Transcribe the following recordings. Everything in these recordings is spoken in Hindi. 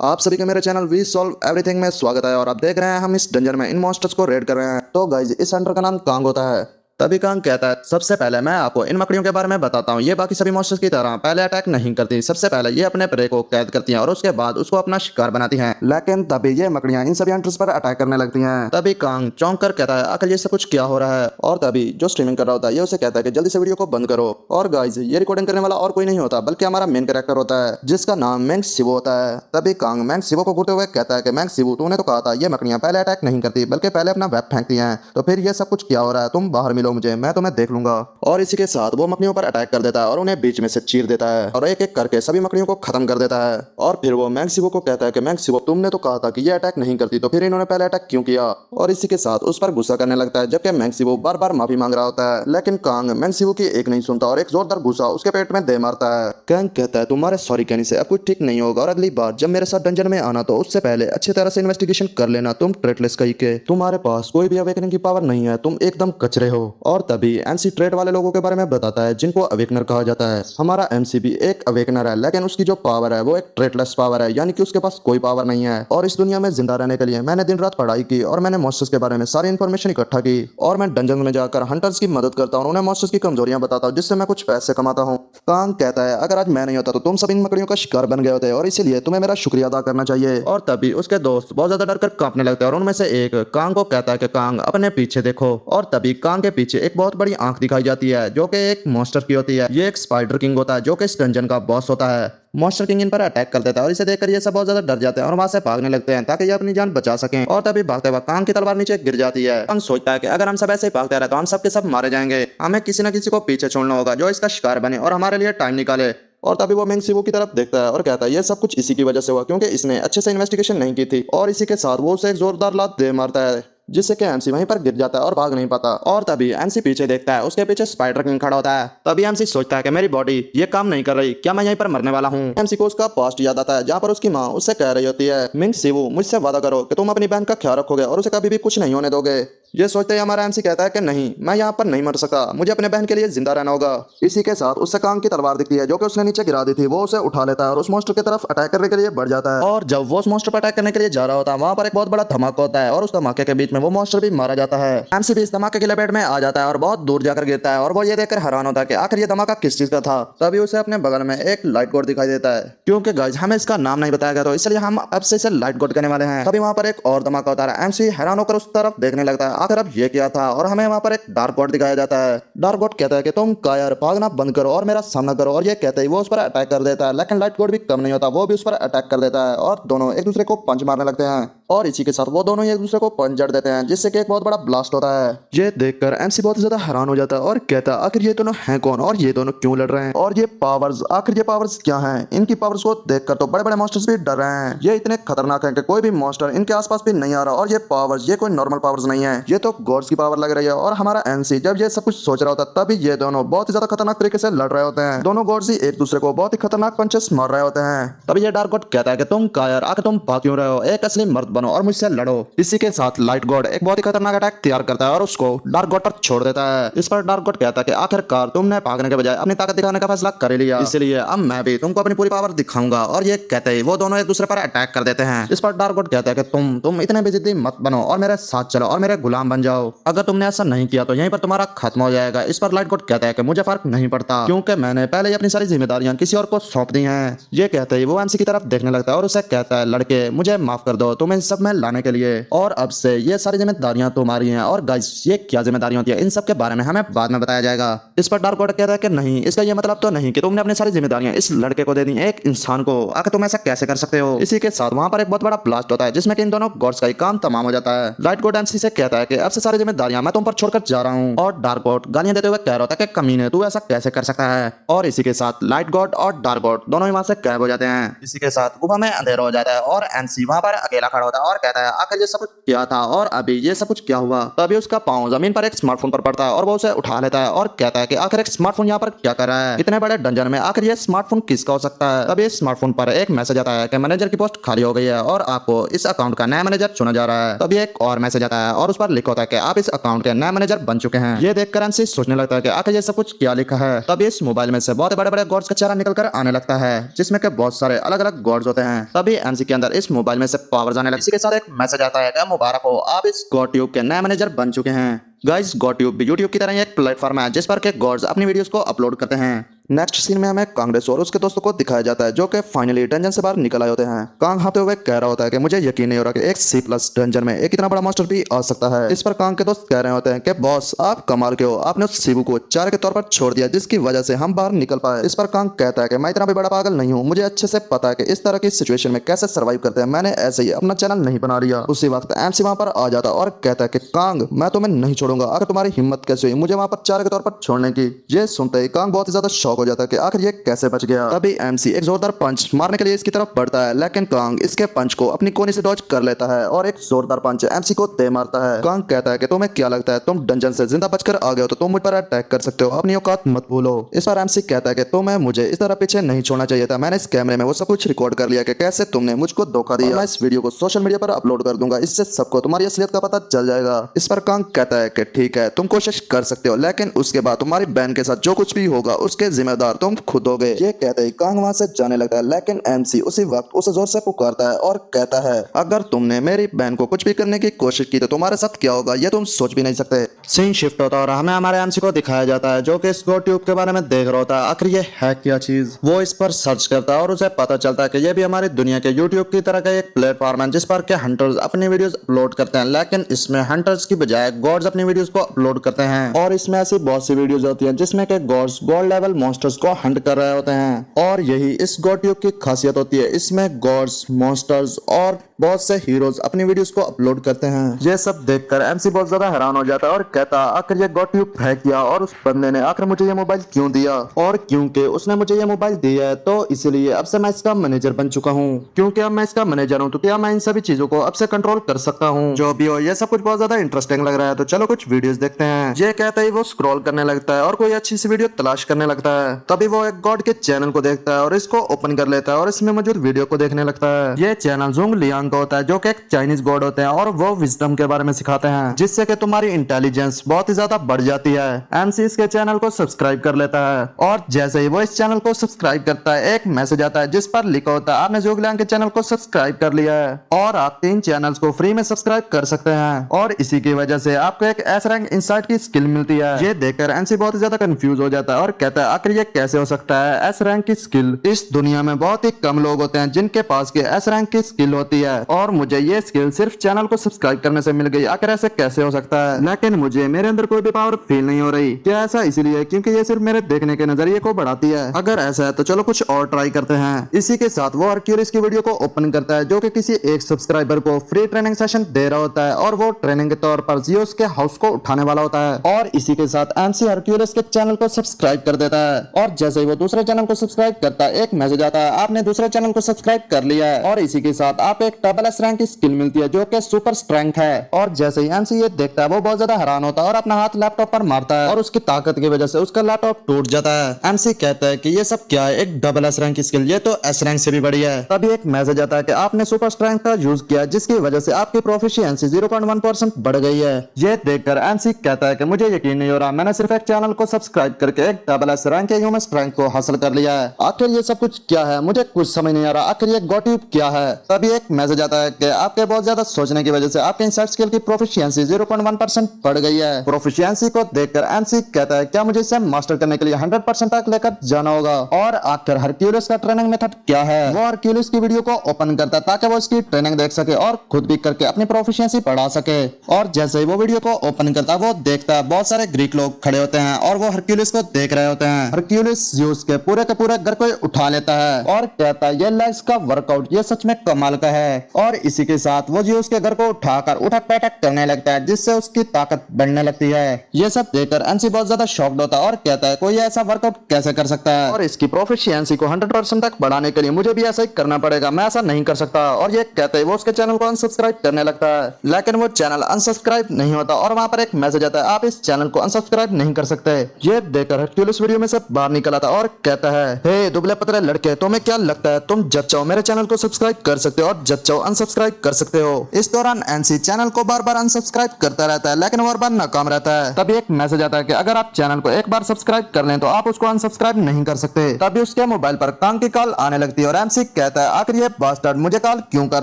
आप सभी का मेरे चैनल वी सॉल्व एवरीथिंग में स्वागत है और आप देख रहे हैं हम इस डंजन में इन मॉन्स्टर्स को रेड कर रहे हैं। तो गाइज इस हंटर का नाम कांग होता है। तभी कांग कहता है सबसे पहले मैं आपको इन मकड़ियों के बारे में बताता हूँ। ये बाकी सभी मॉन्स्टर्स की तरह पहले अटैक नहीं करती। सबसे पहले ये अपने प्रे को कैद करती हैं और उसके बाद उसको अपना शिकार बनाती हैं। लेकिन तभी ये मकड़ियां इन सभी हंटर्स पर अटैक करने लगती हैं। तभी कांग चौंक कर कहता है आखिर ये सब कुछ क्या हो रहा है। और तभी जो स्ट्रीमिंग कर रहा होता है ये उसे कहता है कि जल्दी से वीडियो को बंद करो। और गाइज ये रिकॉर्डिंग करने वाला और कोई नहीं होता बल्कि हमारा मेन कैरेक्टर होता है जिसका नाम मैंग शिवो होता है। तभी कांग मैंग शिवो को घूरते हुए कहता है कि मैंग शिवो तूने तो कहा था ये मकड़ियां पहले अटैक नहीं करती बल्कि पहले अपना वेब फेंकती हैं, तो फिर ये सब कुछ क्या हो रहा है। तुम बाहर मिलो मुझे, मैं तुम्हें देख लूंगा। और इसी के साथ वो मकड़ियों पर अटैक कर देता है और उन्हें बीच में से चीर देता है और एक एक करके सभी मकड़ियों को खत्म कर देता है। और फिर वो मैंग शिवो को कहता है कि मैंग शिवो तुमने तो कहा था कि ये अटैक नहीं करती, तो फिर इन्होंने पहले अटैक क्यों किया। और इसी के साथ उस पर गुस्सा करने लगता है जबकि मैंग शिवो बार बार माफी मांग रहा होता है। लेकिन कांग मैंग शिवो की एक नहीं सुनता और एक जोरदार गुस्सा उसके पेट में दे मारता है। कांग कहता है तुम्हारे सॉरी कहने से अब कुछ ठीक नहीं होगा और अगली बार जब मेरे साथ डंजन में आना तो उससे पहले अच्छी तरह से इन्वेस्टिगेशन कर लेना। तुम ट्रेटलेस कहीं के, तुम्हारे पास कोई भी अवेकनिंग की पावर नहीं है, तुम एकदम कचरे हो। और तभी एमसी ट्रेट वाले लोगों के बारे में बताता है जिनको अवेकनर कहा जाता है। हमारा एमसी भी एक अवेकनर है लेकिन उसकी जो पावर है वो एक ट्रेटलेस पावर है, यानी कि उसके पास कोई पावर नहीं है। और इस दुनिया में जिंदा रहने के लिए मैंने दिन रात पढ़ाई की और मैंने मॉन्स्टर्स के बारे में सारी इन्फॉर्मेशन इकट्ठा की और मैं डंजन में जाकर हंटर्स की मदद करता हूँ, उन्हें मॉन्स्टर्स की कमजोरियां बताता हूँ जिससे मैं कुछ पैसे कमाता हूँ। कांग कहता है अगर आज मैं नहीं होता तो तुम सब इन मकड़ियों का शिकार बन गए होते और इसीलिए तुम्हें मेरा शुक्रिया अदा करना चाहिए। और तभी उसके दोस्त बहुत ज्यादा डर कर कांपने लगते हैं और उनमें से एक कांग को कहता है कि कांग अपने पीछे देखो। और तभी कांग के पीछे एक बहुत बड़ी आंख दिखाई जाती है जो कि एक मॉन्स्टर की होती है। ये एक स्पाइडर किंग होता है जो कि इस डंजन का बॉस होता है। मॉन्स्टर किंग इन पर अटैक कर देता है और इसे देखकर ये सब बहुत ज्यादा डर जाते हैं और वहां से भागने लगते हैं ताकि ये अपनी जान बचा सकें। और तभी भागते वक्त कांग की तलवार नीचे गिर जाती है। कांग सोचता है कि अगर हम सब ऐसे ही भागते रहे तो हम सब के सब मारे जाएंगे, हमें किसी न किसी को पीछे छोड़ना होगा जो इसका शिकार बने और हमारे लिए टाइम निकाले। और तभी वो मैंग शिवो की तरफ देखता है और कहता है ये सब कुछ इसी की वजह से हुआ क्योंकि इसने अच्छे से इन्वेस्टिगेशन नहीं की थी। और इसी के साथ वो उसे एक जोरदार लात दे मारता है जिससे कि एमसी वहीं पर गिर जाता है और भाग नहीं पाता। और तभी एमसी पीछे देखता है, उसके पीछे स्पाइडर किंग खड़ा होता है। तभी एमसी सोचता है कि मेरी बॉडी ये काम नहीं कर रही, क्या मैं यहीं पर मरने वाला हूँ। एमसी को उसका पास्ट याद आता है जहाँ पर उसकी माँ उससे कह रही होती है मिंग शिवो मुझसे वादा करो कि तुम अपनी बहन का ख्याल रखोगे और उसे कभी भी कुछ नहीं होने दोगे। ये सोचते ही हमारा एमसी कहता है कि नहीं, मैं यहाँ पर नहीं मर सकता, मुझे अपने बहन के लिए जिंदा रहना होगा। इसी के साथ उससे कांग की तलवार दिखती है जो कि उसने नीचे गिरा दी थी। वो उसे उठा लेता है और उस मॉन्स्टर की तरफ अटैक करने के लिए बढ़ जाता है। और जब वो उस मॉन्स्टर पर अटैक करने के लिए जा रहा होता है वहां पर एक बहुत बड़ा धमाका होता है और उस धमाके के बीच में वो मॉन्स्टर भी मारा जाता है। एमसी भी इस धमाके की लपेट में आ जाता है और बहुत दूर जाकर गिरता है और वो ये देखकर हैरान होता है कि आखिर ये धमाका किस चीज का था। तभी उसे अपने बगल में एक लाइट गोड दिखाई देता है। क्योंकि गाइस हमें इसका नाम नहीं बताया गया तो इसलिए हम अब से इसे लाइट गोड कहने वाले हैं। तभी वहां पर एक और धमाका होता है। एमसी हैरान होकर उस तरफ देखने लगता है आखिर अब ये क्या था और हमें वहां पर एक डार्क गॉड दिखाया जाता है। डार्क गॉड कहता है कि तुम कायर भागना बंद करो और मेरा सामना करो। और ये कहते ही वो उस पर अटैक कर देता है। लेकिन लाइट गॉड भी कम नहीं होता, वो भी उस पर अटैक कर देता है और दोनों एक दूसरे को पंच मारने लगते हैं। और इसी के साथ वो दोनों एक दूसरे को पंच जड़ देते हैं जिससे कि एक बहुत बड़ा ब्लास्ट होता है। ये देखकर एमसी बहुत ज्यादा हैरान हो जाता है और कहता है आखिर ये दोनों हैं कौन और ये दोनों क्यों लड़ रहे हैं और ये पावर्स आखिर ये पावर्स क्या हैं। इनकी पावर्स को देखकर तो बड़े बड़े मॉन्स्टर्स भी डर रहे हैं। ये इतने खतरनाक हैं कि कोई भी मॉन्स्टर इनके आसपास भी नहीं आ रहा। और ये पावर्स ये कोई नॉर्मल पावर्स नहीं है, ये तो गॉड्स की पावर लग रही है। और हमारा एमसी जब ये सब कुछ सोच रहा होता है तभी ये दोनों बहुत ही ज्यादा खतरनाक तरीके से लड़ रहे होते हैं। दोनों गॉड्स ही एक दूसरे को बहुत ही खतरनाक पंचेस मार रहे होते हैं। तभी ये डार्क गॉड कहता है कि तुम कायर आके तुम भाग क्यों रहे हो, एक असली मर्द बनो और मुझसे लड़ो। इसी के साथ लाइट गॉड एक बहुत ही खतरनाक अटैक तैयार करता है और उसको डार्क गॉड पर छोड़ देता है। इस पर डार्क गॉड कहता है कि आखिरकार तुमने भागने के बजाय अपनी ताकत दिखाने का फैसला कर लिया, इसलिए अब मैं भी तुमको अपनी पूरी पावर दिखाऊंगा। और ये कहते ही वो दोनों एक दूसरे पर अटैक कर देते हैं। इस पर डार्क गॉड कहता है कि तुम इतने बेजिद्दी मत बनो और मेरे साथ चलो और मेरे गुलाम बन जाओ। अगर तुमने ऐसा नहीं किया तो यहीं पर तुम्हारा खत्म हो जाएगा। इस पर लाइट गॉड कहता है कि मुझे फर्क नहीं पड़ता क्योंकि मैंने पहले ही अपनी सारी जिम्मेदारियां किसी और को सौंप दी हैं। ये कहते ही वो एमसी की तरफ देखने लगता है और उसे कहता है लड़के मुझे माफ कर दो तुम्हें सब में लाने के लिए, और अब से ये सारी जिम्मेदारियां तुम्हारी हैं। और गाइस ये क्या जिम्मेदारियां होती है इन सब के बारे में हमें बाद में बताया जाएगा। इस पर डार्क गॉड कहता है कि नहीं, इसका ये मतलब तो नहीं कि तुमने अपनी सारी जिम्मेदारियां इस लड़के को दे दी, एक इंसान को, आखिर तुम ऐसा कैसे कर सकते हो। इसी के साथ वहां पर एक बहुत बड़ा ब्लास्ट होता है जिसमें कि इन दोनों गॉड्स का ही काम तमाम हो जाता है। लाइट गॉड एमसी से कहता है कि अब से सारी जिम्मेदारियां मैं तुम पर छोड़कर जा रहा हूँ। और डार्क गॉड गालियां देते हुए कह रहा होता है कि कमीने तू ऐसा कैसे कर सकता है। और इसी के साथ लाइट गॉड और डार्क गॉड दोनों ही वहां से गायब हो जाते हैं। इसी के साथ गुफा में अंधेरा हो जाता है और एमसी वहां पर अकेला खड़ा होता है। होता है और कहता है आखिर ये सब कुछ क्या था और अभी ये सब कुछ क्या हुआ। तभी उसका पाँव जमीन पर एक स्मार्टफोन पर पड़ता है और वो उसे उठा लेता है और कहता है कि आखिर एक स्मार्टफोन यहाँ पर क्या कर रहा है, इतने बड़े डंजन में आखिर ये स्मार्टफोन किसका हो सकता है। तभी इस स्मार्टफोन पर एक मैसेज आता है कि मैनेजर की पोस्ट खाली हो गई है और आपको इस अकाउंट का नया मैनेजर चुना जा रहा है। तभी एक और मैसेज आता है और उस पर लिखा होता है कि आप इस अकाउंट के नए मैनेजर बन चुके हैं। ये देखकर एमसी सोचने लगता है कि आखिर ये सब कुछ क्या लिखा है। तभी इस मोबाइल में से बहुत बड़े बड़े गॉड्स का चेहरा निकल कर आने लगता है जिसमें के बहुत सारे अलग अलग गॉड्स होते हैं। तभी एमसी के अंदर इस मोबाइल में से पावर आने लगती है। इसी के साथ एक मैसेज आता है कि मुबारक हो, आप इस गॉड ट्यूब के नए मैनेजर बन चुके हैं। गाइस, गॉड ट्यूब भी यूट्यूब की तरह ही एक प्लेटफॉर्म है जिस पर के गॉड्स अपनी वीडियोस को अपलोड करते हैं। नेक्स्ट सीन में हमें कांग्रेस और उसके दोस्तों को दिखाया जाता है जो कि फाइनली डंजन से बाहर निकल आए होते हैं। कांग हाथते हुए कह रहा होता है कि मुझे यकीन नहीं हो रहा कि एक C+ डंजन में एक इतना बड़ा मॉन्स्टर भी आ सकता है। इस पर कांग के दोस्त कह रहे होते हैं कि बॉस आप कमाल के हो, आपने उस शिबू को चारे के तौर पर छोड़ दिया जिसकी वजह से हम बाहर निकल पाए। इस पर कांग कहता है कि मैं इतना भी बड़ा पागल नहीं हूँ, मुझे अच्छे से पता है कि इस तरह की सिचुएशन में कैसे सर्वाइव करते हैं, मैंने ऐसे ही अपना चैनल नहीं बना लिया। उसी वक्त एमसी वहां पर आ जाता और कहता है कि कांग मैं तुम्हें नहीं छोड़ूंगा, अगर तुम्हारी हिम्मत कैसे हुई मुझे वहां पर चारे के तौर पर छोड़ने की। ये सुनते ही कांग बहुत ही ज्यादा शॉक हो जाता है कि आखिर ये कैसे बच गया। तभी एमसी एक जोरदार पंच मारने के लिए इसकी तरफ बढ़ता है लेकिन कांग इसके पंच को अपनी कोनी से डॉज कर लेता है और एक जोरदार पंच एमसी को दे मारता है। कांग कहता है कि तुम्हें क्या लगता है तुम डंजन से जिंदा बचकर आ गए हो तो तुम मुझ पर अटैक कर सकते हो, अपनी औकात मत भूलो। इस पर एमसी कहता है कि तुम्हें मुझे इस तरह पीछे नहीं छोड़ना चाहिए था, मैंने इस कैमरे में वो सब कुछ रिकॉर्ड कर लिया कि कैसे तुमने मुझको धोखा दिया। मैं इस वीडियो को सोशल मीडिया पर अपलोड कर दूंगा, इससे सबको तुम्हारी असलियत का पता चल जाएगा। इस पर कांग कहता है कि ठीक है तुम कोशिश कर सकते हो लेकिन उसके बाद तुम्हारी बहन के साथ जो कुछ भी होगा उसके जिम्मेदार तुम खुद होगे। ये कहते ही कांग वहां से जाने लगता है लेकिन एमसी उसी वक्त उसे जोर से पुकारता है और कहता है अगर तुमने मेरी बहन को कुछ भी करने की कोशिश की तो तुम्हारे साथ क्या होगा ये तुम सोच भी नहीं सकते। सीन शिफ्ट होता है और हमें हमारे एमसी को दिखाया जाता है जो कि इस गॉड ट्यूब के बारे में देख रहा होता है आखिर ये है क्या चीज। वो इस पर सर्च करता है और उसे पता चलता है कि ये भी हमारी दुनिया के यूट्यूब की तरह का एक प्लेटफॉर्म है जिस पर के हंटर्स अपनी वीडियोस अपलोड करते हैं, लेकिन इसमें हंटर्स की बजाय गॉड्स अपनी वीडियोस को अपलोड करते हैं। और इसमें ऐसी बहुत सी वीडियोस होती हैं जिसमें के गॉड्स गोल्ड लेवल मॉन्स्टर्स को हंट कर रहे होते हैं और यही इस गॉड ट्यूब की खासियत होती है। इसमें गॉड्स, मॉन्स्टर्स और बहुत से हीरोज अपनी वीडियोस को अपलोड करते हैं। ये सब देखकर एमसी बहुत ज्यादा हैरान हो जाता है और कहता आखिर ये गॉड ट्यूब है क्या और उस बंदे ने आखिर मुझे ये मोबाइल क्यों दिया, और क्योंकि उसने मुझे ये मोबाइल दिया है तो इसलिए अब से मैं इसका मैनेजर बन चुका हूँ। क्योंकि अब मैं इसका मैनेजर हूँ तो क्या मैं इन सभी चीजों को अब से कंट्रोल कर सकता हूँ। जो भी हो ये सब कुछ बहुत ज्यादा इंटरेस्टिंग लग रहा है तो चलो कुछ वीडियोस देखते हैं। ये कहता ही वो स्क्रॉल करने लगता है और कोई अच्छी सी वीडियो तलाश करने लगता है। तभी वो एक गॉड के चैनल को देखता है और इसको ओपन कर लेता है और इसमें मौजूद वीडियो को देखने लगता है। ये चैनल जोंग लियांग का होता है जो कि एक चाइनीज गॉड होते हैं और वो विजडम के बारे में सिखाते हैं जिससे कि तुम्हारी इंटेलिजेंस बहुत ही ज्यादा बढ़ जाती है। एमसी इसके चैनल को सब्सक्राइब कर लेता है और जैसे ही वो इस चैनल को सब्सक्राइब करता है एक मैसेज आता है जिस पर लिखा होता है आपने जोंग लियांग के चैनल को सब्सक्राइब कर लिया है और आप 3 चैनल्स को फ्री में सब्सक्राइब कर सकते हैं और इसी की वजह से आपको एक एस रैंक इंसाइट की स्किल मिलती है। ये देखकर एमसी बहुत ही ज्यादा कंफ्यूज हो जाता है और कहता है आखिर ये कैसे हो सकता है, एस रैंक की स्किल इस दुनिया में बहुत ही कम लोग होते हैं जिनके पास की एस रैंक की स्किल होती है और मुझे ये स्किल सिर्फ चैनल को सब्सक्राइब करने से मिल गई, आखिर ऐसे कैसे हो सकता है। लेकिन मुझे मेरे अंदर कोई भी पावर फील नहीं हो रही। क्या ऐसा इसलिए क्योंकि ये सिर्फ मेरे देखने के नजरिए को बढ़ाती है? अगर ऐसा है तो चलो कुछ और ट्राई करते हैं। इसी के साथ वो हरक्यूलिस की वीडियो को ओपन करता है जो कि किसी एक सब्सक्राइबर को फ्री ट्रेनिंग सेशन दे रहा होता है और वो ट्रेनिंग के तौर पर जियोस के हाउस को उठाने वाला होता है और इसी के साथ एमसी हरक्यूलिस के चैनल को सब्सक्राइब कर देता है और जैसे ही वो दूसरे चैनल को सब्सक्राइब करता है एक मैसेज आता है आपने दूसरे चैनल को सब्सक्राइब कर लिया है और इसी के साथ आप एक डबल एस रैंक की स्किल मिलती है जो कि सुपर स्ट्रेंथ है। और जैसे ही एमसी ये देखता है वो बहुत ज्यादा हैरान होता है और अपना हाथ लैपटॉप पर मारता है और उसकी ताकत की वजह से उसका लैपटॉप टूट जाता है। एमसी कहता है कि ये सब क्या है, एक डबल एस रैंक की स्किल, ये तो एस रैंक से भी बढ़िया है। तभी एक मैसेज आता है कि आपने सुपर स्ट्रेंथ का यूज किया जिसकी वजह से आपकी प्रोफिशिएंसी 0.1% बढ़ गई है। ये देखकर एमसी कहता है कि मुझे यकीन नहीं हो रहा, मैंने सिर्फ एक चैनल को सब्सक्राइब करके एक डबल एस रैंक के ह्यूमन स्ट्रेंथ को हासिल कर लिया है। आखिर ये सब कुछ क्या है, मुझे कुछ समझ नहीं आ रहा, आखिर ये गॉड ट्यूब क्या है। तभी एक मैसेज आता है कि आपके बहुत ज्यादा सोचने की वजह से आपके इंसाइट स्किल की प्रोफिशिएंसी 0.1% बढ़ गई है। प्रोफिशिएंसी को देखकर एमसी कहता है क्या मुझे इसे मास्टर करने के लिए 100% तक लेकर जाना होगा। और आखिर हरक्यूलिस का ट्रेनिंग मेथड क्या है। वो हरक्यूलिस की वीडियो को ओपन करता है ताकि वो इसकी ट्रेनिंग देख सके और खुद भी करके अपनी प्रोफिशिएंसी बढ़ा सके। और जैसे ही वो वीडियो को ओपन करता है वो देखता है बहुत सारे ग्रीक लोग खड़े होते हैं और वो हरक्यूलिस को देख रहे होते हैं। हरक्यूलिस यूज के पूरे घर को उठा लेता है और कहता है ये लेग्स का वर्कआउट ये सच में कमाल का है। और इसी के साथ वो यूज के घर को उठाकर उठक बैठक करने लगता है जिससे उसकी ताकत बढ़ने लगती है। ये सब देखकर एमसी बहुत ज्यादा शॉक्ड होता है और कहता है कोई ऐसा वर्कआउट कैसे कर सकता है और इसकी प्रोफिशिएंसी को 100% तक बढ़ाने के लिए मुझे भी ऐसा ही करना पड़ेगा, मैं ऐसा नहीं कर सकता। और ये कहते ही वो उसके चैनल को अनसब्सक्राइब करने लगता है, लेकिन वो चैनल अनसब्सक्राइब नहीं होता और वहां पर एक मैसेज आता है आप इस चैनल को अनसब्सक्राइब नहीं कर सकते। ये देखकर हरक्यूलिस वीडियो में से बाहर निकल आता और कहता है हे दुबले पतले लड़के, तुम्हें क्या लगता है तुम जब चाहो मेरे चैनल को सब्सक्राइब कर सकते हो और जब चाहो अनसब्सक्राइब कर सकते हो। इस दौरान एनसी चैनल को बार बार अनसब्सक्राइब करता रहता है लेकिन बार बार नाकाम रहता है। तभी एक मैसेज आता है कि अगर आप चैनल को एक बार सब्सक्राइब कर लें तो आप उसको अनसब्सक्राइब नहीं कर सकते। तभी उसके मोबाइल पर कांग की कॉल आने लगती है और एमसी कहता है आखिर ये बास्टर्ड मुझे कॉल क्यों कर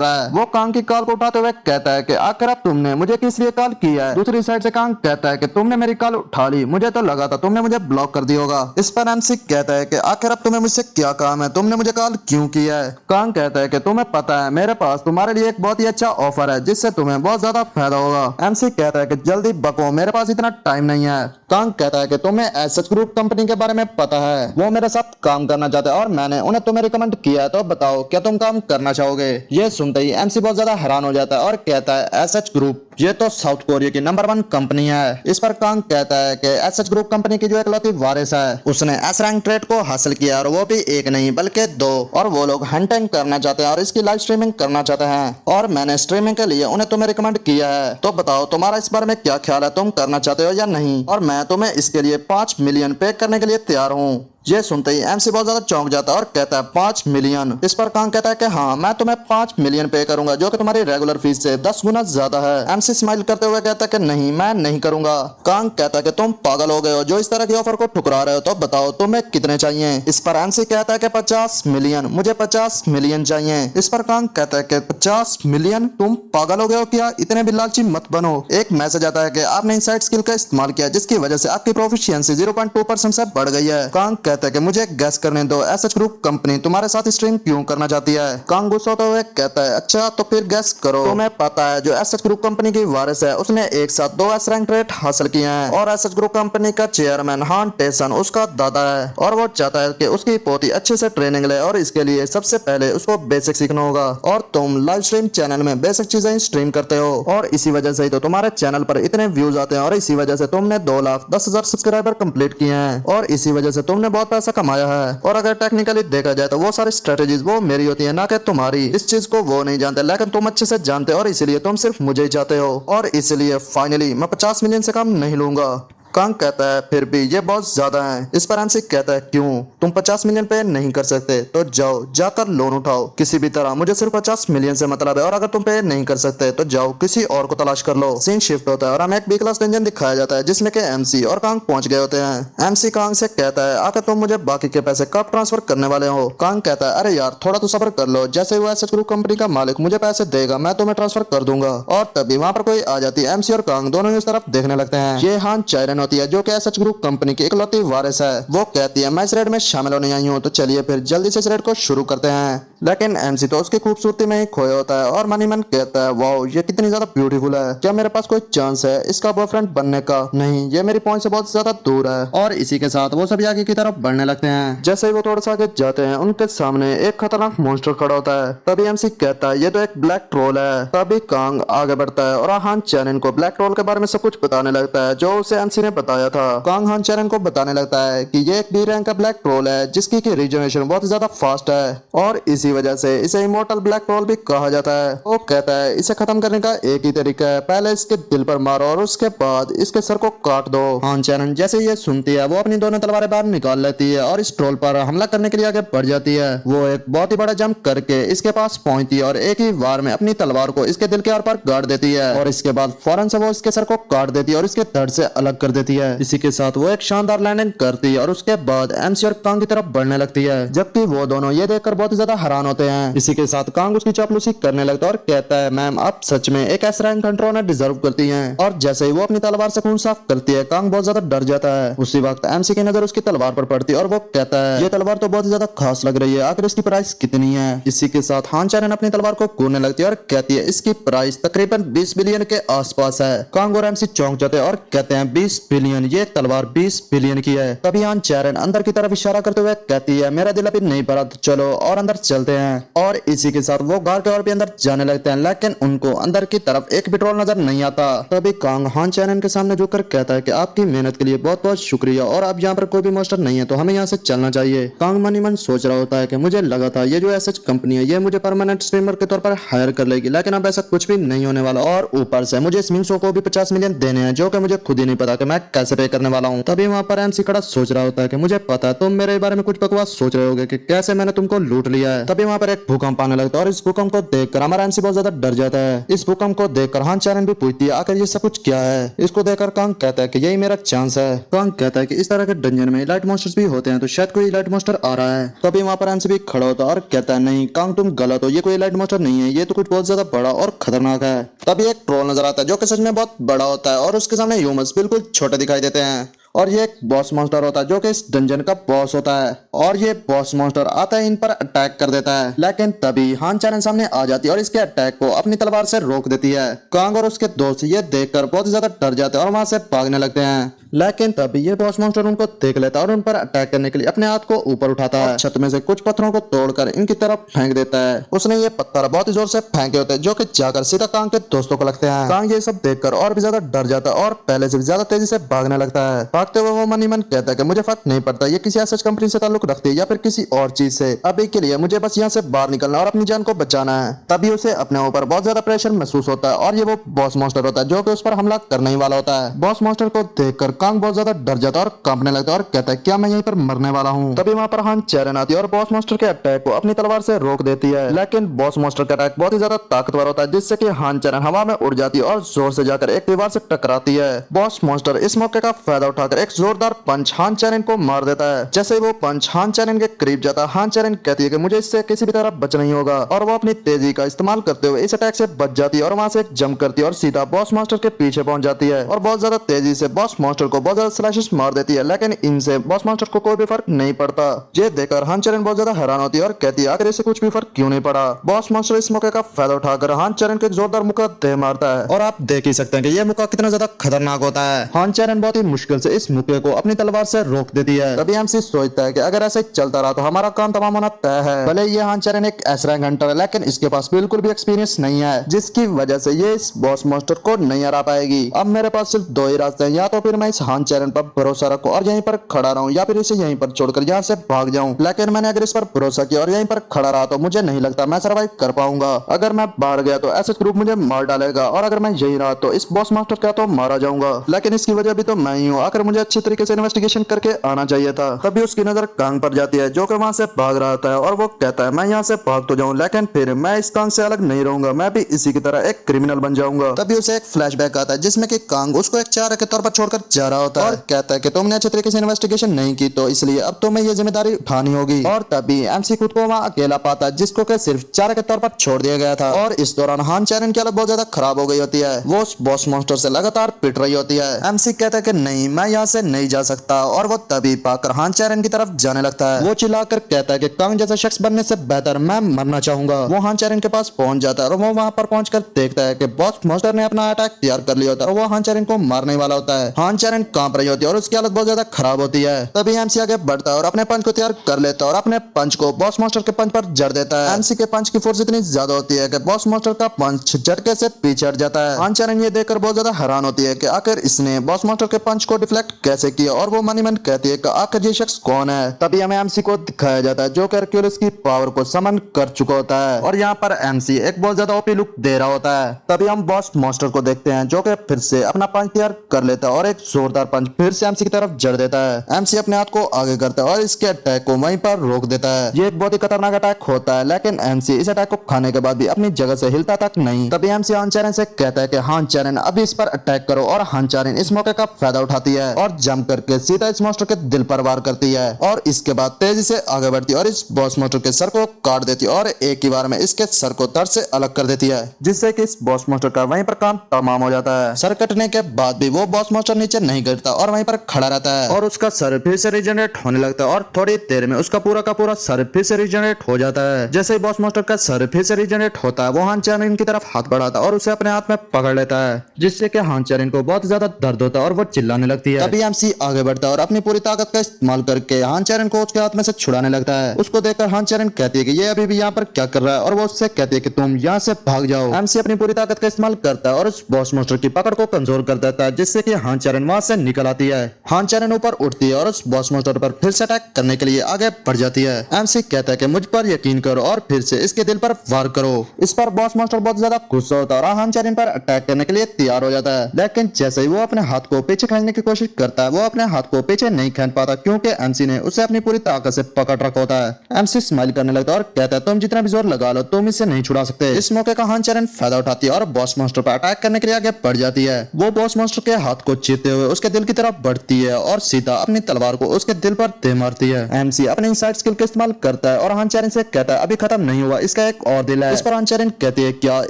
रहा है। वो कांग की कॉल को उठाते हुए कहता है कि आखिर अब तुमने मुझे किस लिए कॉल किया है। दूसरी साइड से कांग कहता है कि तुमने मेरी कॉल उठा ली, मुझे तो लगा था तुमने मुझे ब्लॉक कर दिया होगा। इस पर एमसी कहता है कि आखिर अब तुम्हें मुझसे क्या काम है, तुमने मुझे कॉल क्यों किया है। कांग कहता है कि तुम्हें पता है मेरे पास तुम्हारे लिए एक बहुत ही अच्छा ऑफर है जिससे तुम्हें बहुत ज्यादा फायदा होगा। एमसी कहता है कि जल्दी बको, मेरे पास इतना टाइम नहीं है। कांग कहता है कि तुम्हें एसएच ग्रुप कंपनी के बारे में पता है, वो मेरे साथ काम करना चाहते हैं और मैंने उन्हें तुम्हें रिकमेंड किया है, तो बताओ क्या तुम काम करना चाहोगे। ये सुनते ही एमसी बहुत ज्यादा हैरान हो जाता है और कहता है एसएच ग्रुप ये तो साउथ कोरिया की नंबर 1 कंपनी है। इस पर कांग कहता है कि एसएच ग्रुप कंपनी की जो इकलौती वारिस है उसने एस रैंक ट्रेड को हासिल किया और वो भी एक नहीं बल्कि 2, और वो लोग हंटिंग करना चाहते हैं और इसकी लाइव स्ट्रीमिंग करना चाहते हैं और मैंने स्ट्रीमिंग के लिए उन्हें तुम्हें रिकमेंड किया है, तो बताओ तुम्हारा इस बारे में क्या ख्याल है, तुम करना चाहते हो या नहीं, और मैं तुम्हें इसके लिए 5 मिलियन पे करने के लिए तैयार हूँ। ये सुनते ही एमसी बहुत ज्यादा चौंक जाता है और कहता है 5 मिलियन। इस पर कांग कहता है कि हाँ मैं तुम्हें 5 मिलियन पे करूंगा जो कि तुम्हारी रेगुलर फीस से 10 गुना ज्यादा है। एमसी स्माइल करते हुए कहता है कि नहीं मैं नहीं करूंगा। कांग कहता है कि तुम पागल हो गए हो जो इस तरह की ऑफर को ठुकरा रहे हो, तो बताओ तुम्हें कितने चाहिए। इस पर एमसी कहता है कि 50 मिलियन, मुझे 50 मिलियन चाहिए। इस पर कांग कहता है कि 50 मिलियन, तुम पागल हो गए हो क्या, इतने भी लालची मत बनो। एक मैसेज आता है कि आपने इनसाइड स्किल का इस्तेमाल किया जिसकी वजह से आपकी प्रोफिशिएंसी 0.2% से बढ़ गई है। कांग कहता है कि मुझे गैस करने दो, एसएच ग्रुप कंपनी तुम्हारे साथ स्ट्रीम क्यों करना चाहती है। कांग गुस्सा होते हुए कहता है अच्छा तो फिर गैस करो। तुम्हें पता है जो एसएच ग्रुप कंपनी की वारिस है उसने एक साथ 2 एस रैंक रेट हासिल किए हैं और एसएच ग्रुप कंपनी का चेयरमैन हान टेसन उसका दादा है और वो चाहता है कि उसकी पोती अच्छे से ट्रेनिंग ले और इसके लिए सबसे पहले उसको बेसिक सीखना होगा। और तुम लाइव स्ट्रीम चैनल में बेसिक चीजें स्ट्रीम करते हो और इसी वजह से ही तो तुम्हारे चैनल पर इतने व्यूज आते हैं और इसी वजह से तुमने 2,10,000 सब्सक्राइबर कंप्लीट किए हैं और इसी वजह से तुमने बहुत पैसा कमाया है। और अगर टेक्निकली देखा जाए तो वो सारी स्ट्रेटेजीज वो मेरी होती है ना कि तुम्हारी। इस चीज को वो नहीं जानते लेकिन तुम अच्छे से जानते हो और इसीलिए तुम सिर्फ मुझे ही चाहते हो और इसलिए फाइनली मैं 50 मिलियन से कम नहीं लूंगा। कांग कहता है फिर भी ये बहुत ज्यादा है। इस पर एमसी कहता है क्यों, तुम 50 मिलियन पे नहीं कर सकते तो जाओ जाकर लोन उठाओ किसी भी तरह, मुझे सिर्फ 50 मिलियन से मतलब है और अगर तुम पे नहीं कर सकते तो जाओ किसी और को तलाश कर लो। सीन शिफ्ट होता है और हमें एक बी क्लास डंजन दिखाया जाता है जिसमें के एमसी और कांग पहुंच गए होते हैं। एमसी कांग से कहता है आकर तुम मुझे बाकी के पैसे कब ट्रांसफर करने वाले हो। कांग कहता है अरे यार थोड़ा तो सब्र कर लो, जैसे वो एसएच ग्रुप कंपनी का मालिक मुझे पैसे देगा मैं तुम्हें ट्रांसफर कर दूंगा। और तभी वहाँ पर कोई आ जाती है। एमसी और कांग दोनों ही उस तरफ देखने लगते हैं। ये हान चाइरन होती है जो कि एसएच ग्रुप कंपनी की इकलौती वारिस है। वो कहती है मैं इस रेड में शामिल होने आई हूँ तो चलिए फिर जल्दी से इस रेड को शुरू करते हैं। लेकिन एमसी तो उसकी खूबसूरती में ही खोया होता है और मन ही मन कहता है वाओ ये कितनी ज्यादा ब्यूटीफुल है, क्या मेरे पास कोई चांस है इसका बॉयफ्रेंड बनने का। नहीं ये मेरी पहुंच से बहुत ज्यादा दूर है। और इसी के साथ वो सभी आगे की तरफ बढ़ने लगते हैं। जैसे ही वो थोड़ा सा आगे जाते हैं उनके सामने एक खतरनाक मॉन्स्टर खड़ा होता है। तभी एमसी कहता है ये तो एक ब्लैक ट्रोल है। तभी कांग आगे बढ़ता है और हान चैनन को ब्लैक ट्रोल के बारे में सब कुछ बताने लगता है जो उसे एमसी ने बताया था। कांग हान चैनन को बताने लगता है कि ये एक बी रैंक का ब्लैक ट्रोल है जिसकी की रीजनरेशन बहुत ज्यादा फास्ट है और इसी वजह से इसे इमोर्टल ब्लैक ट्रोल भी कहा जाता है। वो कहता है इसे खत्म करने का एक ही तरीका है, पहले इसके दिल पर मारो और उसके बाद इसके सर को काट दो। हान चैनन जैसे ये सुनती है वो अपनी दोनों तलवारें बाहर निकाल लेती है और इस ट्रोल पर हमला करने के लिए आगे बढ़ जाती है। वो एक बहुत ही बड़ा जंप करके इसके पास पहुंचती है और एक ही वार में अपनी तलवार को इसके दिल के आर पार गाड़ देती है और इसके बाद फौरन से वो इसके सर को काट देती है और इसके धड़ से अलग कर देती है। इसी के साथ वो एक शानदार लैंडिंग करती है और उसके बाद एमसी और कांग की तरफ बढ़ने लगती है, जबकि वो दोनों ये देखकर बहुत ही ज्यादा हैरान होते हैं। इसी के साथ कांग उसकी चापलूसी करने लगता है और कहता है मैम आप सच में एक ऐसा रैंक कंट्रोलर डिजर्व करती हैं। और जैसे ही वो अपनी तलवार से खून साफ करती है कांग बहुत ज्यादा डर जाता है। उसी वक्त एमसी की नजर उसकी तलवार पर पड़ती है और वो कहता है ये तलवार तो बहुत ज्यादा खास लग रही है, आखिर इसकी प्राइस कितनी है। इसी के साथ हान चैनन अपनी तलवार को घूरने लगती है और कहती है इसकी प्राइस तकरीबन 20 बिलियन के आसपास है। कांग और एमसी चौंक जाते हैं और कहते हैं 20 बिलियन, ये तलवार 20 बिलियन की है। तभी हान चैरन अंदर की तरफ इशारा करते हुए कहती है मेरा दिल अभी नहीं भरा, तो चलो और अंदर चलते हैं। और इसी के साथ वो गार के और भी अंदर जाने लगते हैं, लेकिन उनको अंदर की तरफ एक पेट्रोल नजर नहीं आता। तभी कांग हान चैरन के सामने झुककर कहता है कि आपकी मेहनत के लिए बहुत बहुत शुक्रिया, और अब यहाँ पर कोई भी मास्टर नहीं है तो हमें यहाँ से चलना चाहिए। कांग मन ही मन सोच रहा होता है कि मुझे लगा था ये जो एसएच कंपनी है ये मुझे परमानेंट स्ट्रीमर के तौर पर हायर कर लेगी, लेकिन अब ऐसा कुछ भी नहीं होने वाला। और ऊपर से मुझे स्मिंग्सो को भी 50 मिलियन देने हैं, जो कि मुझे खुद ही नहीं पता कि मैं कैसे पे करने वाला हूँ। तभी वहाँ पर एमसी खड़ा सोच रहा होता है कि मुझे पता है तुम मेरे बारे में कुछ बकवास सोच रहे होगे कि कैसे मैंने तुमको लूट लिया है। तभी वहाँ पर एक भूकंप आने लगता है और इस भूकंप को देखकर हमारा एमसी बहुत ज्यादा डर जाता है। इस भूकंप को देखकर हान चैरन भी पूछती है आखिर ये सब कुछ क्या है। इसको देखकर कांग कहता है कि यही मेरा चांस है। कांग कहता है कि इस तरह के डंजन में इलाइट मॉन्स्टर्स भी होते हैं, तो शायद कोई इलाइट मॉन्स्टर आ रहा है। तभी वहाँ पर एमसी भी खड़ा होता है और कहता है नहीं कांग तुम गलत हो, ये कोई इलाइट मॉन्स्टर नहीं है, ये तो कुछ बहुत ज्यादा बड़ा और खतरनाक है। तभी एक ट्रोल नजर आता है जो कि सच में बहुत बड़ा होता है और उसके सामने ह्यूमंस बिल्कुल छोटे दिखाई देते हैं। और ये एक बॉस मॉन्स्टर होता है जो कि इस डंजन का बॉस होता है, और ये बॉस मॉन्स्टर आता है इन पर अटैक कर देता है। लेकिन तभी हान चैरन सामने आ जाती है और इसके अटैक को अपनी तलवार से रोक देती है। कांग और उसके दोस्त ये देखकर बहुत ज्यादा डर जाते हैं और वहां से भागने लगते हैं। लेकिन तभी ये बॉस मॉन्स्टर उनको देख लेता है और उन पर अटैक करने के लिए अपने हाथ को ऊपर उठाता है, छत में से कुछ पत्थरों को तोड़कर इनकी तरफ फेंक देता है। उसने ये पत्थर बहुत ही जोर से फेंके होते हैं जो कि जाकर सीधा कांग के दोस्तों को लगते हैं। कांग ये सब देखकर और भी ज्यादा डर जाता है और पहले से भी ज्यादा तेजी से भागने लगता है। भागते हुए वो मन ही मन कहता है कि मुझे फर्क नहीं पड़ता ये किसी एसएच कंपनी से ताल्लुक रखती है या फिर किसी और चीज से, अभी के लिए मुझे बस यहाँ से बाहर निकलना और अपनी जान को बचाना है। तभी उसे अपने ऊपर बहुत ज्यादा प्रेशर महसूस होता है और ये वो बॉस मॉन्स्टर होता है जो कि उस पर हमला करने ही वाला होता है। बॉस मॉन्स्टर को देखकर कांग बहुत ज्यादा डर जाता है और कांपने लगता है और कहता है क्या मैं यहीं पर मरने वाला हूँ। तभी वहाँ पर हान चैरन आती है और बॉस मॉन्स्टर के अटैक को अपनी तलवार से रोक देती है, लेकिन बॉस मॉन्स्टर का अटैक बहुत ही ज्यादा ताकतवर होता है जिससे कि हान चैरन हवा में उड़ जाती है और जोर से जाकर एक दीवार से टकराती है। बॉस मॉन्स्टर इस मौके का फायदा उठाकर एक जोरदार पंच हान चैरन को मार देता है। जैसे वो पंच हान चैरन के करीब जाता है, हान चैरन कहती है कि मुझे इससे किसी भी तरह बचना ही होगा, और वो अपनी तेजी का इस्तेमाल करते हुए इस अटैक से बच जाती है और वहां से एक जंप करती है और सीधा बॉस मास्टर के पीछे पहुंच जाती है और बहुत ज्यादा तेजी से बॉस मास्टर को बहुत ज्यादा स्लैशेस मार देती है। लेकिन इनसे बॉस मास्टर को कोई भी फर्क नहीं पड़ता। ये देखकर हान चैरन बहुत ज्यादा हैरान होती है और कहती है आखिर इसे कुछ भी फर्क क्यों नहीं पड़ा। बॉस मास्टर इस मौके का फायदा उठाकर हान चैरन को एक जोरदार मुक्का दे मारता है और आप देख ही सकते हैं कि यह मुक्का कितना ज्यादा खतरनाक होता है। हान चैरन बहुत ही मुश्किल से इस मुक्के को अपनी तलवार से रोक देती है। तभी एमसी सोचता है कि अगर ऐसे चलता रहा तो हमारा काम तमाम होना तय है। भले ये हान चैरन एक एस रैंक हंटर है, लेकिन इसके पास बिल्कुल भी एक्सपीरियंस नहीं है, जिसकी वजह से ये इस बॉस मास्टर को नहीं हरा पाएगी। अब मेरे पास सिर्फ दो ही रास्ते हैं, या तो फिर मैं इस हान चैरन पर भरोसा रखूं और यहीं पर खड़ा रहूं, या फिर इसे यहीं पर छोड़कर यहाँ से भाग जाऊं। लेकिन मैंने अगर इस पर भरोसा किया और यहीं पर खड़ा रहा तो मुझे नहीं लगता मैं सर्वाइव कर पाऊंगा। अगर मैं बाहर गया तो ऐसे ग्रुप मुझे मार डालेगा, और अगर मैं यही रहा तो इस बॉस मास्टर का तो मारा जाऊंगा। लेकिन इसकी वजह भी तो मैं ही हूँ, आखिर मुझे अच्छी तरीके से इन्वेस्टिगेशन करके आना चाहिए था। तभी उसकी नजर कांग पर जाती है जो कि वहां से भाग रहा था, और वो कहता है मैं यहाँ से भाग तो जाऊं, लेकिन फिर मैं इस कांग से अलग नहीं रहूंगा, मैं भी इसी की तरह एक क्रिमिनल बन जाऊंगा। तभी उसे एक फ्लैशबैक आता है जिसमें कि कांग उसको एक चारा के तौर पर छोड़कर जा रहा होता है और कहता है कि तुमने अच्छे तरीके से इन्वेस्टिगेशन नहीं की, तो इसलिए अब तुम्हें ये जिम्मेदारी उठानी होगी। और तभी एमसी खुद को वहाँ अकेला पाता है जिसको कि सिर्फ चारा के तौर पर छोड़ दिया गया था। और इस दौरान हान चैरन की हालत बहुत ज्यादा खराब हो गई होती है, वो उस बॉस मॉन्स्टर से लगातार पिट रही होती है। एमसी कहता है कि नहीं मैं यहाँ से नहीं जा सकता, और वो तभी पाकर हान चैरन की तरफ जाने लगता है। वो चिल्लाकर कहता है कि कांग जैसा शख्स बनने से बेहतर मैं मरना चाहूंगा। वो हान चैरन के पास पहुंच जाता है और वो वहां पर पहुंचकर देखता है कि बॉस मॉन्स्टर ने अपना अटैक तैयार कर लिया होता है और वो हान चैरन को मारने वाला होता है। हान चैरन कांप रही होती है और उसकी हालत बहुत ज्यादा खराब होती है। तभी एमसी आगे बढ़ता है और अपने पंच को तैयार कर लेता है और अपने पंच को बॉस मॉन्स्टर के पंच पर जड़ देता है। एमसी के पंच की फोर्स इतनी ज्यादा होती है कि बॉस मॉन्स्टर का पंच झटके से पीछे हट जाता है। हान चैरन ये देखकर बहुत ज्यादा हैरान होती है कि आखिर इसने बॉस मॉन्स्टर के पंच को डिफ्लेक्ट कैसे किया, और वो मन ही मन कहती है कि आखिर ये शख्स कौन है। तभी हमें एमसी को दिखाया जाता है जो हरक्यूलिस की पावर को समन कर चुका होता है, और यहाँ पर एमसी एक बहुत ज्यादा ओपी लुक दे रहा होता है। तभी हम बॉस मॉन्स्टर को देखते हैं जो कि फिर से अपना पंच तैयार कर लेता है और एक जोरदार पंच फिर से एमसी की तरफ जड़ देता है। एमसी अपने हाथ को आगे करता है और इसके अटैक को वहीं पर रोक देता है। ये एक बहुत ही खतरनाक अटैक होता है, लेकिन एमसी इस अटैक को खाने के बाद भी अपनी जगह से हिलता तक नहीं। तभी एमसी हान चैरन से कहता है कि हान चैरन अभी इस पर अटैक करो, और हान चैरन इस मौके का फायदा उठाती है और जंप करके सीधा इस मॉन्स्टर के दिल पर वार करती है, और इसके बाद तेजी से आगे बढ़ती है और इस बॉस मॉन्स्टर के सर को काट देती है और एक ही बार में इसके सर को धड़ से अलग कर देती है, जिससे कि इस बॉस मॉन्स्टर का वहीं पर काम तमाम हो जाता है। सर कटने के बाद भी वो बॉस मॉन्स्टर नीचे नहीं नहीं गिरता और वहीं पर खड़ा रहता है और उसका सर फिर से रीजनरेट होने लगता है और थोड़ी देर में उसका पूरा का पूरा सर फिर से रीजनरेट हो जाता है। जैसे ही बॉस मास्टर का सर फिर से रीजनरेट होता है वो हान चारिन की तरफ हाथ बढ़ाता है और उसे अपने हाथ में पकड़ लेता है, जिससे कि हान चारिन को बहुत ज्यादा दर्द होता है और वो चिल्लाने लगती है। तभी एमसी आगे बढ़ता है और अपनी पूरी ताकत का इस्तेमाल करके हान चारिन को उसके हाथ में से छुड़ाने लगता है। उसको देखकर हान चारिन कहती है कि ये अभी भी यहाँ पर क्या कर रहा है और वो उससे कहती है कि तुम यहाँ से भाग जाओ। एमसी अपनी पूरी ताकत का इस्तेमाल करता है और उस बॉस मास्टर की पकड़ को कमजोर कर देता है, जिससे कि हान चारिन वहां से निकल आती है। हान चारिन ऊपर उठती है और उस बॉस मास्टर पर फिर से अटैक करने के लिए आगे बढ़ जाती है। एमसी कहता है कि मुझ पर यकीन करो और फिर से इसके दिल पर वार करो। इस पर बॉस मास्टर बहुत ज्यादा गुस्सा होता है और हान चारिन पर अटैक करने के लिए तैयार हो जाता है, लेकिन जैसे ही वो अपने हाथ को पीछे खींचने की कोशिश करता है वो अपने हाथ को पीछे नहीं खींच पाता, क्योंकि एमसी ने उसे अपनी पूरी ताकत से पकड़ रखा होता है। एमसी स्माइल करने लगता है और कहता है तुम जितना भी जोर लगा लो तुम इसे नहीं छुड़ा सकते। इस मौके का हान चारिन फायदा उठाती है और बॉस मास्टर पर अटैक करने के लिए आगे बढ़ जाती है। वो बॉस मास्टर के हाथ को चीरते हुए उसके दिल की तरफ बढ़ती है और सीधा अपनी तलवार को उसके दिल पर दे मारती है। एमसी अपने इनसाइड स्किल का इस्तेमाल करता है और हान चारिन से कहता है अभी खत्म नहीं हुआ, इसका एक और दिल है। इस पर हान चारिन कहती है क्या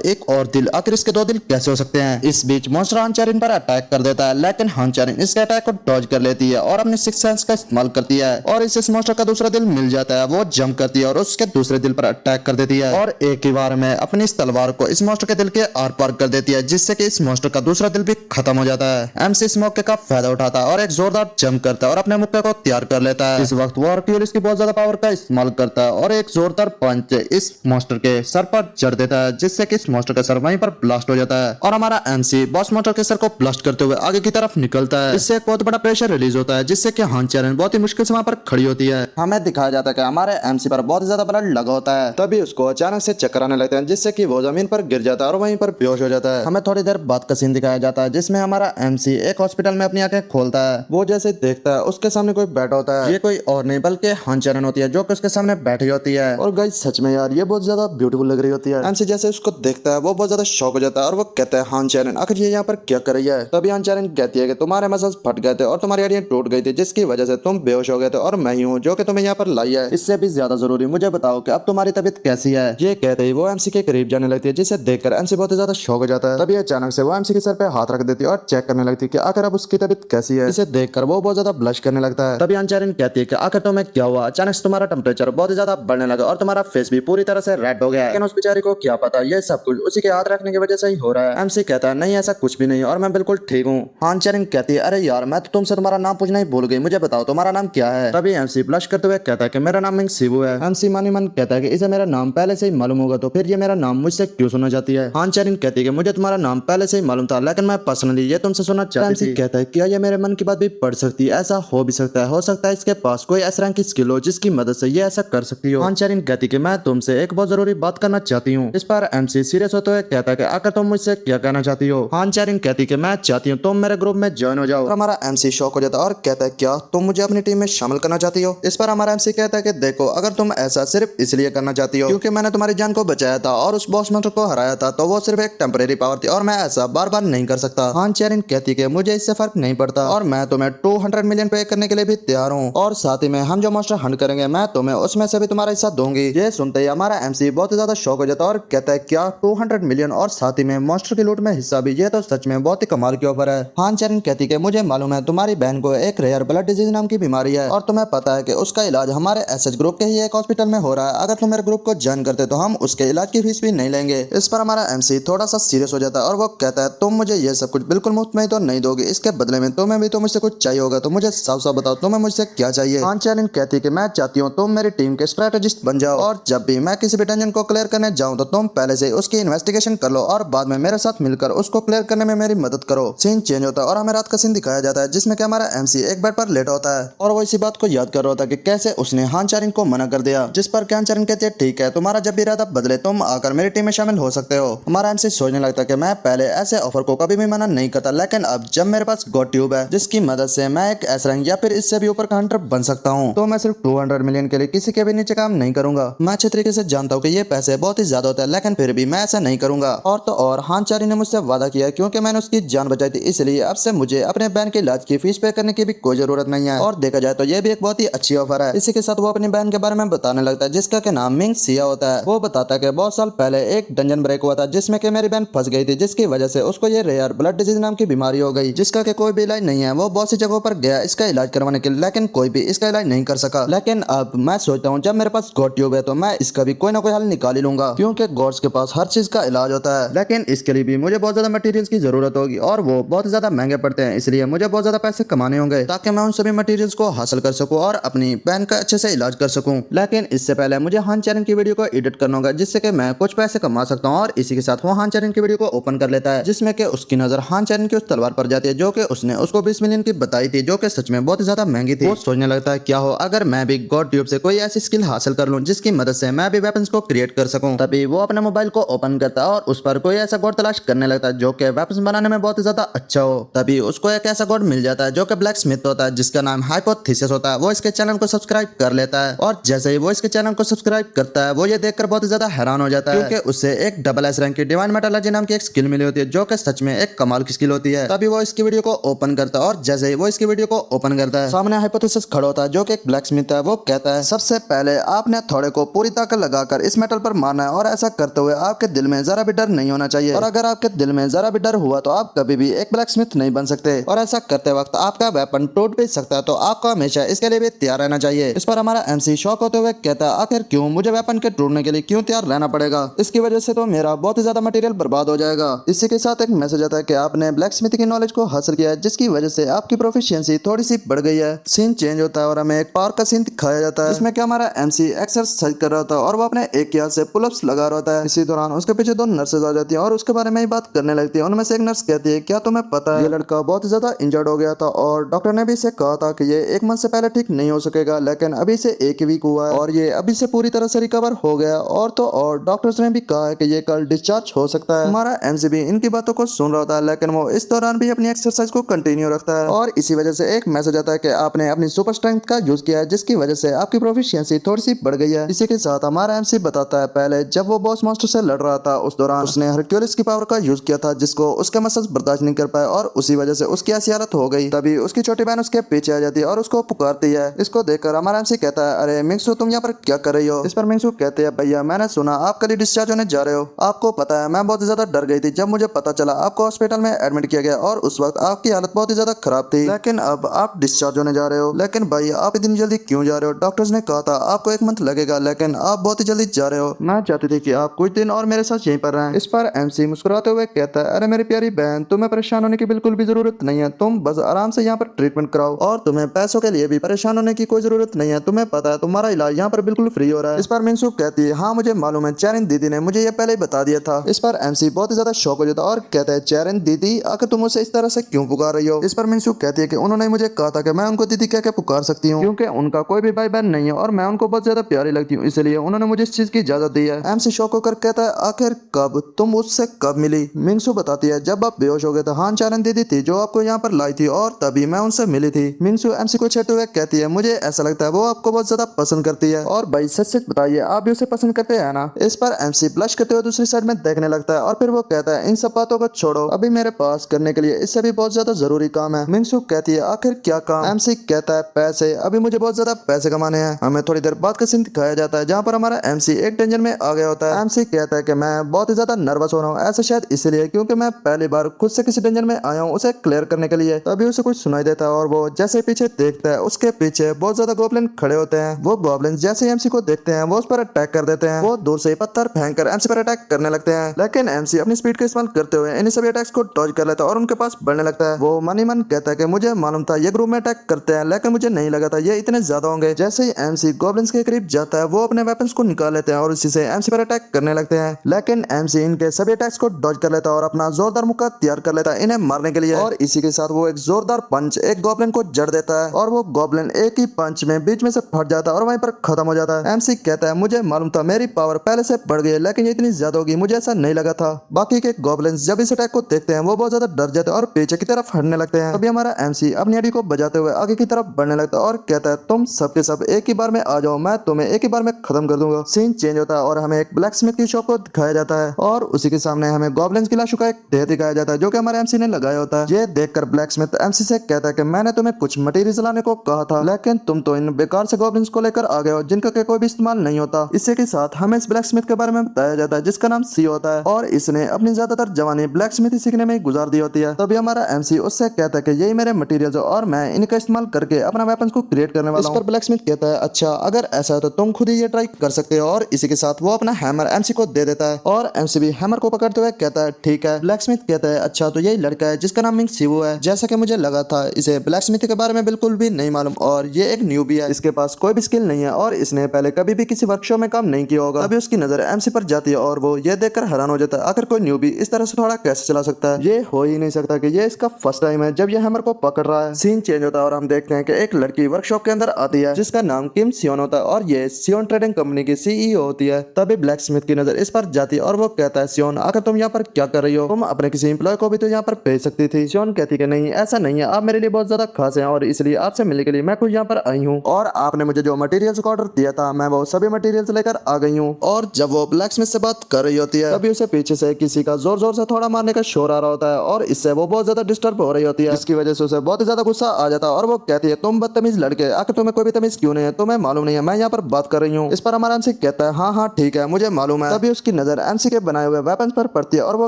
एक और दिल, आखिर इसके दो दिल कैसे हो सकते हैं। इस बीच मॉन्स्टर हान चारिन पर अटैक कर देता है, लेकिन हान चारिन इसके अटैक को डॉज कर लेती है और अपने सिक्स सेंस का इस्तेमाल करती है और इस मॉन्स्टर का दूसरा दिल मिल जाता है। वो जंप करती है और उसके दूसरे दिल पर अटैक कर देती है और एक ही बार में अपनी इस तलवार को इस मॉन्स्टर के दिल के आर पार कर देती है, जिससे कि इस मॉन्स्टर का दूसरा दिल भी खत्म हो जाता है। एमसी इस मौके का फायदा उठाता है और एक जोरदार जंप करता है और अपने मुक्के को तैयार कर लेता है। इस वक्त वो आर्क्यूलिस की बहुत ज्यादा पावर का इस्तेमाल करता है और एक जोरदार पंच इस मॉन्स्टर के सर पर जड़ देता है, जिससे कि इस मॉन्स्टर का सर वहीं पर ब्लास्ट हो जाता है और हमारा एमसी बॉस मॉन्स्टर के सर को ब्लास्ट करते हुए आगे की तरफ निकलता है। इससे एक बहुत बड़ा प्रेशर रिलीज होता है, जिससे कि हान चारिन बहुत ही मुश्किल से वहां पर खड़ी होती है। हमें दिखाया जाता है कि हमारे एमसी पर बहुत ज्यादा ब्लड लगा होता है, तभी उसको अचानक से चक्कर आने लगते हैं, जिससे कि वो जमीन पर गिर जाता है और वहीं पर बेहोश हो जाता है। हमें थोड़ी देर बाद का सीन दिखाया जाता है जिसमें हमारा एमसी एक हॉस्पिटल में अपनी आंखें खोलता है। वो जैसे देखता है उसके सामने कोई बैठा होता है, ये कोई और नहीं बल्कि हान चारिन होती है जो कि उसके सामने बैठी होती है। और गाइस सच में यार ये बहुत ज्यादा ब्यूटीफुल लग रही होती है। एमसी जैसे उसको देखता है वो बहुत ज्यादा शॉक हो जाता है और वो कहता है हान चारिन आखिर ये यहाँ पर क्या कर रही है। तभी हान चारिन कहती है कि तुम्हारे मसल्स फट गए थे और तुम्हारी हड्डियां टूट गई थी, जिसकी वजह से तुम बेहोश हो गए थे और मैं ही हूँ जो कि तुम्हें यहाँ पर लाई है। इससे भी ज्यादा जरूरी मुझे बताओ कि अब तुम्हारी तबीयत कैसी है। ये कहते ही वो एमसी के करीब जाने लगती है, जिसे देखकर एमसी बहुत ज्यादा शॉक हो जाता है। तभी अचानक से वो एमसी के सर पे हाथ रख देती है और चेक करने लगती है कि आखिर अब उसकी तबीयत कैसी है। इसे देखकर वो बहुत ज्यादा ब्लश करने लगता है। तभी हान चारिन कहती है कि आखिर तुम्हें क्या हुआ, अचानक से तुम्हारा टेम्परेचर बहुत ज्यादा बढ़ने लगा और तुम्हारा फेस भी पूरी तरह से रेड हो गया है। लेकिन उस बेचारी को क्या पता ये सब कुछ उसी के हाथ रखने की वजह से ही हो रहा है। एमसी कहता है नहीं ऐसा कुछ भी नहीं और मैं बिल्कुल ठीक हूँ। हान चारिन कहती है अरे यार मैं तो तुमसे तुम्हारा नाम पूछना ही भूल गई, मुझे बताओ तुम्हारा नाम क्या है। तभी एमसी ब्लश करते हुए कहता है कि मेरा नाम मिंग शिवू है। एमसी मन ही मन कहता है कि इसे मेरा नाम पहले से ही मालूम होगा तो फिर ये मेरा नाम मुझसे क्यों सुना जाती है। हान चारिन कहती है कि मुझे तुम्हारा नाम पहले से ही मालूम था लेकिन मैं पर्सनली ये तुमसे सुनना चाहती थी। कहता है क्या ये मेरे मन की बात भी पढ़ सकती है, ऐसा हो भी सकता है, हो सकता है इसके पास कोई ऐसा की स्किल हो जिसकी मदद से ये ऐसा कर सकती हो। हान चारिन कहती कि मैं तुमसे एक बहुत जरूरी बात करना चाहती हूँ। इस पर एमसी सीरियस होते हुए कहता है कि आकर तुम मुझसे क्या कहना चाहती हो। हान चारिन कहती कि मैं चाहती हूँ तुम मेरे ग्रुप में ज्वाइन हो जाओ। हमारा एमसी शॉक हो जाता है और कहता है क्या तुम मुझे अपनी टीम में शामिल करना चाहती हो। इस पर हमारा एमसी कहता है कि देखो अगर तुम ऐसा सिर्फ इसलिए करना चाहती हो क्योंकि मैंने तुम्हारी जान को बचाया था और उस बॉस मास्टर को हराया था तो वो सिर्फ एक टेम्परेरी पावर थी और मैं ऐसा बार बार नहीं कर सकता। हान चारिन कहती कि मुझे इससे फर्क नहीं पड़ता और मैं तुम्हें 200 मिलियन पे करने के लिए भी तैयार हूँ और साथ ही में हम जो मास्टर हंट करेंगे मैं तुम्हें उसमें से भी तुम्हारा हिस्सा दूंगी। ये सुनते ही हमारा एमसी बहुत ज्यादा शॉक हो जाता है और कहता है क्या 200 मिलियन और साथ ही में मास्टर की लूट में हिस्सा भी, ये तो सच में बहुत ही कमाल के ऊपर है। हान चारिन कहती कि मुझे मालूम है तुम्हारी बहन को एक रेयर ब्लड डिजीज नाम की बीमारी है और तुम्हें पता है कि उसका इलाज हमारे एसएच ग्रुप के ही एक हॉस्पिटल में हो रहा है। अगर तुम मेरे ग्रुप को ज्वाइन करते तो हम उसके इलाज की फीस भी नहीं लेंगे। इस पर हमारा एमसी थोड़ा सा सीरियस हो जाता है और वो कहता है तुम मुझे ये सब कुछ बिल्कुल मुफ्त में तो नहीं दोगे, इसके बदले में तुम्हें भी तो मुझसे कुछ चाहिए होगा, तो मुझे साफ साफ बताओ तुम्हें मुझसे क्या चाहिए। हान चारिन कहती कि मैं चाहती हूँ तुम मेरी टीम के स्ट्रेटेजिस्ट बन जाओ और जब भी मैं किसी भी डंजन को क्लियर करने जाऊँ तो तुम पहले से उसकी इन्वेस्टिगेशन कर लो और बाद में मेरे साथ मिलकर उसको क्लियर करने में मेरी मदद करो। सीन चेंज होता है और हमें रात का सीन दिखाया जाता है जिसमें हमारा एमसी एक बेड पर लेटा होता है और वो इसी बात को याद कर रहा होता है कि कैसे उसने हान चारिन को मना कर दिया। जिस पर हान चारिन कहते हैं ठीक है तुम्हारा जब भी इरादा बदले तुम आकर मेरी टीम में शामिल हो सकते हो। हमारा एमसी सोचने लगता है कि मैं पहले ऐसे ऑफर को कभी भी मना नहीं करता, लेकिन अब जब मेरे पास गॉड ट्यूब है जिसकी मदद से मैं एक एस रैंक या फिर इससे भी ऊपर का हंटर बन सकता हूँ तो मैं सिर्फ 200 मिलियन के लिए किसी के भी नीचे काम नहीं करूंगा। मैं अच्छे तरीके से जानता हूँ कि ये पैसे बहुत ही ज्यादा होते हैं लेकिन फिर भी मैं ऐसा नहीं करूंगा। और तो और हान चारिन ने मुझसे वादा किया क्योंकि मैंने उसकी जान बचाई थी, इसलिए अब से मुझे अपने बहन के इलाज की फीस पे करने की भी कोई जरूरत नहीं है। और देखा जाए तो ये भी एक बहुत ही अच्छी ऑफर है। इसी के साथ वो अपनी बहन के बारे में बताने लगता है जिसका के नाम मिंग सिया होता है। वो बताता है कि बहुत साल पहले एक डंजन ब्रेक हुआ था जिसमें कि मेरी बहन फंस गई थी, जिसकी वजह से उसको ये रेयर ब्लड डिजीज नाम की बीमारी हो गई जिसका कि कोई भी इलाज नहीं है। वो बहुत सी जगहों पर गया इसका इलाज करवाने के लिए, लेकिन कोई भी इसका इलाज नहीं कर सका। लेकिन अब मैं सोचता हूँ जब मेरे पास गॉड ट्यूब है तो मैं इसका भी कोई ना कोई हल निकाल ही लूंगा, क्योंकि गॉड्स के पास हर चीज का इलाज होता है। लेकिन इसके लिए भी मुझे बहुत ज्यादा मटेरियल्स की जरूरत होगी और वो बहुत ज्यादा महंगे पड़ते हैं, इसलिए मुझे बहुत ज्यादा पैसे कमाने होंगे ताकि मैं उन सभी मटेरियल्स को हासिल कर सकूं और अपनी बहन का अच्छे से इलाज कर सकूं। लेकिन इससे पहले मुझे हान चैनल की वीडियो को एडिट करना होगा जिससे कि मैं कुछ पैसे कमा सकता हूं। और इसी के साथ वो हान चैनल की वीडियो को ओपन कर लेता है जिसमें कि उसकी नजर हान चैनल की उस तलवार पर जाती है जो कि उसने उसको 20 मिलियन की बताई थी, जो कि सच में बहुत ज्यादा महंगी थी। वो सोचने लगता है क्या हो अगर मैं भी गॉड ट्यूब से कोई ऐसी स्किल हासिल कर लूं जिसकी मदद से मैं भी वेपन्स को क्रिएट कर सकूं। तभी वो अपने मोबाइल को ओपन करता है और उस पर कोई ऐसा गॉड तलाश करने लगता है जो कि वेपन्स बनाने में बहुत ज्यादा अच्छा हो। तभी उसको एक ऐसा गॉड मिल जाता है जो कि ब्लैक स्मिथ होता है जिसका नाम हाइपोथेसिस होता है। वो इसके चैनल को सब्सक्राइब कर लेता है और जैसे ही वो इसके चैनल को सब्सक्राइब करता है वो ये देखकर बहुत ज्यादा हैरान हो जाता है क्योंकि उससे एक डबल एस रैंक की डिवाइन मेटालर्जी नाम की एक स्किल मिली होती है जो कि सच में एक कमाल की स्किल होती है। तभी वो इसकी वीडियो को ओपन करता है और जैसे ही वो इसकी वीडियो को ओपन करता है सामने हाइपोथेसिस खड़ा होता है जो कि एक ब्लैक स्मिथ है। वो कहता है सबसे पहले आपने थोड़े को पूरी ताकत लगाकर इस मेटल पर मारना है और ऐसा करते हुए आपके दिल में जरा भी डर नहीं होना चाहिए, और अगर आपके दिल में जरा भी डर हुआ तो आप कभी भी एक ब्लैक स्मिथ नहीं बन सकते, और ऐसा करते वक्त आपका वेपन टूट भी सकता है तो आपको हमेशा इसके लिए भी तैयार रहना चाहिए। इस पर हमारा एमसी शॉक होते हुए कहता है आखिर क्यों मुझे वेपन के टूटने के लिए क्यों तैयार रहना पड़ेगा, इसकी वजह से तो मेरा बहुत ही ज्यादा मटेरियल बर्बाद हो जाएगा। इसी के साथ एक मैसेज आता है कि आपने ब्लैक स्मिथ की नॉलेज को हासिल किया है जिसकी वजह से आपकी प्रोफिशिएंसी थोड़ी सी बढ़ गई है। सीन चेंज होता है और हमें एक पार्क का सीन दिखाया जाता है इसमें क्या हमारा एमसी एक्सरसाइज कर रहा था और वो अपने एक हाथ से पुलअप्स लगा रहा होता है। इसी दौरान उसके पीछे दो नर्सेज आ जाती हैं और उसके बारे में ही बात करने लगती है। उनमें से एक नर्स कहती है क्या तुम्हें पता है ये लड़का बहुत ही ज्यादा इंजर्ड हो गया था और डॉक्टर ने भी इसे कहा था कि ये एक मंथ से पहले ठीक नहीं हो सकेगा, लेकिन अभी से एक वीक हुआ है और ये अभी से पूरी तरह से रिकवर हो गया। और तो और डॉक्टर्स ने भी कहा है कि ये कल डिस्चार्ज हो सकता है। हमारा एमसी भी इनकी बातों को सुन रहा था लेकिन वो इस दौरान भी अपनी एक्सरसाइज को कंटिन्यू रखता है और इसी वजह से एक मैसेज आता है कि आपने अपनी सुपर स्ट्रेंथ का यूज किया है जिसकी वजह से आपकी प्रोफिशिएंसी थोड़ी सी बढ़ गई है। इसी के साथ हमारा एमसी बताता है पहले जब वो बॉस मास्टर से लड़ रहा था उस दौरान उसने हरक्यूलिस की पावर का यूज किया था जिसको उसके मसल्स बर्दाश्त नहीं कर पाए और उसी वजह से उसकी ऐसी हालत हो गई। तभी उसकी छोटी बहन उसके पीछे आ जाती है और उसको पुकारती है। इसको देखकर हमारा एमसी कहता है अरे मिंगसू तुम यहाँ पर क्या कर रही हो। इस पर मिंगसू कहते हैं भैया मैंने सुना आप कल डिस्चार्ज होने जा रहे हो। आपको पता है मैं बहुत ज्यादा डर गई थी जब मुझे पता चला आपको हॉस्पिटल में एडमिट किया गया और उस वक्त आपकी हालत बहुत ही ज्यादा खराब थी, लेकिन अब आप डिस्चार्ज होने जा रहे हो। लेकिन भाई आप इतनी जल्दी क्यों जा रहे हो? डॉक्टर्स ने कहा था आपको एक मंथ लगेगा लेकिन आप बहुत ही जल्दी जा रहे हो। मैं चाहती थी कि आप कुछ दिन और मेरे साथ यहीं पर रहें। इस पर एमसी मुस्कुराते हुए कहता है अरे मेरी प्यारी बहन तुम्हें परेशान होने की बिल्कुल भी जरूरत नहीं है, तुम बस आराम से यहाँ पर ट्रीटमेंट कराओ और तुम्हें पैसों के लिए भी परेशान होने की कोई जरूरत नहीं है, तुम्हें पता है तुम्हारा इलाज यहाँ पर बिल्कुल फ्री हो रहा है। इस पर मिंगसू कहती है हाँ मुझे मालूम है, चैरिन दीदी ने मुझे ये पहले ही बता दिया था। इस पर एमसी बहुत ही ज्यादा शौक हो जाता है और कहता है चैरिन दीदी आखिर तुम मुझसे इस तरह से क्यों पुकार रही हो। इस पर मिंगसू कहती है कि उन्होंने मुझे कहा था कि मैं उनको दीदी कह के पुकार सकती हूँ क्योंकि उनका कोई भी भाई बहन नहीं है और मैं उनको बहुत ज्यादा प्यारी लगती हूँ, इसलिए उन्होंने मुझे इस चीज की इजाजत दी है। एमसी शौक होकर कहता है आखिर कब, तुम उससे कब मिली? मिंगसू बताती है जब आप बेहोश हो गए थे हान चैरिन दीदी थी जो आपको यहाँ पर लाई थी और तभी मैं उनसे मिली थी। मिंगसू एमसी को छेड़ते हुए कहती है मुझे ऐसा लगता है वो आपको बहुत ज्यादा पसंद करती है और भाई सच सच बताइए आप भी उसे पसंद करते हैं ना। इस पर एमसी ब्लश करते हुए दूसरी साइड में देखने लगता है और फिर वो कहता है इन सब बातों को छोड़ो, अभी मेरे पास करने के लिए इससे भी बहुत ज्यादा जरूरी काम है। मिंगसू कहती है आखिर क्या काम? एमसी कहता है पैसे, अभी मुझे बहुत ज्यादा पैसे कमाने हैं। हमें थोड़ी देर बाद का सीन दिखाया जाता है जहाँ पर हमारा एमसी एक डेंजर में आ गया होता है। एमसी कहता है कि मैं बहुत ही ज्यादा नर्वस हो रहा हूँ, ऐसा शायद इसलिए क्योंकि मैं पहली बार खुद से किसी डेंजर में आया हूँ उसे क्लियर करने के लिए। तभी उसे कुछ सुनाई देता है और वो जैसे पीछे देखता है उसके पीछे बहुत ज्यादा गॉब्लिन खड़े होते हैं। वो गॉब्लिन जैसे एमसी को देखते हैं वो उस पर अटैक कर देते हैं। वो दूर से पत्थर फेंक कर एमसी पर अटैक करने लगते हैं लेकिन एमसी अपनी स्पीड का इस्तेमाल करते हुए इन सभी अटैक्स को डॉज कर लेता है और उनके पास बढ़ने लगता है। वो मन ही मन कहता है कि मुझे मालूम था ये ग्रुप में अटैक करते हैं लेकिन मुझे नहीं लगा था ये इतने ज्यादा होंगे। जैसे ही एमसी गॉब्लिन्स के करीब जाता है वो अपने वेपन्स को निकाल लेते हैं और उसी से एमसी पर अटैक करने लगते हैं, लेकिन एमसी इनके सभी अटैक्स को डॉज कर लेता है और अपना जोरदार मुक्का तैयार कर लेता है इन्हें मारने के लिए। और इसी के साथ वो एक जोरदार पंच एक गॉब्लिन को जड़ देता है और वो गॉब्लिन एक ही पंच में बीच में से फट जाता है और वहीं पर खत्म हो जाता है। एमसी कहता है मुझे मालूम था मेरी पावर पहले से बढ़ गई है लेकिन ये इतनी ज्यादा होगी, मुझे ऐसा नहीं लगा था। बाकी के गॉब्लिन्स जब इस अटैक को देखते हैं वो बहुत ज्यादा डर जाते हैं और पीछे की तरफ हटने लगते हैं। तभी हमारा एमसी अपनी अड़ी को बजाते हुए आगे की तरफ बढ़ने लगता है और कहता है तुम सबके सब एक ही बार में आ जाओ, मैं तुम्हें एक ही बार में खत्म कर दूंगा। सीन चेंज होता है और हमें एक ब्लैक स्मिथ की शॉप को दिखाया जाता है और उसी के सामने हमें गॉब्लिन्स की लाशों का एक ढेर दिखाया जाता है जो कि हमारे एमसी ने लगाया होता है। ये देखकर ब्लैक स्मिथ एमसी से कहता है कि मैंने तुम्हें कुछ मटेरियल लाने को कहा था लेकिन तुम तो इन बेकार से गॉब्लिन्स को लेकर आ गए हो जिनका कोई भी इस्तेमाल नहीं होता। इसी के साथ हमें इस ब्लैक स्मिथ के बारे में बताया जाता है जिसका नाम सी होता है और इसने अपनी ज्यादातर जवानी ब्लैक स्मिथ सीखने में गुजार दी होती है। तभी हमारा एमसी उससे कहता है कि यही मेरे मटेरियल्स और मैं इनका इस्तेमाल करके अपना वेपन को क्रिएट करने वाला हूं। इस पर ब्लैकस्मिथ कहता है अच्छा अगर ऐसा है तो तुम खुद ही ये ट्राई कर सकते हो, और इसी के साथ वो अपना हैमर एमसी को दे देता है और एमसी भी हैमर को पकड़ते हुए कहता है ठीक है। ब्लैकस्मिथ कहता है अच्छा तो यही लड़का है जिसका नाम मिंग शिवू है, जैसा कि मुझे लगा था इसे ब्लैकस्मिथ के बारे में बिल्कुल भी नहीं मालूम और ये एक न्यूबी है, इसके पास कोई भी स्किल नहीं है और इसने पहले कभी भी किसी वर्कशॉप में काम नहीं किया होगा। अभी उसकी नजर एमसी पर जाती है और वो ये देखकर हैरान हो जाता है आखिर कोई न्यूबी इस तरह से थोड़ा कैसे चला सकता है, ये हो ही नहीं सकता कि ये इसका फर्स्ट टाइम है जब ये हैमर को पकड़ रहा है। सीन चेंज होता है और हम देखते हैं कि एक लड़की वर्कशॉप के अंदर आती है जिसका नाम किम सियोन होता है और ये सियोन ट्रेडिंग कंपनी की सीईओ होती है। तभी ब्लैकस्मिथ की नजर इस पर जाती है और वो कहता है सियोन आखिर तुम यहाँ पर क्या कर रही हो, तुम अपने किसी एम्प्लॉय को भी तो यहाँ पर भेज सकती थी। सियोन कहती है नहीं ऐसा नहीं है, आप मेरे लिए बहुत ज्यादा खास हैं और इसलिए आपसे मिलने के लिए मैं खुद यहाँ पर आई हूँ और आपने मुझे जो मटेरियल्स का ऑर्डर दिया था मैं वो सभी मटेरियल्स लेकर आ गई हूँ। और जब वो ब्लैकस्मिथ से बात कर रही होती है तभी उसे पीछे से किसी का जोर जोर से थोड़ा मारने का शोर आ रहा होता है और इससे वो बहुत ज्यादा डिस्टर्ब हो रही होती है, जिसकी वजह से उसे बहुत ज्यादा गुस्सा आ जाता है और वो कहती है तुम बदतमीज लड़के, आखिर तुम्हें कोई भी तमीज क्यों नहीं है, तुम्हें मालूम नहीं है मैं यहाँ पर बात कर रही हूँ। इस पर हमारा एमसी कहता है हाँ हाँ ठीक है मुझे मालूम है। तभी उसकी नजर एमसी के बनाए हुए वेपन्स पर पड़ती है और वो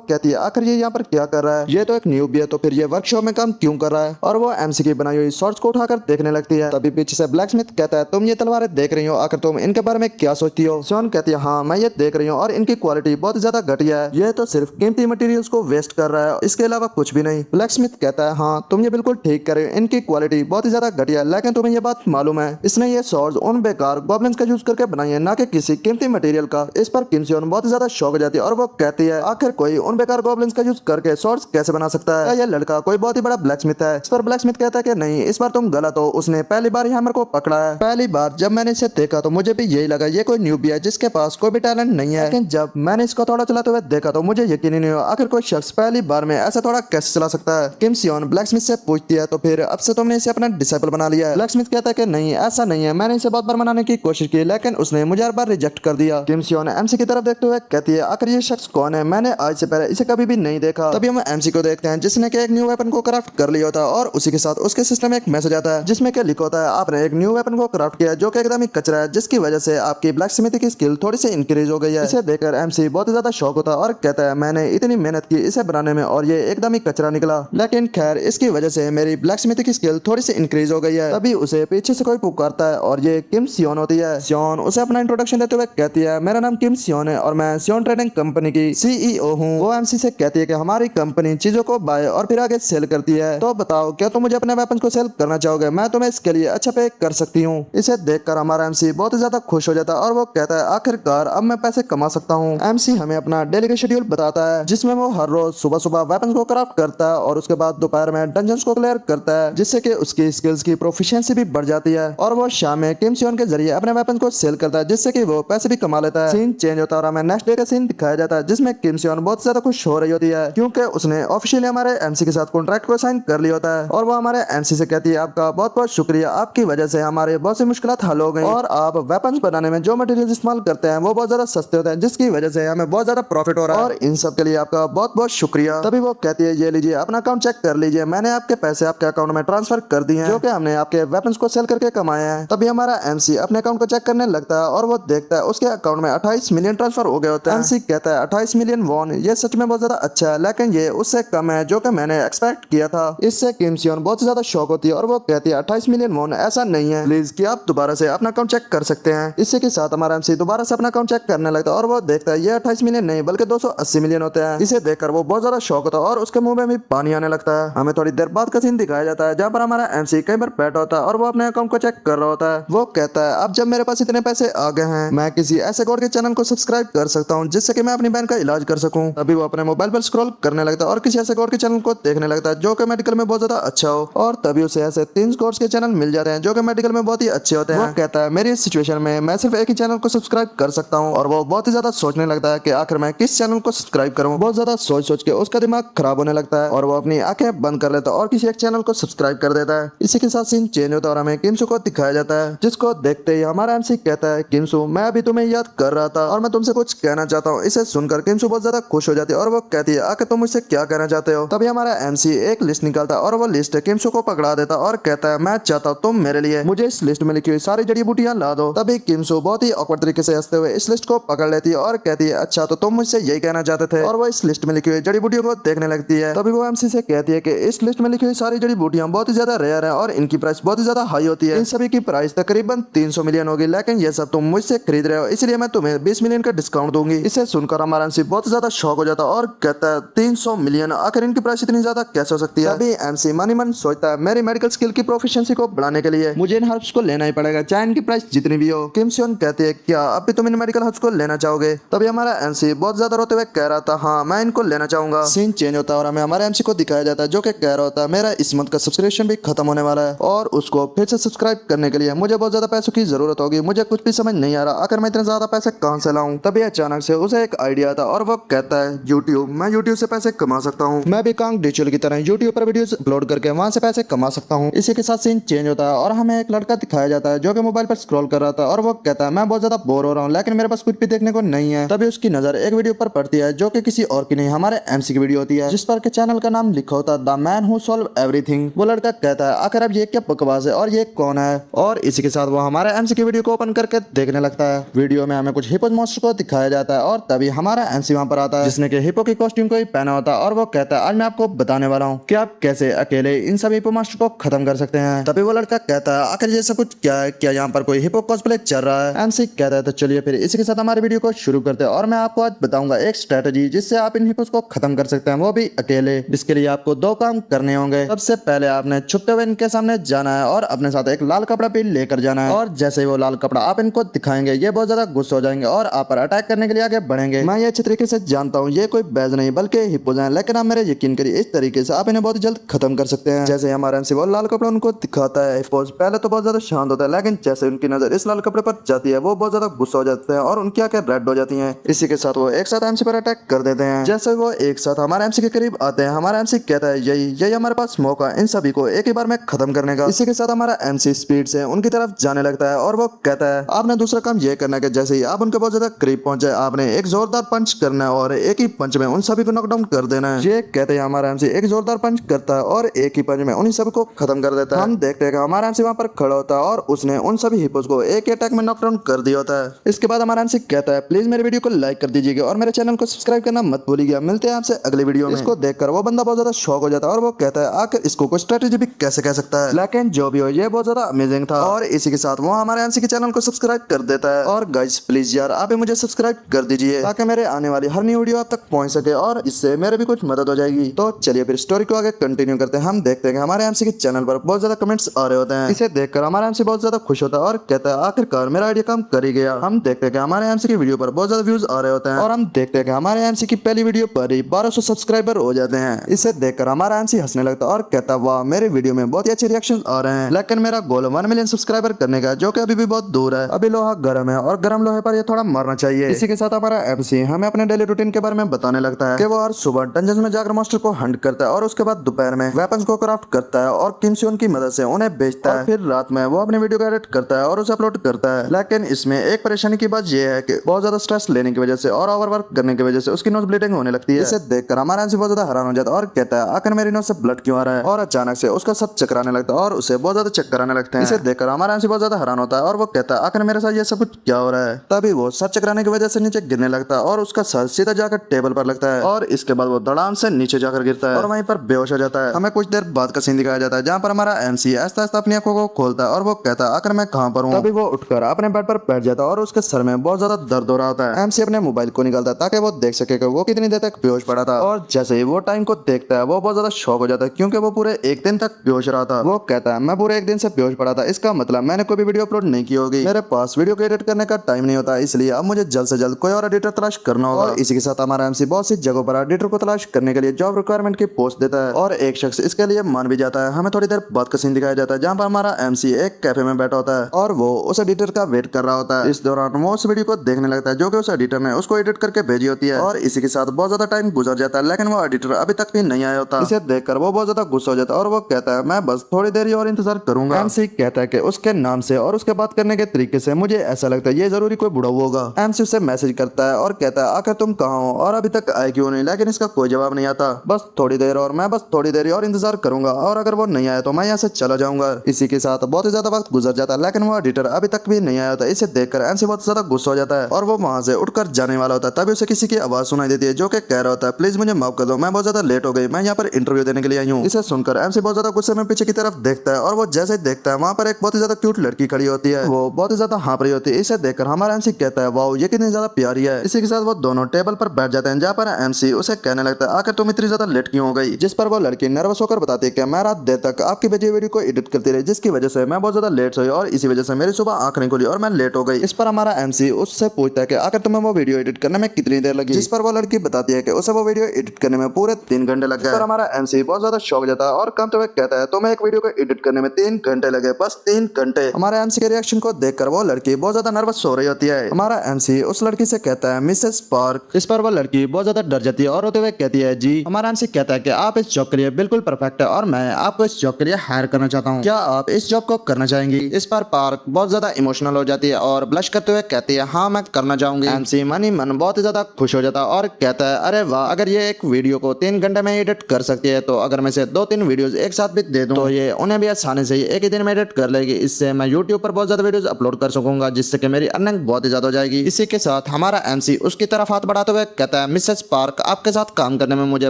कहती है आखिर ये यहाँ पर क्या कर रहा है, ये तो एक न्यूबी है तो फिर ये वर्कशॉप में काम क्यों कर रहा है, और वो एमसी की बनाई हुई शॉर्ट्स को उठाकर देखने लगती है। तभी पीछे से ब्लैकस्मिथ कहता है तुम ये तलवारें देख रही हो, आखिर तुम इनके बारे में क्या सोचती हो। सियोन कहती है हाँ मैं ये देख रही हूँ और इनकी क्वालिटी बहुत ज्यादा घटिया है, ये तो सिर्फ कीमती मटेरियल्स को वेस्ट कर रहा है, इसके अलावा कुछ भी नहीं। ब्लैकस्मिथ कहता है हाँ तुम ये बिल्कुल ठीक कर रहे हो, इनकी क्वालिटी बहुत ही ज्यादा घटिया है, लेकिन तुम्हें ये बात मालूम है इसने ये सॉर्ड्स उन बेकार गॉब्लिन्स का यूज करके बनाई है, ना कि किसी कीमती मटेरियल का। इस पर किम सियोन बहुत ही ज्यादा शॉक हो जाती है और वो कहती है आखिर कोई उन बेकार गॉब्लिन्स का यूज करके सॉर्ड्स कैसे बना सकता है, ये लड़का कोई बहुत ही बड़ा ब्लैकस्मिथ है। इस पर ब्लैकस्मिथ कहता है कि नहीं इस बार तुम गलत हो, उसने पहली बार हैमर को पकड़ा है, पहली बार जब मैंने इसे देखा तो मुझे भी यही लगा ये कोई न्यूबी है जिसके पास कोई भी टैलेंट नहीं है, लेकिन जब मैंने इसको थोड़ा चलाते हुए देखा तो मुझे यकीन ही नहीं हुआ आखिर कोई शख्स पहली बार में ऐसा थोड़ा कैसे चला सकता है। किम सियोन ब्लैकस्मिथ से पूछती है तो फिर अब से तुमने इसे अपना डिसाइपल बना लिया है। ब्लैकस्मिथ कहता है कि नहीं ऐसा नहीं है, मैंने इसे बहुत बार मनाने की कोशिश की लेकिन उसने मुझे हर बार रिजेक्ट कर दिया। किम सियोन एमसी की तरफ देखते हुए कहती है आखिर ये शख्स कौन है, मैंने आज से पहले इसे कभी भी नहीं देखा। तभी हम एमसी को देखते हैं जिसने के एक न्यू वेपन को क्राफ्ट कर लिया होता है और उसी के साथ उसके सिस्टम में एक मैसेज आता है जिसमें क्या लिखा होता है आपने एक न्यू वेपन को क्राफ्ट किया जो कि एकदम ही कचरा है, जिसकी वजह से आपकी ब्लैकस्मिथ की स्किल थोड़ी सी इंक्रीज हो गई है। इसे देखकर एमसी बहुत ज्यादा शौक होता है और कहता है मैंने इतनी मेहनत की इसे बनाने में और ये एकदम ही कचरा निकला, लेकिन खैर इसकी वजह से मेरी ब्लैकस्मिथ की स्किल थोड़ी सी इंक्रीज हो गई है। तभी उसे पीछे से कोई पुकारता है और ये किम सियोन होती है। सियोन उसे अपना इंट्रोडक्शन देते हुए कहती है मेरा नाम किम सियोन है और मैं सियोन ट्रेडिंग कंपनी की सीईओ हूँ। वो एमसी से कहती है कि हमारी कंपनी चीजों को बाय और फिर आगे सेल करती है, तो बताओ क्या तुम मुझे अपने वेपन को सेल करना चाहोगे, मैं तुम्हें इसके लिए अच्छा पे कर सकती हूँ। इसे देखकर हमारा एमसी बहुत ही ज्यादा खुश हो जाता है और वो कहता है आखिरकार अब मैं पैसे कमा सकता हूँ। एमसी हमें अपना डेली का शेड्यूल बताता है जिसमें वो हर रोज सुबह सुबह वेपन को क्राफ्ट करता है और उसके बाद दोपहर में डंजन्स को क्लियर करता है जिससे कि उसकी स्किल्स की प्रोफिशिएंसी भी बढ़ जाती है, और वो शाम में किम सियोन के जरिए अपने वेपन को सेल करता है जिससे कि वो पैसे भी कमा लेता है। सीन चेंज होता है और हमें नेक्स्ट डे का सीन दिखाया जाता है जिसमें किम सियोन बहुत ज्यादा खुश हो रही होती है क्योंकि उसने ऑफिशियली हमारे एमसी के साथ कॉन्ट्रैक्ट को साइन कर लिया होता है, और वो हमारे एमसी से कहती है आपका बहुत बहुत शुक्रिया, आपकी वजह से हमारे बहुत सी मुश्किलात हल हो गई और आप वेपन्स बनाने में जो मटेरियल इस्तेमाल करते हैं वो बहुत ज्यादा सस्ते होते हैं जिसकी वजह से हमें बहुत ज्यादा प्रॉफिट हो रहा है, और इन सब के लिए आपका बहुत बहुत शुक्रिया। तभी वो कहती है ये लीजिए अपना अकाउंट चेक कर लीजिए, मैंने आपके पैसे आपके अकाउंट में ट्रांसफर कर दिए हैं जो कि हमने आपके वेपन्स को सेल करके कमाए हैं। तभी हमारा एमसी अपने अकाउंट को चेक करने लगता है और वो देखता है उसके अकाउंट में 28 मिलियन ट्रांसफर हो गए होते हैं। एमसी कहता है 28 मिलियन वॉन, ये सच में बहुत ज्यादा अच्छा है लेकिन ये उससे कम है जो कि मैंने एक्सपेक्ट किया था। इससे किम सियोन बहुत ज्यादा शौक होती है और वो कहती है 28 मिलियन वॉन ऐसा नहीं है, प्लीज कि आप दोबारा से अपना अकाउंट चेक कर सकते हैं। इसी के साथ हमारा एमसी दोबारा से अपना अकाउंट चेक करने लगता है और वो देखता है ये 28 मिलियन नहीं बल्कि 280 मिलियन होते हैं। इसे देखकर वो बहुत ज्यादा शौक होता है और उसके मुंह में भी पानी आने लगता है। हमें थोड़ी देर बाद का सीन दिखाया जाता है जहाँ पर हमारा एमसी कई बार बैठा होता है और वो अपने अकाउंट को चेक कर रहा होता है। वो कहता है अब जब मेरे पास इतने पैसे आ गए हैं मैं किसी ऐसे गॉड के चैनल को सब्सक्राइब कर सकता हूँ जिससे कि मैं अपनी बहन का इलाज कर सकूं। तभी वो अपने मोबाइल पर स्क्रॉल करने लगता है और किसी ऐसे गॉड के चैनल को देखने लगता है जो कि मेडिकल में बहुत ज्यादा अच्छा हो, और तभी उसे ऐसे 3 गॉड्स के चैनल मिल जाते हैं जो कि मेडिकल में बहुत ही अच्छे होते हैं। वो कहता है मेरी इस सिचुएशन में मैं सिर्फ एक ही चैनल को सब्सक्राइब कर सकता हूँ, और वो बहुत ही ज्यादा सोचने लगता है कि आखिर मैं किस चैनल को सब्सक्राइब करूँ। बहुत ज्यादा सोच सोच के उसका दिमाग खराब होने लगता है और वो अपनी आंखें बंद कर लेता है और किसी एक चैनल को सब्सक्राइब कर देता है। इसी के साथ सीन चेंज होता है और हमें किमसू को दिखाया जाता है जिसको देखते ही हमारा एमसी कहता है किमसू मैं अभी तुम्हें याद कर रहा था और मैं तुमसे कुछ कहना चाहता हूँ। इसे सुनकर किमसू बहुत ज्यादा खुश हो जाती है और वो कहती है आखिर तुम मुझसे क्या कहना चाहते हो। तभी हमारा एमसी एक लिस्ट निकालता है और वो लिस्ट किमसू को पकड़ा देता और कहता है मैं चाहता हूँ तुम मेरे लिए मुझे इस लिस्ट में लिखी हुई सारी जड़ी बूटियां ला दो। तभी किमसू बहुत ही ऑकवर्ड तरीके से हंसते हुए इस लिस्ट को पकड़ लेती है और कहती है अच्छा तो तुम मुझसे यही कहना चाहते थे, और वो इस लिस्ट में लिखी हुई जड़ी बूटियों को देखने लगती है। तभी वो एमसी से कहती है कि इस लिस्ट में लिखी हुई सारी जड़ी बूटियां बहुत ही ज्यादा रेयर है और इनकी प्राइस बहुत ही ज्यादा हाई होती है। इन सभी की प्राइस तकरीबन 300 मिलियन होगी, लेकिन ये सब तुम मुझसे खरीद रहे हो इसलिए मैं तुम्हें 20 मिलियन का डिस्काउंट दूंगी। इसे सुनकर हमारा एमसी बहुत ज्यादा शॉक हो जाता है और कहता है 300 मिलियन, आखिर इनकी प्राइस इतनी ज्यादा कैसे हो सकती है। अभी एमसी मन ही मन सोचता है मेरी मेडिकल स्किल की प्रोफिशिएंसी को बढ़ाने के लिए मुझे इन हर्ब्स को लेना ही पड़ेगा, चाहे इनकी प्राइस जितनी भी हो। किम सियोन कहती है क्या अब भी तुम इन मेडिकल हर्ब्स को लेना चाहोगे? तभी हमारा एमसी बहुत ज्यादा रोते हुए कह रहा था हाँ मैं इनको लेना चाहूंगा। सीन चेंज होता है और हमें हमारे एमसी को दिखाया जाता है जो कि कह रहा होता है मेरा इस मंथ का सब्सक्रिप्शन भी खत्म होने वाला है और उसको फिर से सब्सक्राइब करने के लिए मुझे बहुत ज्यादा पैसों की जरूरत होगी, मुझे कुछ भी समझ नहीं आ रहा आखिर मैं इतने ज्यादा पैसे कहां से लाऊं। तभी अचानक से उसे एक आइडिया आता और वो कहता है यूट्यूब, मैं यूट्यूब से पैसे कमा सकता हूँ, मैं भी कांग डिजिटल की तरह यूट्यूब पर वीडियोस अपलोड करके वहां से पैसे कमा सकता हूँ। इसी के साथ सीन चेंज होता है और हमें एक लड़का दिखाया जाता है जो कि मोबाइल पर स्क्रॉल कर रहा था और वो कहता है मैं बहुत ज्यादा बोर हो रहा हूँ लेकिन मेरे पास कुछ भी देखने को नहीं है। तभी उसकी नजर एक वीडियो पर पड़ती है जो कि किसी और की नहीं हमारे एमसी की वीडियो होती है जिस पर के चैनल का नाम लिखा होता है the man who solve everything. वो लड़का कहता है आखिर अब ये क्या बकवास है और ये कौन है, और इसी के साथ वो हमारे एमसी की वीडियो को ओपन करके देखने लगता है। वीडियो में हमें कुछ हिपो मॉन्स्टर को दिखाया जाता है और तभी हमारा एमसी वहां पर आता है जिसने के हिपो की कॉस्ट्यूम को ही पहना होता है और वो कहता है आज मैं आपको बताने वाला हूँ कि आप कैसे अकेले इन सभी हिपो मॉन्स्टर को खत्म कर सकते हैं। तभी वो लड़का कहता है आखिर ये सब कुछ क्या है, क्या यहाँ पर कोई हिपो कॉस्प्ले चल रहा है? एमसी कहता है तो चलिए फिर इसी के साथ हमारी वीडियो को शुरू करते हैं और मैं आपको आज बताऊंगा एक स्ट्रेटजी जिससे आप इन हिपोस को खत्म कर सकते हैं, वो भी अकेले। इसके लिए आपको दो काम करने होंगे। सबसे पहले आपने छुपते हुए इनके सामने जाना है और अपने साथ एक लाल कपड़ा भी लेकर जाना है और जैसे ही वो लाल कपड़ा आप इनको दिखाएंगे ये बहुत ज्यादा गुस्सा हो जाएंगे और आप पर अटैक करने के लिए आगे बढ़ेंगे। मैं ये अच्छे तरीके से जानता हूँ ये कोई बैज नहीं बल्कि हिप्पोज हैं, लेकिन आप मेरे यकीन करिए इस तरीके से आप इन्हें बहुत जल्द खत्म कर सकते हैं। जैसे हमारा एमसी वो लाल कपड़ा उनको दिखाता है, हिप्पोज पहले तो बहुत ज्यादा शांत होता है लेकिन जैसे उनकी नजर इस लाल कपड़े पर जाती है वो बहुत ज्यादा गुस्सा हो जाते हैं और उनकी आंखें रेड हो जाती हैं। इसी के साथ वो एक साथ एमसी पर अटैक कर देते हैं। जैसे वो एक साथ हमारे एमसी के करीब आते हैं हमारा एमसी कहता है यही हमारे पास मौका इन सभी को एक ही बार में खत्म करने का। इसी के साथ हमारा एमसी स्पीड से उनकी तरफ जाने लगता है और वो कहता है आपने दूसरा काम ये करना है कि जैसे ही आप उनके बहुत ज्यादा करीब पहुंचे आपने एक जोरदार पंच करना है और एक ही पंच में उन सभी को नॉकडाउन कर देना है। ये कहते हैं हमारा एमसी एक जोरदार पंच करता है और एक ही पंच में उन सभी को खत्म कर देता है। हम देखते हैं कि हमारा एमसी वहां पर खड़ा होता है और उसने उन सभी हिपोस को एक ही अटैक में नॉकडाउन कर दिया होता है। इसके बाद हमारा एमसी कहता है प्लीज मेरे वीडियो को लाइक कर दीजिएगा और मेरे चैनल को सब्सक्राइब करना मत भूलिएगा। मिलते हैं आपसे अगले वीडियो में। इसको देखकर वो बंदा बहुत ज्यादा शॉक हो जाता है और वो कहता है आखिर इसको कोई स्ट्रेटेजी भी कैसे कह सकता है, लेकिन जो भी हो ये बहुत ज्यादा अमेजिंग था। और इसी के साथ वो हमारे एमसी के चैनल को सब्सक्राइब कर देता है। और गाइस प्लीज यार आप भी मुझे सब्सक्राइब कर दीजिए ताकि मेरे आने वाली हर न्यू वीडियो आप तक पहुंच सके और इससे मेरे भी कुछ मदद हो जाएगी। तो चलिए फिर स्टोरी को आगे कंटिन्यू करते हैं। हम देखते हैं कि हमारे एमसी के चैनल पर बहुत ज्यादा कमेंट्स आ रहे होते हैं। इसे देखकर हमारा एमसी बहुत ज्यादा खुश होता है और कहता है आखिरकार मेरा आइडिया काम कर ही गया। हम देखते हैं कि हमारे एमसी की वीडियो पर बहुत ज्यादा व्यूज आ रहे होते हैं और हम देखते हैं कि हमारे एमसी की पहली वीडियो पर ही 1200 सब्सक्राइबर हो जाते हैं। इसे देखकर हमारा एमसी हंसने लगता है और कहता है वाह मेरे वीडियो में बहुत ही अच्छे रिएक्शन आ रहे हैं, लेकिन मेरा गोल 1 मिलियन सब्सक्राइबर करने का जो कि अभी भी बहुत दूर है। अभी लोहा गर्म है और गर्म लोहे पर ये थोड़ा मरना चाहिए। इसी के साथ हमारा एमसी हमें अपने डेली रूटीन के बारे में बताने लगता है कि वो हर सुबह डंजन में जाकर मॉन्स्टर को हंट करता है और उसके बाद दोपहर में वेपन्स को क्राफ्ट करता है और किम सियोन की मदद से उन्हें बेचता है। फिर रात में वो अपनी वीडियो को एडिट करता है और उसे अपलोड करता है। लेकिन इसमें एक परेशानी की बात यह है कि बहुत ज्यादा स्ट्रेस लेने की वजह से और ओवरवर्क करने की वजह से उसकी नोज ब्लीडिंग होने लगती है। इसे देखकर हमारा एमसी बहुत ज्यादा हैरान हो जाता है और कहता है आखिर मेरी नोज से ब्लड क्यों आ रहा है, और अचानक से उसका सब चकराने लगता है और उसे बहुत ज्यादा चक्कर आने लगते हैं। इसे देखकर हमारा एमसी बहुत ज्यादा हैरान होता है और वो कहता है आखिर मेरे साथ ये सब कुछ क्या हो रहा है। तभी वो सर चकराने की वजह से नीचे गिरने लगता है और उसका सर सीधा जाकर टेबल पर लगता है और इसके बाद वो धड़ाम से नीचे जाकर गिरता है और वहीं पर बेहोश हो जाता है। हमें कुछ देर बाद का सीन दिखाया जाता है जहाँ पर हमारा एमसी आस्ते आस्ते अपनी आंखों को खोलता है और वो कहता है आखिर मैं कहाँ पर हूँ। तभी वो उठकर अपने बेड पर बैठ जाता है और उसके सर में बहुत ज्यादा दर्द हो रहा होता है। एमसी अपने मोबाइल को निकालता है ताकि वो देख सके कि वो कितनी देर तक बेहोश पड़ा था और जैसे ही वो टाइम को देखता है वो बहुत ज्यादा शॉक हो जाता है क्योंकि वो पूरे एक दिन तक बेहोश रहा था। वो कहता है मैं पूरे एक दिन से बेहोश पड़ा था, इसका मतलब मैंने कोई भी वीडियो अपलोड नहीं की होगी, मेरे पास वीडियो को एडिट करने का टाइम नहीं होता, इसलिए अब मुझे जल्द से जल्द कोई और एडिटर तलाश करना होगा। और इसी के साथ हमारा एमसी बहुत सी जगहों पर एडिटर को तलाश करने के लिए जॉब रिक्वायरमेंट की पोस्ट देता है और एक शख्स इसके लिए मान भी जाता है। हमें थोड़ी देर बाद का सीन दिखाया जाता है जहाँ पर हमारा एमसी एक कैफे में बैठा होता है और वो उस एडिटर का वेट कर रहा होता है। इस दौरान वो उस वीडियो को देखने लगता है जो कि उस एडिटर ने उसको एडिट करके भेजी होती है और इसी के साथ बहुत ज्यादा टाइम गुजर जाता है लेकिन वो एडिटर अभी तक भी नहीं आया होता। इसे देखकर वो बहुत ज्यादा गुस्सा हो जाता है और वो कहता है मैं बस थोड़ी देर और इंतजार करूंगा। एमसी कहता है कि उसके नाम से और उसके बात करने के तरीके से मुझे ऐसा लगता है ये जरूरी कोई बुढ़ा होगा। एमसी उसे मैसेज करता है और कहता है आखिर तुम कहाँ हो और अभी तक आए क्यों नहीं, लेकिन इसका कोई जवाब नहीं आता। बस थोड़ी देर और मैं बस थोड़ी देर और इंतजार करूंगा और अगर वो नहीं आया तो मैं यहाँ से चला जाऊंगा। इसी के साथ बहुत ही ज्यादा वक्त गुजर जाता है लेकिन वो एडिटर अभी तक भी नहीं आया होता। इसे देखकर एमसी बहुत ज्यादा गुस्सा हो जाता है और वो वहां से उठकर जाने वाला होता है। तभी उसे किसी की आवाज सुनाई देती है जो कि कह रहा होता है प्लीज मुझे माफ कर दो, मैं बहुत ज्यादा लेट हो गई भाई मैं यहाँ पर इंटरव्यू देने के लिए आई हूँ। इसे सुनकर एमसी बहुत ज्यादा गुस्से में पीछे की तरफ देखता है और वो जैसे ही देखता है वहाँ पर एक बहुत ही ज्यादा क्यूट लड़की खड़ी होती है। वो बहुत ही ज्यादा हाँफ रही होती है। इसे देखकर हमारा एमसी कहता है वाओ ये कितनी ज्यादा प्यारी है। इसी के साथ वो दोनों टेबल पर बैठ जाते हैं जहाँ पर एमसी उसे कहने लगता है आखिर तुम इतनी ज्यादा लेट क्यों हो गई। जिस पर वो लड़की नर्वस होकर बताती है कि मैं रात देर तक आपकी भेजी वीडियो को एडिट करती रही जिसकी वजह से मैं बहुत ज्यादा लेट हुई और इसी वजह से मेरी सुबह आंख नहीं खुली और मैं लेट हो गई। इस पर हमारा एमसी उससे पूछता है कि आखिर तुम्हें वो वीडियो एडिट करने में कितनी देर लगी। जिस पर वो लड़की बताती है कि उसे वो वीडियो एडिट करने में पूरे 3 घंटे लग गए। पर हमारा एमसी बहुत ज्यादा शौक हो जाता है और कांपते हुए कहता है तुम्हें एक वीडियो को एडिट करने में 3 घंटे लगे, बस 3 घंटे। हमारा एमसी के रिएक्शन को देखकर वो लड़की बहुत ज्यादा नर्वस हो रही होती है। हमारा एमसी उस लड़की से कहता है मिसेस पार्क। इस पर वो लड़की बहुत ज्यादा डर जाती है और रोते हुए कहती है जी। हमारा एमसी कहता है कि आप इस जॉब के लिए बिल्कुल परफेक्ट है और मैं आपको इस जॉब के लिए हायर करना चाहता हूँ, क्या आप इस जॉब को करना चाहेंगी। इस पर पार्क बहुत ज्यादा इमोशनल हो जाती है और ब्लश करते हुए कहती है हाँ मैं करना चाहूंगी। एमसी मन ही मन बहुत ही ज्यादा खुश हो जाता है और कहता है अरे वाह अगर ये एक वीडियो को 3 घंटे में एडिट कर सकती है तो अगर मैं इसे 2-3 वीडियोस एक साथ भी दे दूं तो ये उन्हें भी आसानी से एक ही दिन में एडिट कर लेगी। इससे मैं यूट्यूब पर बहुत ज्यादा वीडियोस अपलोड कर सकूंगा जिससे कि मेरी अर्निंग बहुत ही ज्यादा हो जाएगी। इसी के साथ हमारा एमसी उसकी तरफ हाथ बढ़ाते हुए कहता है मिसेस पार्क आपके साथ काम करने में मुझे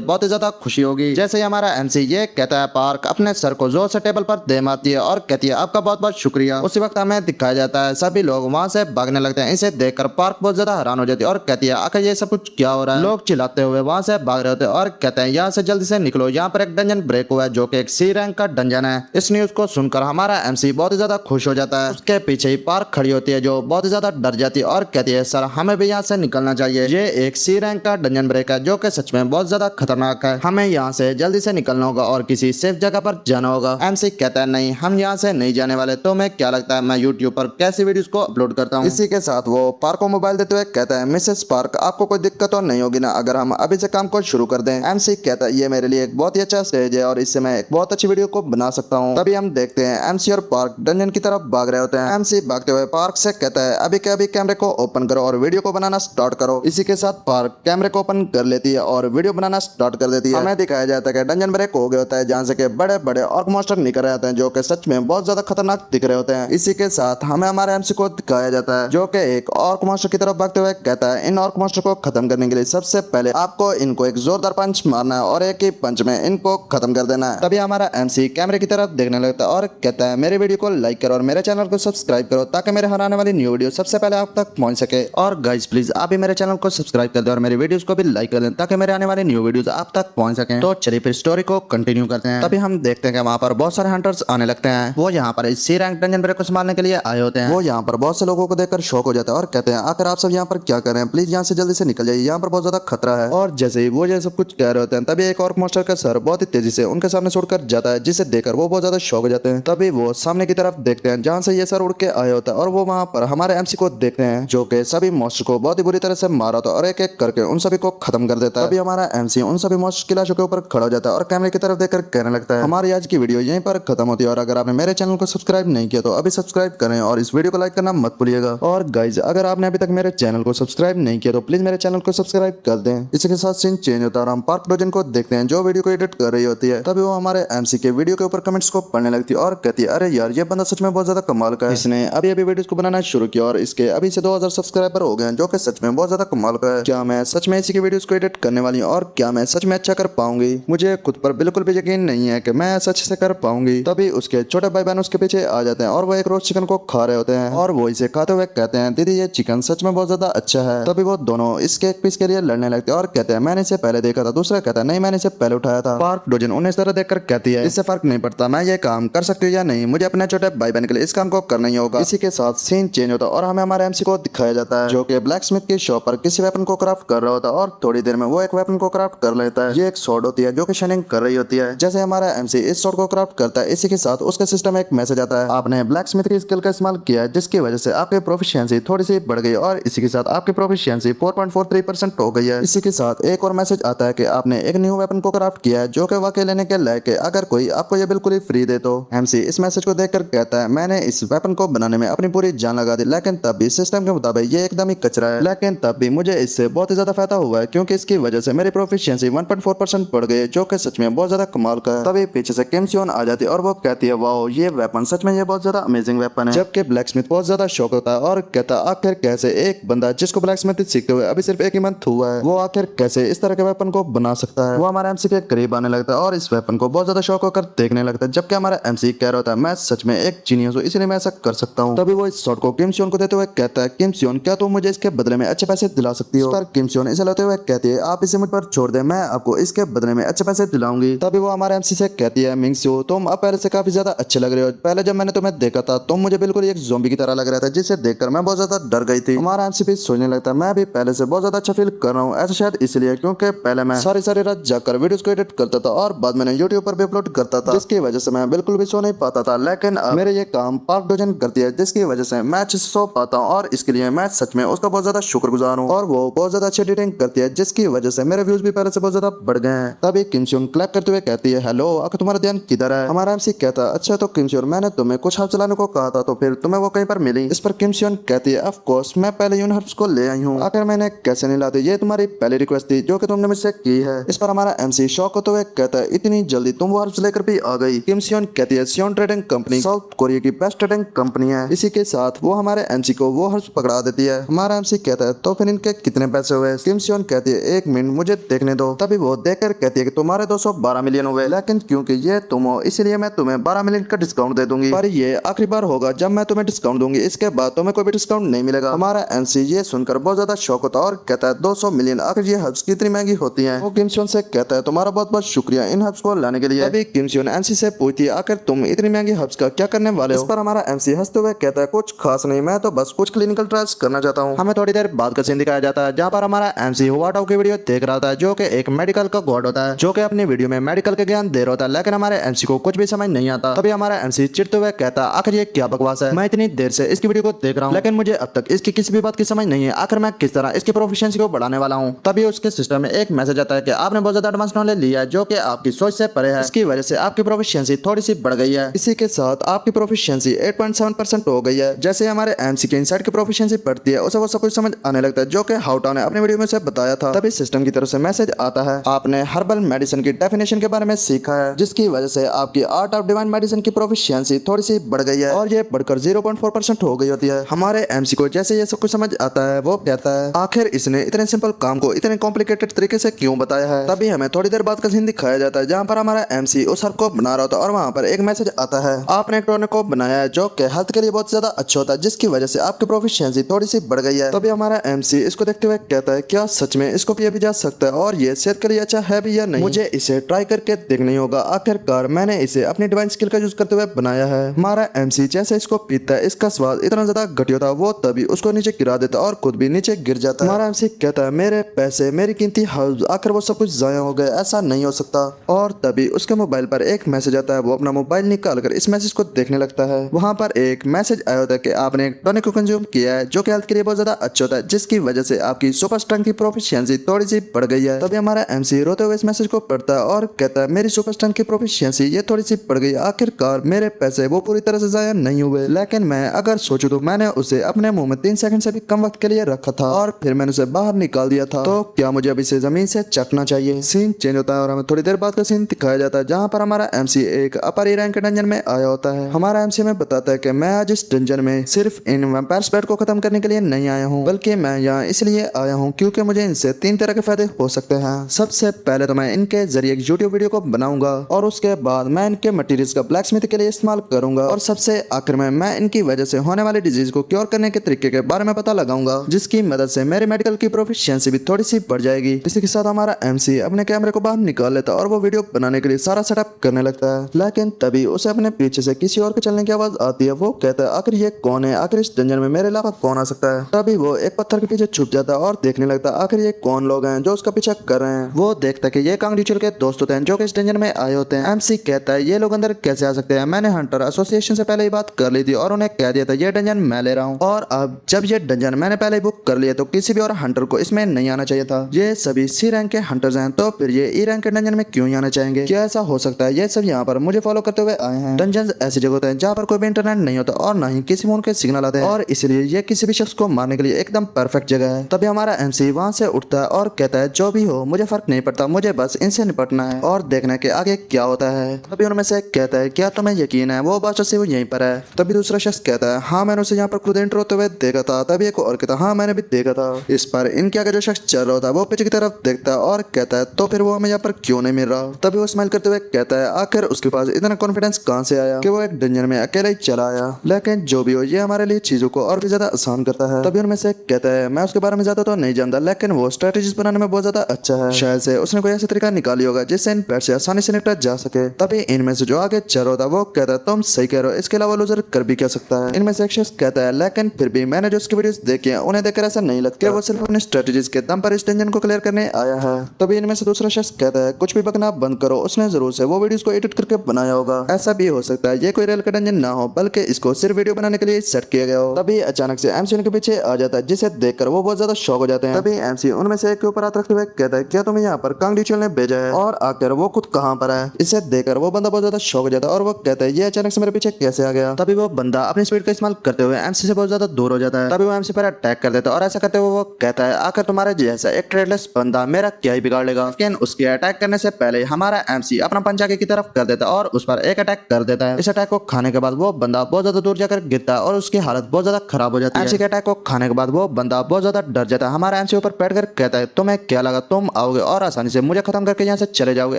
बहुत ही ज्यादा खुशी होगी। जैसे ही हमारा एमसी ये कहता है पार्क अपने सर को जोर से टेबल पर दे मारती है और कहती है आपका बहुत बहुत शुक्रिया। उसी वक्त हमें दिखाया जाता है सभी लोग वहां से भागने लगते हैं। इसे देखकर पार्क बहुत ज्यादा हैरान हो जाती है और कहती है आखिर ये सब कुछ क्या हो रहा है। लोग चिल्लाते हुए वहां से भाग रहे होते हैं और कहते हैं यहाँ से जल्दी से निकलो, यहाँ पर एक डंजन ब्रेक हुआ है जो कि एक सी रैंक का डंजन है। इस न्यूज को सुनकर हमारा एमसी बहुत ही ज्यादा खुश हो जाता है। उसके पीछे ही पार्क खड़ी होती है जो बहुत ही ज्यादा डर जाती है और कहती है सर हमें भी यहाँ से निकलना चाहिए, ये एक सी रैंक का डंजन ब्रेक है जो कि सच में बहुत ज्यादा खतरनाक है, हमें यहाँ से जल्दी से निकलना होगा और किसी सेफ जगह पर जाना होगा। एमसी कहता है नहीं हम यहाँ से नहीं जाने वाले, तो मैं क्या लगता है मैं यूट्यूब पर कैसी वीडियोस को अपलोड करता हूँ। इसी के साथ वो पार्क को मोबाइल देते हुए कहता है मिसेस पार्क आपको कोई दिक्कत तो नहीं होगी ना अगर हम अभी से काम को शुरू कर दें। एमसी कहता है ये मेरे लिए एक बहुत ही अच्छा स्टेज है और इससे मैं एक बहुत अच्छी वीडियो को बना सकता हूँ। तभी हम देखते हैं एमसी और पार्क डंजन की तरफ भाग रहे होते हैं। एमसी भागते हुए पार्क से कहता है अभी के अभी कैमरे को ओपन करो और वीडियो को बनाना स्टार्ट करो। इसी के साथ पार्क कैमरे को ओपन कर लेती है और वीडियो बनाना स्टार्ट कर देती है। हमें दिखाया जाता है कि डंजन ब्रेक हो गया होता है जहाँ से बड़े बड़े ऑर्क मॉन्स्टर निकल रहे होते हैं जो कि सच में बहुत ज्यादा खतरनाक दिख रहे होते हैं। इसी के साथ हमें हमारे एमसी को दिखाया जाता है जो कि एक ऑर्क मॉन्स्टर की तरफ भागते हुए कहता है इन ऑर्क मॉन्स्टर को खत्म करने के लिए सबसे पहले आपको इनको एक जोरदार पंच मारना है और एक ही पंच में इनको खत्म कर देना है। तभी हमारा एमसी कैमरे की तरफ देखने लगता है और कहता है मेरे वीडियो को लाइक करो और मेरे चैनल को सब्सक्राइब करो ताकि मेरे हर आने वाली न्यू वीडियो सबसे पहले आप तक पहुंच सके। और गाइस प्लीज आप भी मेरे चैनल को सब्सक्राइब कर दें और मेरे वीडियोस को भी लाइक कर दें ताकि मेरे आने वाली न्यू वीडियोस आप तक पहुंच सके। तो चलिए फिर स्टोरी को कंटिन्यू करते हैं। तभी हम देखते हैं कि वहाँ पर बहुत सारे हंटर्स आने लगते हैं। वो यहाँ पर इस सी रैंक डंजन ब्रेक को संभालने के लिए आए होते हैं। वो यहाँ पर बहुत से लोगों को देखकर शॉक हो जाता है और कहते हैं आखिर आप सब यहाँ पर क्या कर रहे हैं, प्लीज यहाँ से जल्दी से निकल जाइए, यहाँ पर बहुत ज्यादा खतरा है। और जैसे ही वो ये सब कुछ कह रहे होते हैं तभी एक ऑर्क मॉन्स्टर का सर बहुत ही तेजी से उनके सामने छोड़कर जाता है जिसे देखकर वो बहुत ज्यादा शॉक हो जाते हैं। तभी वो सामने की तरफ देखते हैं जहाँ से ये सर उड़ के आया होता है और वो वहाँ पर हमारे एमसी को देखते हैं जो कि सभी मॉन्स्टर को बहुत ही बुरी तरह से मारा था और एक एक करके उन सभी को खत्म कर देता है। तभी हमारा एमसी उन सभी मॉन्स्टर की लाशों के ऊपर खड़ा हो जाता है और कैमरे की तरफ देखकर कहने लगता है हमारी आज की वीडियो यहीं पर खत्म होती है और अगर आपने मेरे चैनल को सब्सक्राइब नहीं किया तो अभी सब्सक्राइब करें और इस वीडियो को लाइक करना मत भूलिएगा। और गाइज अगर आपने अभी तक मेरे चैनल को सब्सक्राइब नहीं किया तो प्लीज मेरे चैनल को सब्सक्राइब कर दें। इसी के साथ सीन चेंज होता है और हम पार्क डोजन को देखते हैं जो वीडियो को एडिट कर रही होती है। तभी वो हमारे एमसी के वीडियो के ऊपर कमेंट्स को पढ़ने लगती है और कहती है अरे यार ये बंदा सच में बहुत ज्यादा कमाल का है, इसने अभी अभी वीडियोस को बनाना शुरू किया और इसके अभी से 2000 सब्सक्राइबर हो गए जो कि सच में बहुत ज्यादा कमाल का है। क्या मैं सच में इसी के वीडियोस को एडिट करने वाली हूँ और क्या मैं सच में अच्छा कर पाऊंगी, मुझे खुद पर बिल्कुल भी यकीन नहीं है कि मैं सच से कर पाऊंगी। तभी उसके छोटे भाई बहन उसके पीछे आ जाते हैं और वो एक रोज चिकन को खा रहे होते हैं और वो इसे खाते हुए कहते हैं दीदी ये चिकन सच में बहुत ज्यादा अच्छा है। तभी वो दोनों इसके एक पीस के लिए लड़ने लगते हैं और कहते हैं मैंने इसे पहले देखा था, दूसरा कहता है नहीं मैंने इसे पहले उठाया था। पार्क डोजन उन्हें इस तरह देखकर कहती है इससे फर्क नहीं पड़ता मैं ये काम कर सकती हूँ या नहीं, मुझे अपने छोटे भाई बहन के लिए इस काम को करना ही होगा। इसी के साथ सीन चेंज होता है और हमें हमारे एमसी को दिखाया जाता है जो कि ब्लैक स्मिथ की शॉप पर किसी वेपन को क्राफ्ट कर रहा होता है और थोड़ी देर में वो एक वेपन को क्राफ्ट कर लेता है। ये एक स्वॉर्ड होती है जो कि शाइनिंग कर रही होती है। जैसे हमारा एमसी इस स्वॉर्ड को क्राफ्ट करता है इसी के साथ उसके सिस्टम में एक मैसेज आता है आपने ब्लैक स्मिथ की स्किल का इस्तेमाल किया है जिसकी वजह से आपकी प्रोफिशिएंसी थोड़ी सी बढ़ गई और इसी के साथ आपकी प्रोफिशिएंसी 4.43% हो गई है। इसी के साथ एक और मैसेज आता है कि आपने एक न्यू वेपन को क्राफ्ट किया है जो कि वाकई लेने के लायक है, अगर कोई आपको ये बिल्कुल ही फ्री दे तो। एमसी इस मैसेज को देखकर कहता है मैंने इस वेपन को बनाने में अपनी पूरी जान लगा दी लेकिन तब भी सिस्टम के मुताबिक ये एकदम ही कचरा है, लेकिन तब भी मुझे इससे बहुत ही ज्यादा फायदा हुआ है क्योंकि इसकी वजह से मेरी प्रोफिशिएंसी 1.4% बढ़ गई जो कि सच में बहुत ज्यादा कमाल का है। तभी पीछे से किम सियोन आ जाती है और वो कहती है वाओ ये वेपन सच में ये बहुत ज्यादा अमेजिंग वेपन है। जबकि ब्लैक स्मिथ बहुत ज्यादा शौक होता है और कहता आखिर कैसे एक बंदा जिसको ब्लैक स्मिथ सीखते हुए अभी सिर्फ 1 ही मंथ हुआ है वो आखिर कैसे इस तरह के वेपन को बना सकता है। वो हमारे एमसी के करीब आने लगता है और इस वेपन को बहुत ज्यादा शौक होकर देखने लगता है, जबकि हमारा एमसी कह रहा होता है मैं सच में एक जीनियस हूँ, इसलिए मैं ऐसा कर सकता हूँ। तभी वो इस शॉट को किम सियोन को देते हुए कहता है, किम सियोन क्या तुम मुझे इसके बदले में अच्छे पैसे दिला सकती हो? पर किम सियोन इसे लेते हुए कहती है, आप इसे मुझ पर छोड़ दे, मैं आपको इसके बदले में अच्छे पैसे दिलाऊंगी। तभी वो हमारे एमसी से कहती है, मिंग सियो तुम अब पहले से काफी ज्यादा अच्छे लग रहे हो, पहले जब मैंने तुम्हें देखा था तुम मुझे बिल्कुल एक ज़ॉम्बी की तरह लग रहा था, जिसे देखकर मैं बहुत ज्यादा डर गई थी। हमारा एमसी भी सोचने लगता है, मैं भी पहले से बहुत ज्यादा अच्छा फील कर रहा हूँ, ऐसा शायद इसलिए क्योंकि पहले मैं सारी रात जाकर वीडियोस को एडिट करता था और बाद में यूट्यूब पर भी अपलोड करता था, जिसकी वजह से मैं बिल्कुल भी सो नहीं पाता था। लेकिन अब मेरे ये काम पार्क डोजन करती है, जिसकी वजह से मैं अच्छे से सो पाता हूँ और इसके लिए मैं सच में उसका बहुत ज्यादा शुक्रगुजार हूँ। और वो बहुत ज्यादा अच्छी एडिटिंग करती है, जिसकी वजह से मेरे व्यूज भी पहले से बहुत ज्यादा बढ़ गए हैं। तभी किम सियोन क्लैप करते हुए कहती है, हेलो आखिर तुम्हारा ध्यान किधर है? हमारा एमसी कहता है, अच्छा तो किम सियोन मैंने तुम्हें कुछ हर्ब चलाने को कहा था, तो फिर तुम्हें वो कहीं पर मिली? इस पर किम सियोन कहती है, ऑफ कोर्स मैं पहले यून हर्ब्स को ले आई हूँ, आखिर मैंने कैसे नहीं लाती, ये तुम्हारी पहली रिक्वेस्ट थी जो कि तुमने मुझसे की है। इस पर हमारा एमसी शॉक होते हुए कहता है, इतनी जल्दी तुम वो हर्ब्स लेकर भी आ गई? किम सियोन कहती है, सियोन ट्रेडिंग कंपनी साउथ कोरिया की बेस्ट ट्रेडिंग कंपनी है। इसी के साथ वो हमारे एमसी को वो हर्ब्स पकड़ा देती है। हमारा एमसी कहता है, तो फिर इनके कितने पैसे हुए? किम सियोन कहती है, एक मिनट मुझे देखने दो। तभी वो देखकर कहती है कि तुम्हारे 212 मिलियन हुए, लेकिन क्योंकि ये तुम हो इसलिए मैं तुम्हें 12 मिलियन का डिस्काउंट दे दूंगी, पर ये आखिरी बार होगा जब मैं तुम्हें डिस्काउंट दूंगी, इसके बाद तुम्हें कोई भी डिस्काउंट नहीं मिलेगा। हमारा एमसी ये सुनकर बहुत ज्यादा शौक होता है और कहता है, 200 मिलियन आखिर ये हर्ब्स कितनी महंगी होती है? वो किम सियोन से कहता है, तुम्हारा बहुत बहुत शुक्रिया इन हर्ब्स को लाने के लिए। अभी किम सियोन एमसी से पूछती है, आखिर तुम इतनी महंगी हर्ब्स का क्या करने वाले हो? इस पर हमारा एमसी हंसते हुए कहता है, कुछ खास नहीं, मैं तो बस कुछ क्लिनिकल ट्रायल्स करना चाहता हूँ। हमें थोड़ी देर बाद का सीन दिखाया जाता है, जहाँ पर हमारा एमसी हुआटाओ की वीडियो देख रहा था, जो कि एक मेडिकल का गॉड होता है, जो कि अपनी वीडियो में मेडिकल के ज्ञान दे रहा होता है, लेकिन हमारे एमसी को कुछ भी समझ नहीं आता। तभी हमारा एमसी चिढ़ते हुए कहता है, आखिर ये क्या बकवास है, मैं इतनी देर से इसकी वीडियो को देख रहा हूँ, लेकिन मुझे अब तक इसकी किसी भी बात की समझ नहीं है, आखिर मैं किस तरह इसकी प्रोफिशिएंसी को बढ़ाने वाला हूँ। तभी उसके सिस्टम में एक मैसेज आता है कि आपने बहुत ज्यादा एडवांस नॉलेज लिया है, जो कि आपकी सोच से परे है, इसकी वजह से आपकी प्रोफिशिएंसी थोड़ी सी बढ़ गई है। इसी के साथ आपकी प्रोफिशिएंसी 8.7% हो गई है। जैसे हमारे एमसी के इनसाइड की प्रोफिशिएंसी बढ़ती है, उसे वो सब कुछ समझ आने लगता है, जो कि हाउटा ने अपने वीडियो में से बताया था। तभी सिस्टम की तरफ से मैसेज आता है, आपने हर्बल मेडिसिन की डेफिनेशन के बारे में सीखा है, जिसकी वजह से आपकी आर्ट ऑफ डिवाइन मेडिसिन की प्रोफिशिएंसी थोड़ी सी बढ़ गई है और ये बढ़कर 0.4% हो गई होती है। हमारे एमसी को जैसे ये सब कुछ समझ आता है, वो कहता है, आखिर इसने इतने सिंपल काम को इतने कॉम्प्लिकेटेड तरीके से क्यों बताया है? तभी हमें थोड़ी देर बाद का सीन दिखाया जाता है, जहाँ पर हमारा एमसी उस हर्ब को बना रहा होता है और वहाँ पर एक मैसेज आता है, आपने एक टॉनिक को बनाया है जो कि हेल्थ के लिए बहुत ज्यादा अच्छा होता है, जिसकी वजह से आपकी प्रोफिशिएंसी थोड़ी सी बढ़ गई है। तभी हमारा एमसी इसको देखते हुए कहता है, क्या सच में इसको पिया भी जा सकता है और ये सेहत के लिए अच्छा है भी या नहीं? मुझे इसे ट्राई करके देखना ही होगा, आखिरकार मैंने इसे अपनी डिवाइन स्किल का यूज करते हुए बनाया है। हमारा एमसी जैसे इसको पीता है, इसका स्वाद इतना ज्यादा घटिया था, वो तभी उसको नीचे गिरा देता और खुद भी नीचे गिर जाता है। हमारा एमसी कहता है, मेरे पैसे, मेरी कीमती हर्ब्स, आखिर वो सब कुछ जाया हो गए, ऐसा नहीं हो सकता। और तभी उसके मोबाइल पर एक मैसेज आता है, वो अपना मोबाइल निकाल कर इस मैसेज को देखने लगता है। वहाँ पर एक मैसेज आया होता है कि आपने एक टॉनिक को कंज्यूम किया है, जो कि हेल्थ के लिए बहुत ज्यादा अच्छा होता है, जिसकी वजह से आपकी सुपर स्ट्रेंथ की प्रोफिशिएंसी थोड़ी सी बढ़ गई है। तभी हमारा एमसी रोते हुए इस मैसेज को पढ़ता है और कहता है, मेरी सुपर स्ट्रेंथ की प्रोफिशिएंसी ये थोड़ी सी बढ़ गई, आखिरकार मेरे पैसे वो पूरी तरह से जाया नहीं हुए, लेकिन मैं अगर सोचूं तो मैंने उसे अपने मुंह में 3 सेकंड से भी कम वक्त के लिए रखा था और फिर मैंने उसे बाहर निकाल दिया था, तो क्या मुझे अब इसे जमीन से चखना चाहिए? सीन चेंज होता है और हमें थोड़ी देर बाद का सीन दिखाया जाता है, जहाँ पर हमारा एमसी एक अपर ई रैंक डंजन में आया होता है। हमारा एमसी में बताता है कि मैं आज इस डंजन में सिर्फ इन वैम्पायर स्प्रेड को खत्म करने के लिए नहीं आया हूँ, बल्कि मैं यहाँ इसलिए आया हूँ क्योंकि मुझे इनसे 3 तरह के फायदे हो सकते हैं। सबसे पहले तो मैं इनके जरिए एक यूट्यूब वीडियो को बनाऊंगा और उसके बाद मैं इनके मटेरियल्स का ब्लैक स्मिथ के लिए इस्तेमाल करूंगा और सबसे आखिर में मैं इनकी वजह से होने वाली डिजीज को क्योर करने के तरीके के बारे में पता लगाऊंगा, जिसकी मदद से मेरे मेडिकल की प्रोफिशिएंसी भी थोड़ी सी बढ़ जाएगी। इसी के साथ हमारा एमसी अपने कैमरे को बाहर निकाल लेता है और वो वीडियो बनाने के लिए सारा सेटअप करने लगता है, लेकिन तभी उसे अपने पीछे से किसी और के चलने की आवाज आती है। वो कहता है, आखिर ये कौन है? आखिर इस डंजन में मेरे अलावा कौन आ सकता है? तभी वो एक पत्थर के पीछे छुप जाता है और देखने लगता है, आखिर ये कौन लोग हैं जो उसका पीछा कर रहे हैं। वो देखता है कि ये कांग रिचुअल के दोस्त होते हैं जो कि इस डंजन में आए होते हैं। एमसी कहता है, ये लोग अंदर कैसे आ सकते हैं? मैंने हंटर एसोसिएशन से पहले ही बात कर ली थी और उन्हें कह दिया था ये डंजन मैं ले रहा हूँ, और अब जब ये डंजन मैंने पहले ही बुक कर लिया तो किसी भी और हंटर को इसमें नहीं आना चाहिए था। ये सभी सी रैंक के हंटर्स हैं, तो फिर ये ई रैंक के डंजन में क्यों आना चाहेंगे? क्या ऐसा हो सकता है ये सब यहाँ पर मुझे फॉलो करते हुए आए हैं? डंजन ऐसी जगह होते हैं जहाँ पर कोई भी इंटरनेट नहीं होता और ना ही किसी फोन के सिग्नल आते हैं, और इसलिए ये किसी भी शख्स को मारने के लिए एकदम परफेक्ट जगह है। तभी हमारा एमसी वहाँ से उठता है और कहता है, जो भी हो मुझे फर्क नहीं पड़ता, मुझे बस इनसे निपटना है और देखना कि आगे क्या होता है। तभी उनमें से कहता है, क्या तुम्हें यकीन है वो बादशाह से वो यहीं पर है? तभी दूसरा शख्स कहता है, हाँ मैंने उसे यहाँ पर खुद एंटर होते हुए देखा था। तभी एक और कहता है, हाँ मैंने भी देखा था। इस पर इनके आगे जो शख्स चल रहा था वो पीछे की तरफ देखता है और कहता है, तो फिर वो हमें यहाँ पर क्यों नहीं मिल रहा। तभी वो स्माइल करते हुए कहता है आखिर उसके पास इतना कॉन्फिडेंस कहाँ से आया कि वो एक डंजन में अकेले ही चला आया। लेकिन जो भी हो ये हमारे लिए चीजों को और भी ज्यादा आसान करता है। तभी उनमें से एक कहता है मैं उसके बारे में ज्यादा तो नहीं जानता लेकिन वो स्ट्रेटेजीज बनाने में बहुत ज्यादा अच्छा है। शायद से उसने कोई ऐसा तरीका निकाली होगा जिससे इन पेट से आसानी से निपटा जा सके। तभी इनमें से जो आगे चल रहा था वो कहता है तुम सही कह रहे हो, इसके अलावा लूजर कर भी क्या सकता है। इनमें से एक शख्स कहता है लेकिन फिर भी मैंने जो उसकी वीडियोस देखी हैं उन्हें देखकर ऐसा नहीं लगता वो सिर्फ अपने स्ट्रेटेजीज के दम पर इस डंजन को क्लियर करने आया है। तभी इनमें से दूसरा शख्स कहता है कुछ भी बकना बंद करो, उसने जरूर से वो वीडियोस को एडिट करके बनाया होगा। ऐसा भी हो सकता है ये कोई रियल का डंजन ना हो बल्कि इसको सिर्फ वीडियो बनाने के लिए सेट किया गया हो। तभी अचानक से एमसी उनके पीछे आ जाता है जिसे देखकर वो बहुत ज्यादा शॉक हो जाते हैं। तभी एमसी उनमें से एक के ऊपर हाथ रखते हुए कहता है क्या तुम्हें यहाँ पर कांग डिचुअल ने भेजा है, और आकर वो खुद कहाँ पर है। इसे देखकर वो बंदा बहुत ज्यादा शॉक हो जाता है और वो कहता है ये अचानक से मेरे पीछे कैसे आ गया। तभी वो बंदा अपनी स्पीड का इस्तेमाल करते हुए एमसी से बहुत ज्यादा दूर हो जाता है। तभी वो एमसी पर अटैक कर देता है और ऐसा करते हुए वो कहता है आखिर तुम्हारे जैसा एक ट्रेडलेस बंदा मेरा क्या ही बिगाड़ लेगा। लेकिन उसके अटैक करने से पहले हमारा एमसी अपना पंजा की तरफ कर देता है और उस पर एक अटैक कर देता है। इस अटैक को खाने के बाद वो बंदा बहुत ज्यादा दूर जाकर गिरता है और उसकी हालत बहुत ज्यादा खराब हो जाती है। एमसी के अटैक को खाने के बाद वो बंदा बहुत ज्यादा डर जाता है। हमारा एमसी ऊपर बैठ कर कहता है तुम्हें क्या लगा तुम आओगे और आसानी से मुझे खत्म करके यहाँ से चले जाओगे,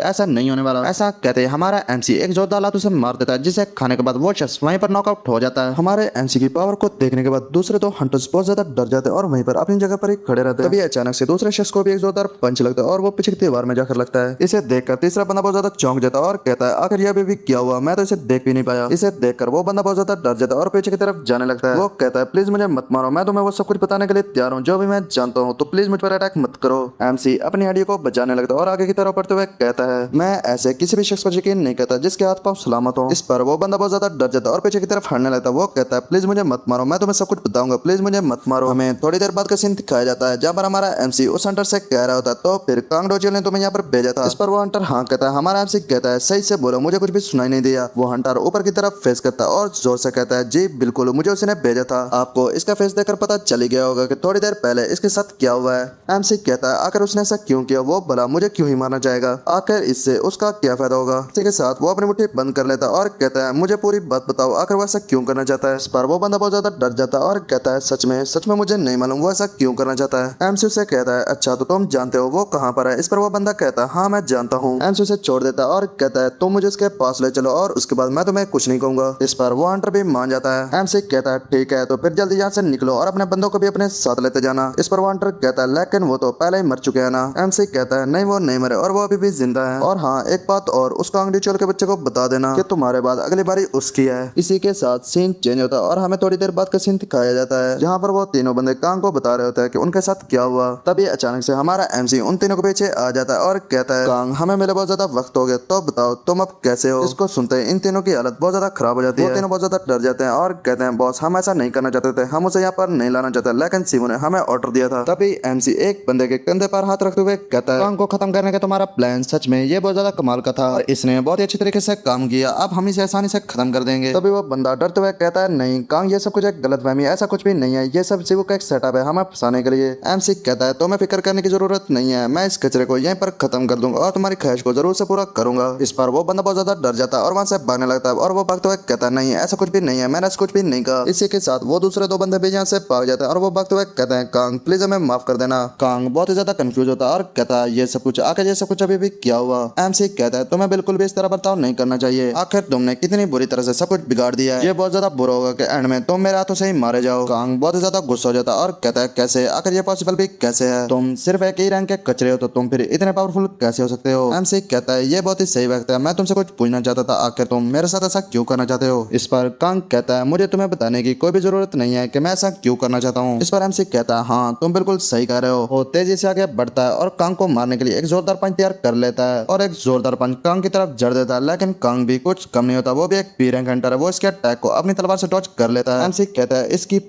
ऐसा नहीं होने वाला। ऐसा कहते हैं हमारा एमसी एक जोरदार लात उसे मार देता है जिसे खाने के बाद वो शख्स वहीं पर नॉकआउट हो जाता है। हमारे एमसी की पावर को देखने के बाद दूसरे दो हंटर्स बहुत ज्यादा डर जाते हैं और वहीं पर अपनी जगह पर ही खड़े रहते हैं। तभी अचानक से दूसरे शख्स को भी एक जोरदार पंच लगता है और वो पीछे की दीवार में जाकर लगता है। इसे देखकर तीसरा बंदा बहुत ज्यादा चौंक जाता है और कहता है आखिर यह भी क्या हुआ, मैं तो इसे देख भी नहीं पाया। इसे देखकर वो बंदा बहुत ज्यादा डर जाता है और पीछे की तरफ जाने लगता है। वो कहता है प्लीज मुझे मत मारो, मैं तुम्हें वो सब कुछ बताने के लिए तैयार हूँ जो भी मैं जानता हूँ, तो प्लीज मुझ पर अटैक मत करो। एमसी अपनी हड्डी को बचाने लगता है और आगे की तरफ बढ़ते हुए कहता है मैं ऐसे किसी भी शख्स पर यकीन नहीं करता जिसके हाथ पांव सलामत हो। इस पर वो बंदा बहुत ज्यादा डर जाता है और पीछे की तरफ हटने लगता है। वो कहता है प्लीज मुझे मत मारो, मैं तुम्हें सब कुछ बताऊंगा, प्लीज मुझे मत मारो। हमें थोड़ी देर बाद का सीन दिखाया जाता है जहाँ पर हमारा एमसी उस हंटर से कह रहा होता है तो फिर कांग डोजियल ने तुम्हें यहाँ पर भेजा था। इस पर वो हंटर हाँ कहता है। हमारा एमसी कहता है सही से बोलो, मुझे कुछ भी सुनाई नहीं दिया। वो हंटर ऊपर की तरफ फेस करता है और जोर से कहता है जी बिल्कुल मुझे उसने भेजा था। आपको इसका फेस देखकर पता चली गया होगा कि थोड़ी देर पहले इसके साथ क्या हुआ है। एमसी कहता है आखिर उसने ऐसा क्यों किया, वो भला मुझे क्यों ही मारना चाहेगा, आखिर इससे उसका क्या फायदा होगा। इसी के साथ वो अपनी मुट्ठी बंद कर लेता है और कहता है मुझे पूरी बात बताओ, आखिर वो ऐसा क्यों करना चाहता है। इस पर वो बंदा बहुत ज्यादा डर जाता है और कहता है सच में मुझे नहीं मालूम वो ऐसा क्यों करना चाहता है। एमसी से कहता है अच्छा तो तुम जानते हो वो कहाँ पर है। इस पर वो बंदा कहता है हाँ मैं जानता हूँ। एमसी से छोड़ देता है और कहता है तुम मुझे उसके पास ले चलो और उसके बाद मैं तुम्हें कुछ नहीं कहूंगा। इस पर वो हंटर भी मान जाता है। एमसी कहता है ठीक है तो फिर जल्दी यहाँ से निकलो और अपने बंदों को भी अपने साथ लेते जाना। इस पर वो हंटर कहता है लेकिन वो तो पहले ही मर चुके हैं ना। एमसी कहता है नहीं वो नहीं मरे और वो अभी भी जिंदा है। और हाँ एक बात और, उसका अंगड़ी चोल के बच्चे को बता देना कि तुम्हारे बाद अगली बारी उसकी है। इसी के साथ सीन चेंज होता है और हमें थोड़ी देर बाद का सीन दिखाया जाता है जहाँ पर वो तीनों बंदे कांग को बता रहे होते हैं कि उनके साथ क्या हुआ। तभी अचानक से हमारा एमसी उन तीनों के पीछे आ जाता है और कहता है कांग हमें मिले बहुत ज्यादा वक्त हो गया, तो बताओ तुम अब कैसे हो। इसको सुनते इन तीनों की हालत बहुत ज्यादा खराब हो जाती है। तीनों बहुत ज्यादा डर जाते हैं और कहते हैं बॉस हम ऐसा नहीं करना चाहते थे, हम उसे यहाँ पर नहीं लाना चाहते, लेकिन सीमो ने हमें ऑर्डर दिया था। तभी एमसी एक बंदे के कंधे पर हाथ रखते हुए कहता है कांग को खत्म करने का तुम्हारा प्लान सच में ये बहुत ज्यादा कमाल का था और इसने बहुत ही अच्छी तरीके से काम किया, अब हम इसे आसानी से खत्म कर देंगे। तभी वो बंदा डरते हुए कहता है नहीं कांग ये सब कुछ एक गलतफहमी है, ऐसा कुछ भी नहीं है, ये सब सीवो का एक सेटअप है हमें फंसाने के लिए। एमसी कहता है तुम्हें फिक्र करने की जरूरत नहीं है, मैं इस कचरे को यहीं पर खत्म कर दूंगा और तुम्हारी ख्वाहिश को जरूर से पूरा करूंगा। इस पर वो बंदा बहुत ज्यादा डर जाता है और वहां से भागने लगता है और वो भागते हुए कहता है नहीं ऐसा कुछ भी नहीं है, मैंने ऐसा कुछ भी नहीं कहा। इसी के साथ वो दूसरे दो बंदे भी यहाँ से भाग जाते हैं और वो भागते हुए कहते हैं कांग प्लीज हमें माफ कर देना। कांग बहुत ही ज्यादा कंफ्यूज होता है और कहता है ये सब कुछ आखिर ये सब कुछ अभी भी क्या हुआ। एमसी कहता है तुम्हें बिल्कुल भी इस तरह बर्ताव नहीं करना चाहिए, आखिर तुमने कितनी बुरी तरह से सब कुछ बिगाड़ दिया है, ये बहुत ज्यादा बुरा होगा कि एंड में तुम मेरे हाथों से ही मारे जाओ। कांग बहुत ही ज्यादा गुस्सा हो जाता है और कहता है कैसे, आखिर ये पॉसिबल भी कैसे है, तुम सिर्फ एक ही रैंक के कचरे हो तो तुम फिर इतने पावरफुल कैसे हो सकते हो। एमसी कहता है ये बहुत ही सही वक्त है, मैं तुमसे कुछ पूछना चाहता था, आखिर तुम मेरे साथ ऐसा क्यों करना चाहते हो। इस पर कांग कहता है मुझे तुम्हें बताने की कोई भी जरूरत नहीं है कि मैं ऐसा क्यों करना चाहता हूँ। इस पर एमसी कहता है हाँ तुम बिल्कुल सही कह रहे हो। वो तेजी से आगे बढ़ता है और कांग को मारने के लिए एक जोरदार पंच तैयार कर लेता है और एक जोरदार पंच कांग की तरफ जड़ देता है, लेकिन कांग भी कुछ कम नहीं होता, वो भी एक बी रैंक हंटर है, वो इसके अटैक को अपनी तलवार से डॉज कर लेता है। एमसी कहता है इसकी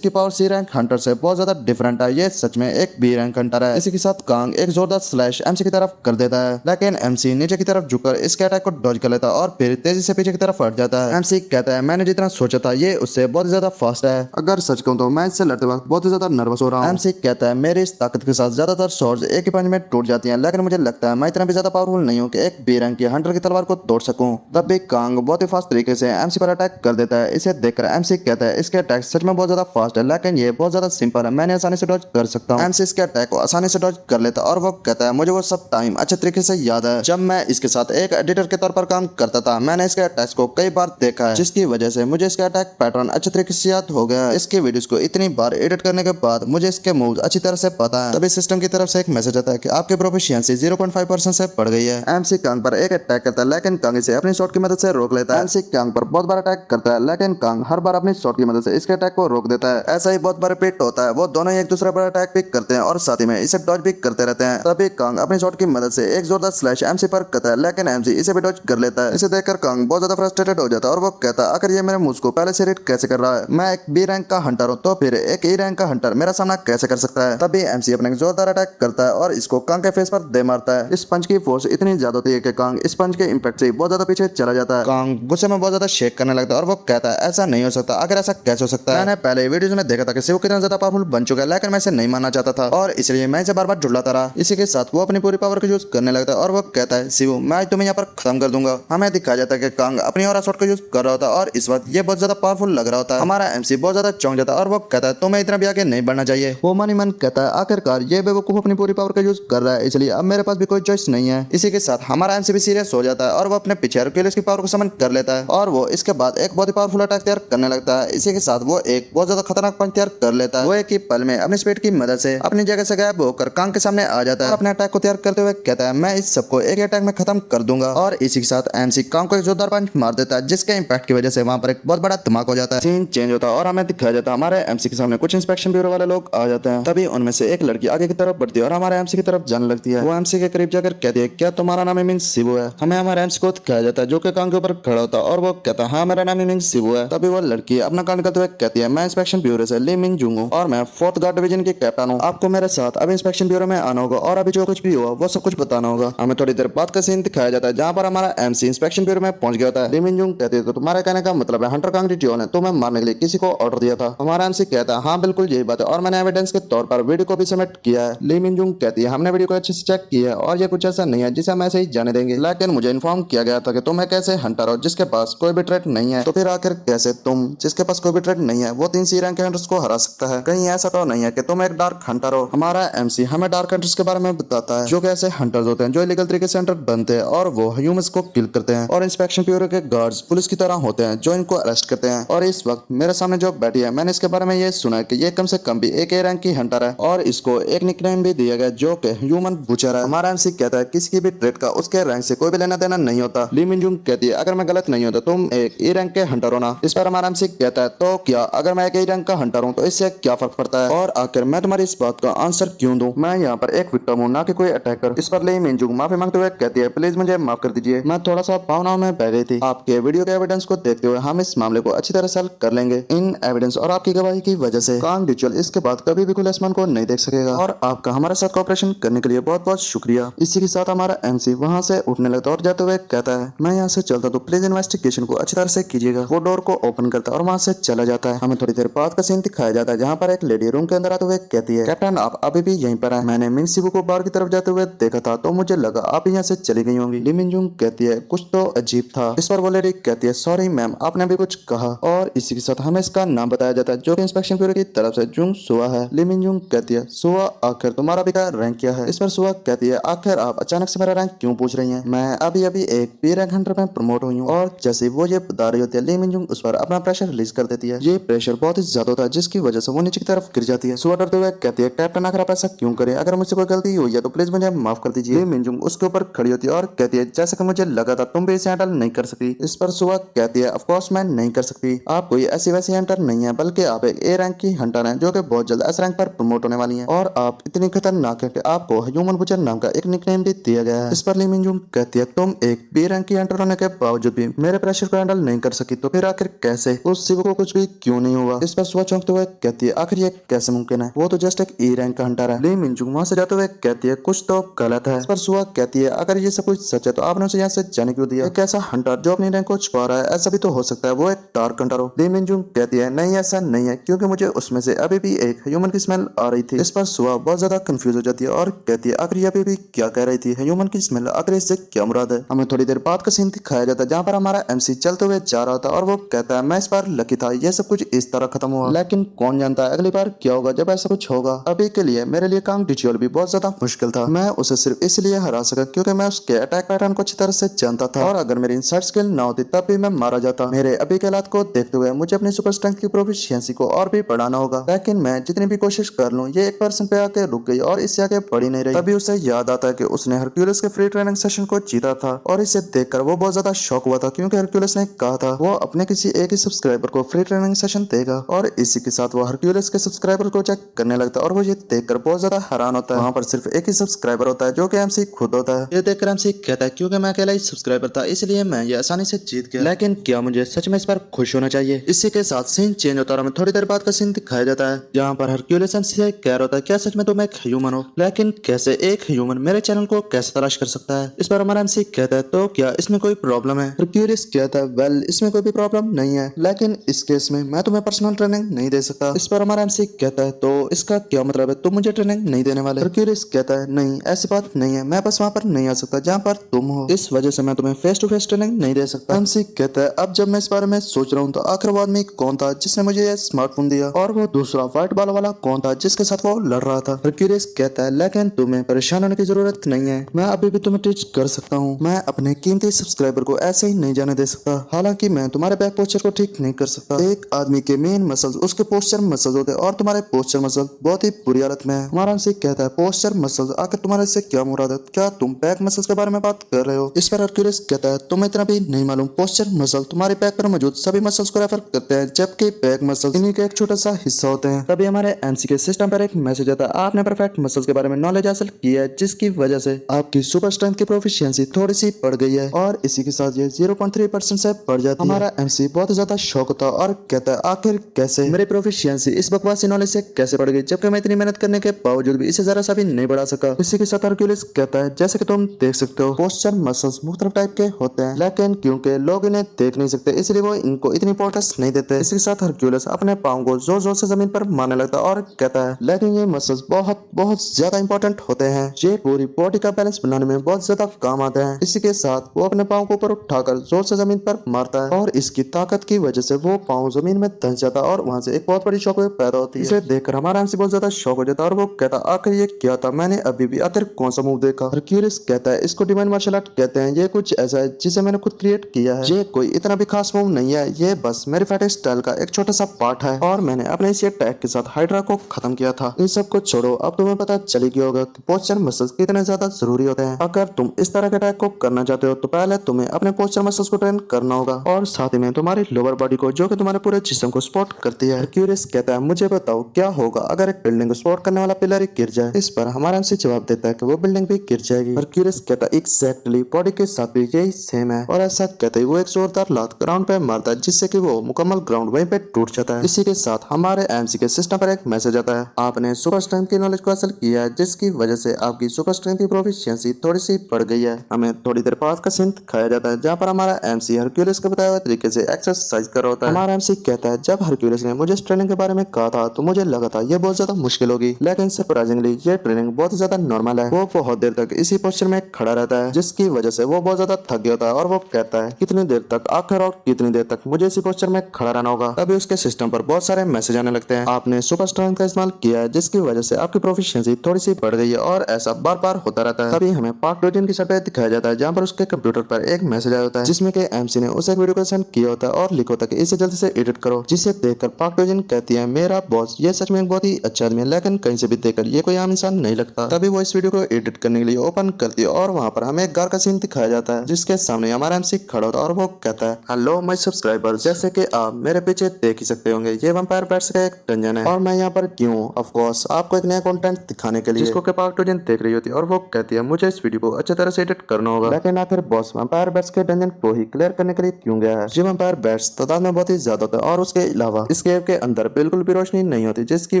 पावर सी रैंक हंटर से बहुत ज्यादा डिफरेंट है, ये सच में एक बी रैंक हंटर है। इसी के साथ कांग एक जोरदार स्लैश एमसी की तरफ कर देता है, लेकिन एमसी नीचे की तरफ झुककर इसके अटैक को डॉज कर लेता है और फिर तेजी से पीछे की तरफ हट जाता है। एमसी कहता है मैंने जितना सोचा था ये उससे बहुत ज्यादा फास्ट है, अगर सच कहूं तो मैं इससे लड़ते वक्त बहुत ही ज्यादा नर्वस हो रहा हूँ। एमसी कहता है मेरी इस ताकत के साथ ज्यादातर शॉट्स एक ही पंच में टूट जाती हैं, लेकिन मुझे लगता है मैं इतना भी ज्यादा पावरफुल नहीं हूँ कि एक बी रैंक की हंटर की तलवार को तोड़ सकूं। तब भी कांग बहुत ही फास्ट तरीके से एमसी पर अटैक कर देता है। इसे देखकर एमसी कहता है इसके अटैक सच में बहुत ज्यादा फास्ट है, लेकिन ये बहुत ज्यादा सिंपल है, मैंने आसानी से डॉज कर सकता हूँ। एमसी इसके अटैक को आसानी से डॉज कर लेता है और वो कहता कहता है मुझे वो सब टाइम अच्छे तरीके से याद है जब मैं इसके साथ एक एडिटर के तौर पर काम करता था। मैंने इसके अटैक्स को कई बार देखा है जिसकी वजह से मुझे इसका अटैक पैटर्न अच्छे तरीके से याद हो गया है। इसके वीडियोस को इतनी बार एडिट करने के बाद मुझे इसके मूव अच्छी तरह से पता है। तभी सिस्टम की तरफ से एक मैसेज आता है कि आपकी प्रोफिशिएंसी 0.5% से बढ़ गई है। एमसी कांग पर एक अटैक करता है लेकिन कांग इसे अपनी शॉट की मदद से रोक लेता है। एमसी कांग पर बहुत बार अटैक करता है लेकिन कांग हर बार अपनी शॉट की मदद से इसके अटैक को रोक देता है। ऐसा ही बहुत बार रिपीट होता है। वो दोनों ही एक दूसरे पर अटैक भी करते हैं और साथ ही में इसे डॉज भी करते रहते हैं। तभी कांग अपनी शॉट की मदद से एक जोरदार स्लैश एमसी पर करता है लेकिन एमसी इसे भी डॉज कर लेता है। इसे देखकर कांग बहुत ज्यादा फ्रस्ट्रेटेड हो जाता है और वो कहता है आखिर ये मेरे मूव्स को पहले से रीड कैसे कर रहा है। मैं एक बी रैंक का हंटर हूँ तो फिर एक ई रैंक का हंटर मेरा सामना कैसे कर सकता है। तभी एमसी अपने जोरदार अटैक करता है और इसको कांग के फेस पर दे मारता है। इस पंच की फोर्स इतनी ज्यादा होती है कि कांग इस पंच के इंपैक्ट से बहुत ज्यादा पीछे चला जाता है। कांग गुस्से में बहुत ज्यादा शेक करने लगता है और वो कहता है ऐसा नहीं हो सकता। अगर ऐसा कैसे हो सकता है। मैंने पहले वीडियोस में देखा था कि शिव कितना ज्यादा पावरफुल बन चुका है लेकिन मैं इसे नहीं मानना चाहता था और इसलिए मैं इसे बार बार झुलाता रहा। इसी के साथ वो अपनी पूरी पावर का यूज करने लगता है और वो कहता है शिव मैं आज तुम्हें यहाँ पर खत्म कर दूंगा। हमें दिखाया जाता है कि कांग अपनी ऑरा शॉट का यूज कर रहा होता है और इस वक्त ये बहुत ज्यादा पावरफुल लग रहा होता है। हमारा एमसी बहुत ज्यादा चौंक जाता है और वो कहता है तुम्हें इतना भी आगे नहीं बढ़ना चाहिए। वो मन ही मन कहता है आखिरकार ये बेवकूफ अपनी पूरी पावर का यूज कर रहा है इसलिए अब मेरे पास भी कोई चॉइस नहीं है। इसी के साथ हमारा एमसी भी सीरियस हो जाता है और वो अपने पीछे हरक्यूलिस की पावर को समन कर लेता है और वो इसके बाद एक बहुत ही पावरफुल अटैक तैयार करने लगता है। इसी के साथ वो एक बहुत ज्यादा खतरनाक पंच तैयार कर लेता है। वो एक ही पल में अपनी स्पीड की मदद से अपनी जगह से गायब होकर कांग के सामने आ जाता है और अपने अटैक को तैयार करते हुए कहता है मैं इस सबको एक अटैक में खत्म कर दूंगा। और इसी के साथ एमसी कांग को एक जोरदार पंच मार देता है जिसके इंपैक्ट की वजह से वहां पर एक बहुत बड़ा धमाका हो जाता है। सीन चेंज होता है और हमें दिखाया जाता है हमारे एमसी के सामने कुछ इंस्पेक्शन ब्यूरो वाले लोग आ जाते हैं। तभी उनमें से एक लड़की आगे की तरफ बढ़ती है और हमारे एमसी की तरफ जाने लगती है। वो एमसी के करीब जाकर कहती है क्या तुम्हारा नाम मीन शिवू है। हमें हमारे एमसी को दिखाया जाता है जो कि कांग के ऊपर खड़ा होता है और वो कहता है हाँ मेरा नाम मीन शिवू है। तभी वो लड़की अपना कांड करते हुए कहती है मैं इंस्पेक्शन ब्यूरो से ली मिंग जूंग हूँ और मैं 4th गार्ड डिवीजन की कैप्टन हूँ। आपको मेरे साथ अभी इंस्पेक्शन ब्यूरो में आना होगा और अभी जो कुछ भी हुआ वो सब कुछ बताना होगा। हमें थोड़ी देर बाद का सीन दिखाया जाता है जहाँ पर हमारा एमसी इंस्पेक्शन ब्यूरो में पहुंच गया होता है। ली मिंग जूंग कहती है तो तुम्हारे कहने का मतलब है हंटर कांग रिटियोन है तुम्हें मारने के लिए किसी को ऑर्डर दिया था। हमारा एमसी कहता है हाँ बिल्कुल यही बात है और मैंने एविडेंस के तौर पर वीडियो को भी सबमिट किया है। ली मिंग जूंग कहती है हमने वीडियो को अच्छे से चेक किया है और ये कुछ ऐसा नहीं है जिसे हम ऐसे ही जाने देंगे लेकिन मुझे इन्फॉर्म किया गया था कि तुम एक ऐसे हंटर हो जिसके पास कोई भी ट्रेड नहीं है। तो फिर आखिर कैसे तुम जिसके पास कोई भी ट्रेड नहीं है वो 3 सी रैंक के हंटर्स को हरा सकता है। कहीं ऐसा तो नहीं है कि तुम एक डार्क हंटर हो। हमारा एमसी हमें डार्क हंटर्स के बारे में बताता है जो कि ऐसे हंटर्स होते हैं जो इलीगल तरीके से हंटर बनते हैं और वो ह्यूमंस को किल करते हैं और इंस्पेक्शन ब्यूरो के गार्ड्स पुलिस की तरह होते हैं जो इनको अरेस्ट करते हैं। और इस वक्त मेरे सामने जो बैठी है मैंने इसके बारे में ये सुना है कि ये कम से कम भी एक ए रैंक की हंटर है और इसको एक निकनेम भी दिया गया जो कि ह्यूमन बुचर है। हमारा एमसी कहता है किसी की भी ट्रेड का उसके रैंक से कोई भी लेना देना नहीं होता। ली मिंग जूंग कहती है अगर मैं गलत नहीं होता तुम एक ए रैंक के हंटर हो ना। इस पर हमारा एमसी कहता है तो क्या अगर मैं एक ए रैंक का हंटर हूँ तो इससे क्या फर्क पड़ता है और आखिर मैं तुम्हारी इस बात का आंसर क्यों दूं। मैं यहाँ पर एक विक्टिम हूँ ना कि कोई अटैकर। इस पर ली मिंग जूंग माफी मांगते हुए कहती है प्लीज मुझे माफ कर दीजिए मैं थोड़ा सा भावनाओं में बह गई थी। आपके वीडियो के एविडेंस को देखते हुए हम इस मामले को अच्छी तरह सॉल्व कर लेंगे। इन एविडेंस और आपकी गवाही की वजह से कांग रिचुअल इसके बाद कभी भी खुले आसमान को नहीं देख सकेगा और आपका हमारे साथ कोऑपरेशन करने के लिए बहुत बहुत शुक्रिया। इसी के साथ हमारा एमसी वहाँ से उठने लगता और जाते हुए कहता है मैं यहाँ से चलता तो प्लीज इन्वेस्टिगेशन को अच्छी तरह से कीजिएगा। वो डोर को ओपन करता है और वहाँ से चला जाता है। हमें थोड़ी देर बाद का सीन दिखाया जाता है जहाँ पर एक लेडी रूम के अंदर आते हुए कहती है कैप्टन आप अभी भी यहीं पर हैं। मैंने मिंग शिवू को बाहर की तरफ जाते हुए देखा था तो मुझे लगा आप यहाँ से चली गई होंगी। ली मिंग जूंग कहती है कुछ तो अजीब था। इस पर वो लेडी कहती है सॉरी मैम आपने भी कुछ कहा और इसी के साथ हमें इसका नाम बताया जाता है जो कि इंस्पेक्शन ब्यूरो की तरफ से जुंग सुआ है। ली मिंग जूंग कहती है सुआ आखिर तुम्हारा भी का रैंक क्या है। इस पर सुआ कहती है आखिर आप अचानक से मेरा रैंक क्यों पूछ रही हैं। मैं अभी अभी एक बी रैंक हंटर में प्रमोट हुई हूँ। और जैसे वो ये बता रही होती है ली मिंग जूंग उस पर अपना प्रेशर रिलीज कर देती है। ये प्रेशर बहुत ही ज्यादा होता है जिसकी वजह से वो नीचे की तरफ गिर जाती है। सुआ डरते हुए कहती है कैप्टन आखिर आप ऐसा क्यों करें अगर मुझसे कोई गलती हुई है तो प्लीज मुझे माफ कर दीजिए। ली मिंग जूंग उसके ऊपर खड़ी होती है और कहती है जैसे कि मुझे लगा था तुम भी इसे हैंडल नहीं कर सकती। इस पर सुआ कहती है ऑफ कोर्स मैं नहीं कर सकती। आप कोई ऐसी वैसी हंटर नहीं है बल्कि आप एक ए रैंक की हंटर हैं जो कि बहुत जल्द एस रैंक पर प्रमोट होने वाली हैं और आप इतनी खतरनाक है कि आपको ह्यूमन बुचर नाम का एक निकनेम भी दिया गया है। इस पर ली मिंग जूंग कहती है तुम एक बी रैंक की हंटर होने के बावजूद भी मेरे प्रेशर को हैंडल नहीं कर सकी तो फिर आखिर कैसे उस शिव को कुछ भी क्यों नहीं हुआ। इस पर सुआ चौंकते हुए कहती है आखिर ये कैसे मुमकिन है वो तो जस्ट एक ए रैंक का हंटर है। ली मिंग जूंग वहां से जाते हुए कहती है कुछ तो गलत है। इस पर सुआ कहती है अगर ये सब कुछ सच है तो आपने उसे यहाँ से जाने क्यों दिया। एक ऐसा हंटर जो अपनी रैंक को छुपा रहा है ऐसा भी तो हो सकता है वो एक डार्क हंटर हो। ली मिंग जूंग कहती है नहीं ऐसा नहीं है क्योंकि मुझे उसमें से अभी भी एक ह्यूमन की स्मेल आ रही थी। इस पर सुआ बहुत ज्यादा कंफ्यूज हो जाती है और कहती है आखिर ये अभी भी क्या कह रही थी ह्यूमन की स्मेल आखिर इससे क्या मुराद है। हमें थोड़ी देर बाद का सीन दिखाया जाता है जहाँ पर हमारा एमसी चलते हुए जा रहा था और वो कहता है मैं इस बार लकी था ये सब कुछ इस तरह खत्म हुआ लेकिन कौन जानता है अगली बार क्या होगा जब ऐसा कुछ होगा। अभी के लिए मेरे लिए कांग रिचुअल भी बहुत ज्यादा मुश्किल था। मैं उसे सिर्फ इसलिए हरा सका क्योंकि मैं उसके अटैक पैटर्न को अच्छी तरह से जानता था, और अगर मेरी इंसाइड स्किल ना होती तब भी मैं मारा जाता। मेरे अभी के हालात को देखते हुए मुझे अपनी सुपर स्ट्रेंथ की प्रोफिशिएंसी को और भी बढ़ाना होगा, लेकिन मैं जितनी भी कोशिश कर लूं ये 1% पे आके रुक गई और इससे आगे बढ़ी नहीं रही। तभी उसे याद आता है कि उसने हरक्यूलिस के फ्री ट्रेनिंग सेशन को जीता था, और इसे देखकर वो बहुत ज्यादा शॉक हुआ था क्योंकि हरक्यूलिस ने कहा था वो अपने किसी एक ही सब्सक्राइबर को फ्री ट्रेनिंग सेशन देगा, और इसी के साथ वो हरक्यूलिस के सब्सक्राइबर को चेक करने लगता है और वो ये देखकर बहुत ज्यादा हैरान होता है। वहाँ पर सिर्फ एक ही सब्सक्राइबर होता है जो कि एमसी खुद होता है। ये देखकर एमसी कहता है क्योंकि मैं अकेला ही सब्सक्राइबर था इसलिए मैं ये आसानी से जीत गया, लेकिन क्या मुझे सच में इस पर खुश होना चाहिए। इसी के साथ सीन चेंज होता है और हमें थोड़ी देर बाद का सीन दिखाया जाता है जहाँ पर हरक्यूलिस एमसी से कह रहा होता है क्या सच में तुम एक ह्यूमन हो, लेकिन कैसे एक ह्यूमन मेरे चैनल को कैसे तलाश कर सकता है। इस पर हमारा एमसी कहता है तो क्या इसमें कोई प्रॉब्लम है। हरक्यूलिस कहता है वेल इसमें कोई भी प्रॉब्लम नहीं है, लेकिन इस केस में मैं तुम्हें पर्सनल ट्रेनिंग नहीं दे सकता। इस पर हमारा एमसी कहता है तो इसका क्या मतलब है, तुम मुझे ट्रेनिंग नहीं देने वाले। हरक्यूलिस कहता है नहीं ऐसी बात नहीं है, मैं बस वहाँ पर नहीं आ सकता जहाँ पर तुम हो, इस वजह से मैं तुम्हें फेस टू फेस ट्रेनिंग नहीं दे सकता। एमसी कहता है अब जब मैं इस बारे में सोच रहा हूँ तो आखिर वो आदमी कौन था जिसने मुझे ये स्मार्टफोन दिया, और वो दूसरा व्हाइट बाल वाला कौन था जिसके साथ वो लड़ रहा था। हरक्यूलिस कहता है लेकिन तुम्हें परेशान होने की जरूरत नहीं है, मैं अभी भी तुम्हें टीच कर सकता हूँ। मैं अपने कीमती सब्सक्राइबर को ऐसे ही नहीं जाने दे सकता, हालांकि मैं तुम्हारे बैक पोस्चर को ठीक नहीं कर सकता। एक आदमी के मेन मसल्स उसके पोस्चर मसल्स होते हैं और तुम्हारे पोस्चर मसल बहुत ही बुरी हालत में है। हमारा एमसी कहता है पोस्चर मसल्स आखिर तुम्हारे से क्या मुराद है, क्या तुम बैक मसल्स के बारे में बात कर रहे हो। इस पर हरक्यूलिस कहता है तुम्हें इतना भी नहीं मालूम, पोस्चर मसल तुम्हारे बैक पर मौजूद सभी मसल्स को रेफर करते हैं जबकि बैक मसल्स इन्हीं का एक छोटा सा हिस्सा होते हैं। तभी हमारे एमसी के सिस्टम पर एक मैसेज आता है आपने परफेक्ट मसल्स के बारे में नॉलेज हासिल की है जिसकी वजह से आपकी सुपर स्ट्रेंथ की प्रोफिशिएंसी थोड़ी सी बढ़ गई है, और इसी के साथ ये 0.3% से बढ़ जाती है। हमारा एमसी बहुत ज्यादा शौक होता है और कहता है आखिर कैसे मेरी प्रोफिशिएंसी इस बकवासी नॉलेज से कैसे बढ़ गई जबकि मैं इतनी मेहनत करने के बावजूद भी इसे जरा सा भी नहीं बढ़ा सका। इसी के साथ हरक्यूलिस कहता है जैसे कि तुम देख सकते हो पोस्चर मसल्स मुख्तलिफ टाइप के होते हैं, लेकिन क्योंकि लोग इन्हें देख नहीं सकते इसलिए वो इनको इतनी इंपॉर्टेंस नहीं देते। इसी के साथ हरक्यूलिस अपने पाँव को जोर जोर से जमीन पर मारने लगता है और कहता है लेकिन ये मसल्स बहुत बहुत ज्यादा इंपॉर्टेंट होते हैं, ये पूरी बॉडी का बैलेंस बनाने में बहुत ज्यादा काम आते हैं। इसी के साथ वो अपने पाँव को ऊपर उठाकर जोर से जमीन पर मारता है और इसकी ताकत की वजह से वो पाँव जमीन में धंस जाता है और वहाँ से एक बहुत बड़ी शॉकवेव पैदा होती है। इसे देखकर हमारा एमसी बहुत ज्यादा शॉक हो जाता है और वो कहता है आखिर ये क्या था, मैंने अभी भी आखिर कौन सा मूव देखा। हरक्यूलिस कहता है इसको डिवाइन मार्शल आर्ट कहते हैं, ये कुछ ऐसा है जिसे मैंने खुद क्रिएट किया है, ये कोई इतना भी खास मूव नहीं है, ये बस मेरे फाइटिंग स्टाइल का एक छोटा सा पार्ट है और मैंने अपने इसी अटैक के साथ हाइड्रा को खत्म किया था। इन सब को छोड़ो, अब तुम्हें पता चल गया होगा कि पोस्चर मसल्स कितने ज्यादा जरूरी होते हैं। अगर तुम इस तरह के अटैक को करना चाहते हो तो पहले तुम्हें अपने पोस्चर मसल्स को ट्रेन करना होगा और साथ ही में तुम्हारी लोअर बॉडी को जो कि तुम्हारे पूरे जिस्म को सपोर्ट करती है। हरक्यूलिस कहता है मुझे बताओ क्या होगा अगर एक बिल्डिंग को सपोर्ट करने वाला पिलर ही गिर जाए। इस पर हमारा एमसी जवाब देता है कि वो बिल्डिंग भी गिर जाएगी। हरक्यूलिस कहता है एग्जैक्टली बॉडी के साथ भी यही सेम है, और ऐसा कहते ही वो एक जोरदार लात ग्राउंड पे मारता है जिससे कि वो मुकम्मल ग्राउंड वहीं पे टूट जाता है। इसी के साथ हमारे एमसी के सिस्टम पर एक मैसेज आता है आपने सुपर स्ट्रेंथ की नॉलेज को हासिल किया है जिसकी वजह से आपकी सुपर स्ट्रेंथ की प्रोफिशिएंसी थोड़ी सी बढ़ गई है। हमें थोड़ी देर बाद का सीन दिखाया जाता है जहाँ पर हमारा एमसी हरक्यूलिस के बताए हुए तरीके से एक्सरसाइज कर रहा होता है। हमारा एमसी कहता है जब हरक्यूलिस ने मुझे इस ट्रेनिंग के बारे में कहा था तो मुझे लगा था ये बहुत ज्यादा मुश्किल होगी, लेकिन सरप्राइजिंगली ये ट्रेनिंग बहुत ही ज्यादा नॉर्मल है। वो बहुत देर तक इसी पोस्चर में खड़ा रहता है जिसकी वजह से वो बहुत ज्यादा थक गया होता है और वो कहता है कितनी देर तक आखिर और कितनी देर तक मुझे इसी पोस्चर में खड़ा रहना होगा। तभी उसके सिस्टम पर बहुत सारे मैसेज आने लगते हैं आपने सुपर स्ट्रेंथ का इस्तेमाल किया है जिसकी वजह से आपकी प्रोफिशिएंसी थोड़ी सी बढ़ गई है, और ऐसा बार बार होता रहता है। तभी हमें पार्क डोजिन की साइड दिखाया जाता है जहाँ पर उसके कंप्यूटर पर एक मैसेज आया होता है जिसमें कि एमसी ने उसे एक वीडियो को सेंड किया होता है और लिखा होता है कि इसे जल्दी से एडिट करो, जिसे देखकर पार्क डोजिन कहती है मेरा बॉस ये सच में एक बहुत ही अच्छा आदमी है, लेकिन कहीं से भी देखकर ये कोई आम इंसान नहीं लगता। तभी वो इस वीडियो को एडिट करने के लिए ओपन करती है और वहाँ पर हमें एक गार का सीन दिखाया जाता है जिसके सामने हमारा एमसी खड़ा होता है और वो कहता है हेलो माय सब्सक्राइबर्स, जैसे कि आप मेरे पीछे देख ही सकते होंगे ये वैम्पायर बैट्स का एक डंजन है और मैं यहाँ पर क्यों ऑफ कोर्स आपको एक नया कंटेंट दिखाने के लिए, जिसको कि पार्क डोजिन देख रही होती है और वो कहती है मुझे इस वीडियो को अच्छी तरह से एडिट करना होगा। लेकिन आखिर बॉस वैम्पायर बैट्स के डंजन को ही क्लियर करने के लिए क्यों गया है। ये वैम्पायर बैट्स तादाद में बहुत ही ज्यादा होता है और उसके अलावा इस केव के अंदर बिल्कुल भी रोशनी नहीं होती जिसकी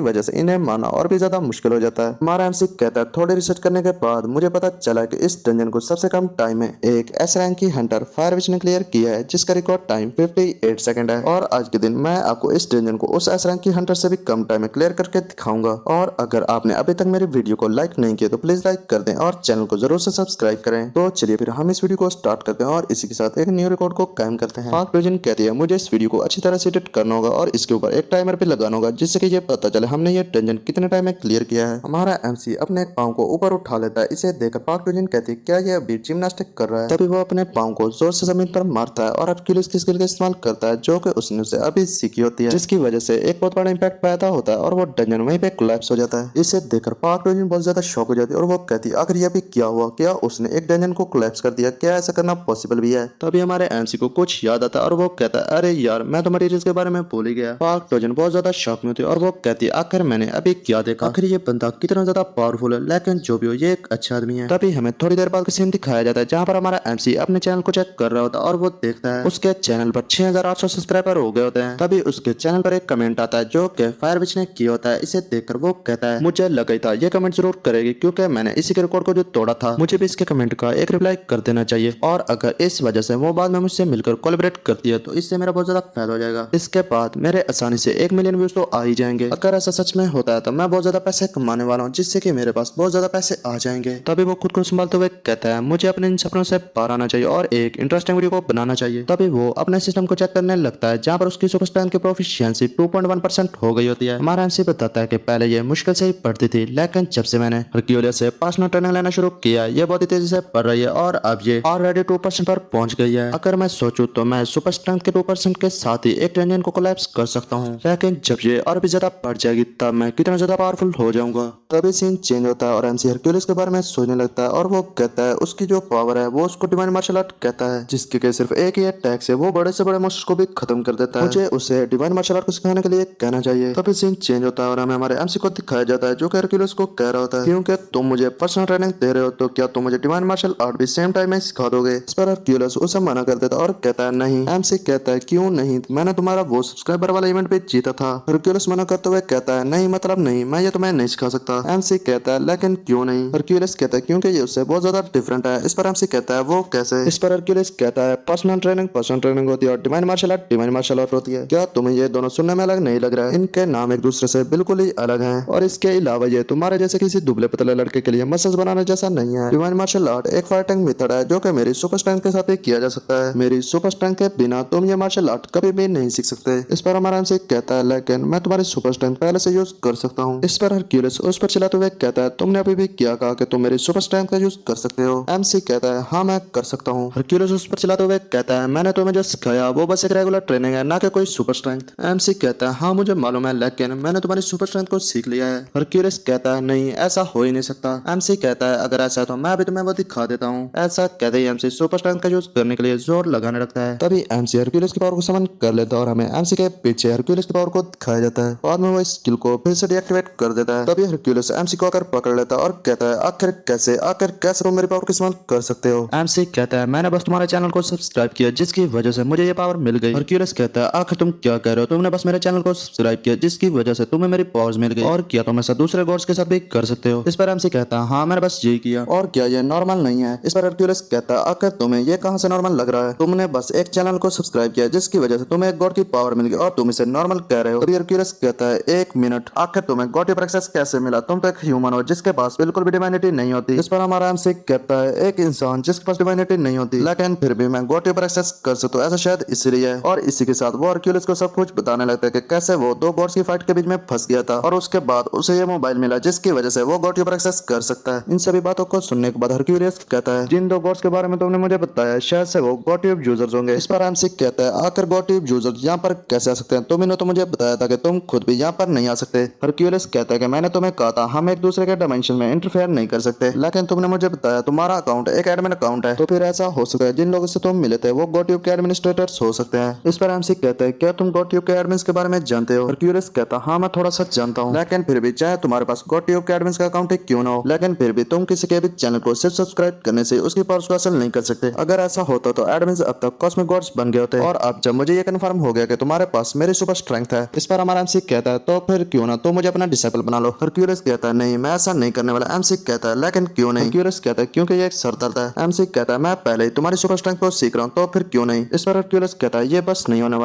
वजह से इन्हें मारना और भी ज्यादा मुश्किल हो जाता है। हमारा एमसी कहता है थोड़ी रिसर्च करने के बाद मुझे पता चला कि इस डंजन को सबसे कम टाइम में एक एस रैंक की हंटर फायरविच ने क्लियर किया है जिसका रिकॉर्ड टाइम 58 सेकंड है, और आज के दिन मैं आपको इस डंजन को उस एस रैंक की हंटर से भी कम टाइम में क्लियर करके दिखाऊंगा। और अगर आपने अभी तक मेरी वीडियो को लाइक नहीं किया तो प्लीज लाइक कर दें और चैनल को जरूर से सब्सक्राइब करें। तो चलिए फिर हम इस वीडियो को स्टार्ट करते हैं और इसी के साथ एक न्यू रिकॉर्ड को कायम करते हैं। पार्क डोजिन कहती है मुझे इस वीडियो को अच्छी तरह से एडिट करना होगा और इसके ऊपर एक टाइमर भी लगाना होगा जिससे कि ये पता चले हमने ये डंजन कितने टाइम में क्लियर किया है। हमारा एमसी अपने अपने पाँव को ऊपर उठा लेता है। इसे देखकर पाक ट्यूजिन कहती है क्या ये अभी जिम्नास्टिक कर रहा है। तभी वो अपने पाँव को जोर से जमीन पर मारता है और हरक्यूलिस की स्किल का इस्तेमाल करता है जो कि उसने उसे अभी सीखी होती है, जिसकी वजह से एक बहुत बड़ा इम्पैक्ट पैदा होता है और वो डंजन वहीं पे कोलैप्स हो जाता है। इसे देखकर पाक ट्यूजिन बहुत ज्यादा शॉक हो जाती है और वो कहती है आखिर ये अभी क्या हुआ, क्या उसने एक डंजन को कोलैप्स कर दिया, क्या ऐसा करना पॉसिबल भी है। तभी हमारे एमसी को कुछ याद आता है और वो कहता है अरे यार मैं तो मटेरियल्स के बारे में भूल ही गया। पाक ट्यूजिन बहुत ज्यादा शॉक में होती है और वो कहती है आखिर मैंने अभी क्या देखा, आखिर ये बंदा कितना ज्यादा पावरफुल है, लेकिन जो भी हो ये एक अच्छा आदमी है। तभी हमें थोड़ी देर बाद का सीन दिखाया जाता है जहाँ पर हमारा एमसी अपने चैनल को चेक कर रहा होता है और वो देखता है उसके चैनल पर 6800 सब्सक्राइबर हो गए होते हैं। तभी उसके चैनल पर एक कमेंट आता है जो कि फायरविच ने किया होता है। इसे देखकर वो कहता है मुझे लगा ही था ये कमेंट जरूर करेगी क्योंकि मैंने इसी के रिकॉर्ड को जो तोड़ा था, मुझे भी इसके कमेंट का एक रिप्लाई कर देना चाहिए और अगर इस वजह से वो बाद में मुझसे मिलकर कोलैबोरेट करती है तो इससे मेरा बहुत ज्यादा फायदा हो जाएगा। इसके बाद मेरे आसानी से 1 मिलियन व्यूज तो आ ही जाएंगे। अगर ऐसा सच में होता है तो मैं बहुत ज्यादा पैसे कमाने वाला हूँ जिससे कि मेरे पास बहुत ज्यादा पैसे आ जाएंगे। तभी वो खुद को संभालते हुए कहता है मुझे अपने इन सपनों से पार आना चाहिए और एक इंटरेस्टिंग वीडियो को बनाना चाहिए। तभी वो अपने सिस्टम को चेक करने लगता है जहाँ पर उसकी सुपर स्ट्रेंथ की प्रोफिशिएंसी 2.1% हो गई होती है। हमारा एमसी बताता है कि पहले ये मुश्किल से ही पढ़ती थी लेकिन जब से मैंने हरक्यूलियस से पर्सनल ट्रेनिंग लेना शुरू किया ये बहुत ही तेजी से बढ़ रही है और अब ये ऑलरेडी 2% पर पहुंच गई है। अगर मैं सोचूं तो मैं सुपर स्ट्रेंथ के 2% के साथ ही एक डंजन को कोलैप्स कर सकता हूँ, लेकिन जब ये और भी ज्यादा बढ़ जाएगी तब मैं कितना ज्यादा पावरफुल हो जाऊंगा। तभी सीन चेंज होता है और एमसी हरक्यूलियस के बारे में सोचने लगता है और वो कहता है उसकी जो पावर है वो उसको डिवाइन मार्शल आर्ट कहता है जिसके के सिर्फ एक ही अटैक से वो बड़े से बड़े मॉन्स्टर्स को भी खत्म कर देता है। मुझे उसे डिवाइन मार्शल आर्ट को सिखाने के लिए कहना चाहिए। तभी सीन चेंज होता है और हमें हमारे एमसी को दिखाया जाता है जो कि हरक्यूलियस को कह रहा होता है क्योंकि तुम मुझे पर्सनल ट्रेनिंग दे रहे हो तो क्या तुम मुझे डिवाइन मार्शल आर्ट भी सेम टाइम में सिखा दोगे। इस पर हरक्यूलियस उसे मना कर देता है और कहता है नहीं। एमसी कहता है क्यों नहीं, मैंने तुम्हारा वो सब्सक्राइबर वाला इवेंट भी जीता था। हरक्यूलियस मना करते हुए कहता है नहीं मतलब नहीं, मैं ये तुम्हें नहीं सिखा सकता। एमसी कहता है लेकिन क्यों नहीं। हरक्यूलियस कहता है क्योंकि ये उससे बहुत ज्यादा डिफरेंट है। इस पर एमसी कहता है वो कैसे। इस पर हरक्यूलियस कहता है पर्सनल ट्रेनिंग होती है और डिवाइन मार्शल आर्ट होती है। क्या तुम्हें ये दोनों सुनने में अलग नहीं लग रहा है? इनके नाम एक दूसरे से बिल्कुल ही अलग हैं और इसके अलावा ये तुम्हारे जैसे किसी दुबले पतले लड़के के लिए मसल्स बनाने जैसा नहीं है। डिवाइन मार्शल आर्ट एक फाइटिंग मेथड है जो कि मेरी सुपर स्ट्रेंथ के साथ ही किया जा सकता है। मेरी सुपर स्ट्रेंथ के बिना तुम ये मार्शल आर्ट कभी भी नहीं सीख सकते। इस पर हमारा एमसी कहता है लेकिन मैं तुम्हारी सुपर स्ट्रेंथ पहले से यूज कर सकता हूँ। इस पर हरक्यूलियस उस पर चिल्लाते हुए कहता है तुमने अभी भी क्या कहा कि तुम मेरी सुपर स्ट्रेंथ का यूज कर सकते हो। एमसी कहता है हाँ मैं कर सकता हूँ। हरक्यूलियस उस पर चिल्लाते हुए कहता है मैंने तुम्हें जो सिखाया वो बस एक रेगुलर ट्रेनिंग है ना कि कोई सुपर स्ट्रेंथ। एमसी कहता है हाँ मुझे मालूम है लेकिन मैंने तुम्हारी सुपर स्ट्रेंथ को सीख लिया है। हरक्यूलियस कहता है नहीं ऐसा हो ही नहीं सकता। एमसी कहता है अगर ऐसा है तो मैं अभी तुम्हें वो दिखा देता हूँ। ऐसा कहते ही एमसी सुपर स्ट्रेंथ का यूज करने के लिए जोर लगाने लगता है। तभी एमसी हरक्यूलियस की पावर को समन कर लेता है और हमें एमसी के पीछे हरक्यूलियस की पावर को दिखाया जाता है। बाद में वो स्किल को फिर से डीएक्टिवेट कर देता है। तभी हरक्यूलियस एमसी को आकर पकड़ लेता है और कहता है आखिर कैसे तुम मेरी पावर का इस्तेमाल कर सकते हो। एमसी कहता है मैंने बस तुम्हारे चैनल को सब्सक्राइब किया जिसकी वजह से मुझे ये पावर मिल गई। हरक्यूलियस कहता है आखिर तुम क्या कह रहे हो, तुमने बस मेरे चैनल को सब्सक्राइब किया जिसकी वजह से तुम्हें मेरी पावर्स मिल गई और क्या तुम ऐसा दूसरे गॉड्स के साथ भी कर सकते हो। इस पर एमसी कहता है हाँ मैंने बस यही किया और क्या ये नॉर्मल नहीं है। इस पर हरक्यूलियस कहता है आखिर तुम्हें ये कहां से नॉर्मल लग रहा है, तुमने बस एक चैनल को सब्सक्राइब किया जिसकी वजह से तुम्हें एक गॉड की पावर मिल गई और तुम इसे नॉर्मल कह रहे हो। तभी हरक्यूलियस कहता है एक मिनट, आखिर तुम्हें गॉड की एक्सेस कैसे मिला, तुम तो एक ह्यूमन हो जिसके पास बिल्कुल भी डिवाइनिटी नहीं होती। इस पर हमारा एमसी कहता है एक इंसान जिसके पास डिवाइनिटी नहीं होती लेकिन फिर भी मैं गॉड पर एक्सेस कर सकता हूं, ऐसा शायद इसलिए है। और इसी के साथ वो हरक्यूलियस को सब कुछ बताने लगता है कि कैसे वो दो गॉड्स की फाइट के बीच में फंस गया था और उसके बाद उसे ये मोबाइल मिला जिसकी वजह से वो गॉड पर एक्सेस कर सकता है। इन सभी बातों को सुनने के बाद हरक्यूलियस कहता है जिन दो गॉड्स के बारे में तुमने मुझे बताया शायद से वो गॉड ट्यूब यूजर्स होंगे। इस पर एमसी कहता है आखिर गॉड ट्यूब यूजर्स यहाँ पर कैसे आ सकते हैं, तुमने तो मुझे बताया था कि तुम खुद भी यहाँ पर नहीं आ सकते। हरक्यूलियस कहता है कि मैंने तुम्हें कहा था हम एक दूसरे के डायमेंशन में इंटरफेयर नहीं कर सकते लेकिन तुमने मुझे बताया तुम्हारा अकाउंट एक एडमिन अकाउंट है तो फिर ऐसा हो सकता है जिन लोगों से तुम मिले थे वो गॉड ट्यूब के एडमिनिस्ट्रेटर्स हो सकते हैं। इस पर एमसी कहता है क्या तुम गॉड ट्यूब के एडमिन्स के बारे में जानते हो। हरक्यूलियस कहता हाँ मैं थोड़ा सा जानता हूँ लेकिन फिर भी चाहे तुम्हारे पास गॉड ट्यूब के एडमिन्स का अकाउंट क्यों ना हो लेकिन फिर भी तुम किसी के भी चैनल को सिर्फ सब्सक्राइब करने से उसकी पावर्स को हासिल नहीं कर सकते। अगर ऐसा होता तो एडमिन्स अब तक कॉस्मिक गॉड्स बन गए होते और अब जब मुझे ये कंफर्म हो गया कि तुम्हारे पास मेरी सुपर स्ट्रेंथ है। इस पर हमारा एमसी कहता है तो फिर क्यों ना तुम मुझे अपना डिसेबल बना लो। हरक्यूलियस कहता है नहीं मैं ऐसा नहीं करने वाला। एमसी कहता है लेकिन क्यों नहीं। हरक्यूलियस कहता है क्योंकि ये एक सरदर्द है। एमसी कहता है मैं पहले ही तुम्हारी सुपर स्ट्रेंथ को सीख रहा हूँ तो फिर क्यों नहीं। इस पर हरक्यूलियस कहता है ये बस नहीं होने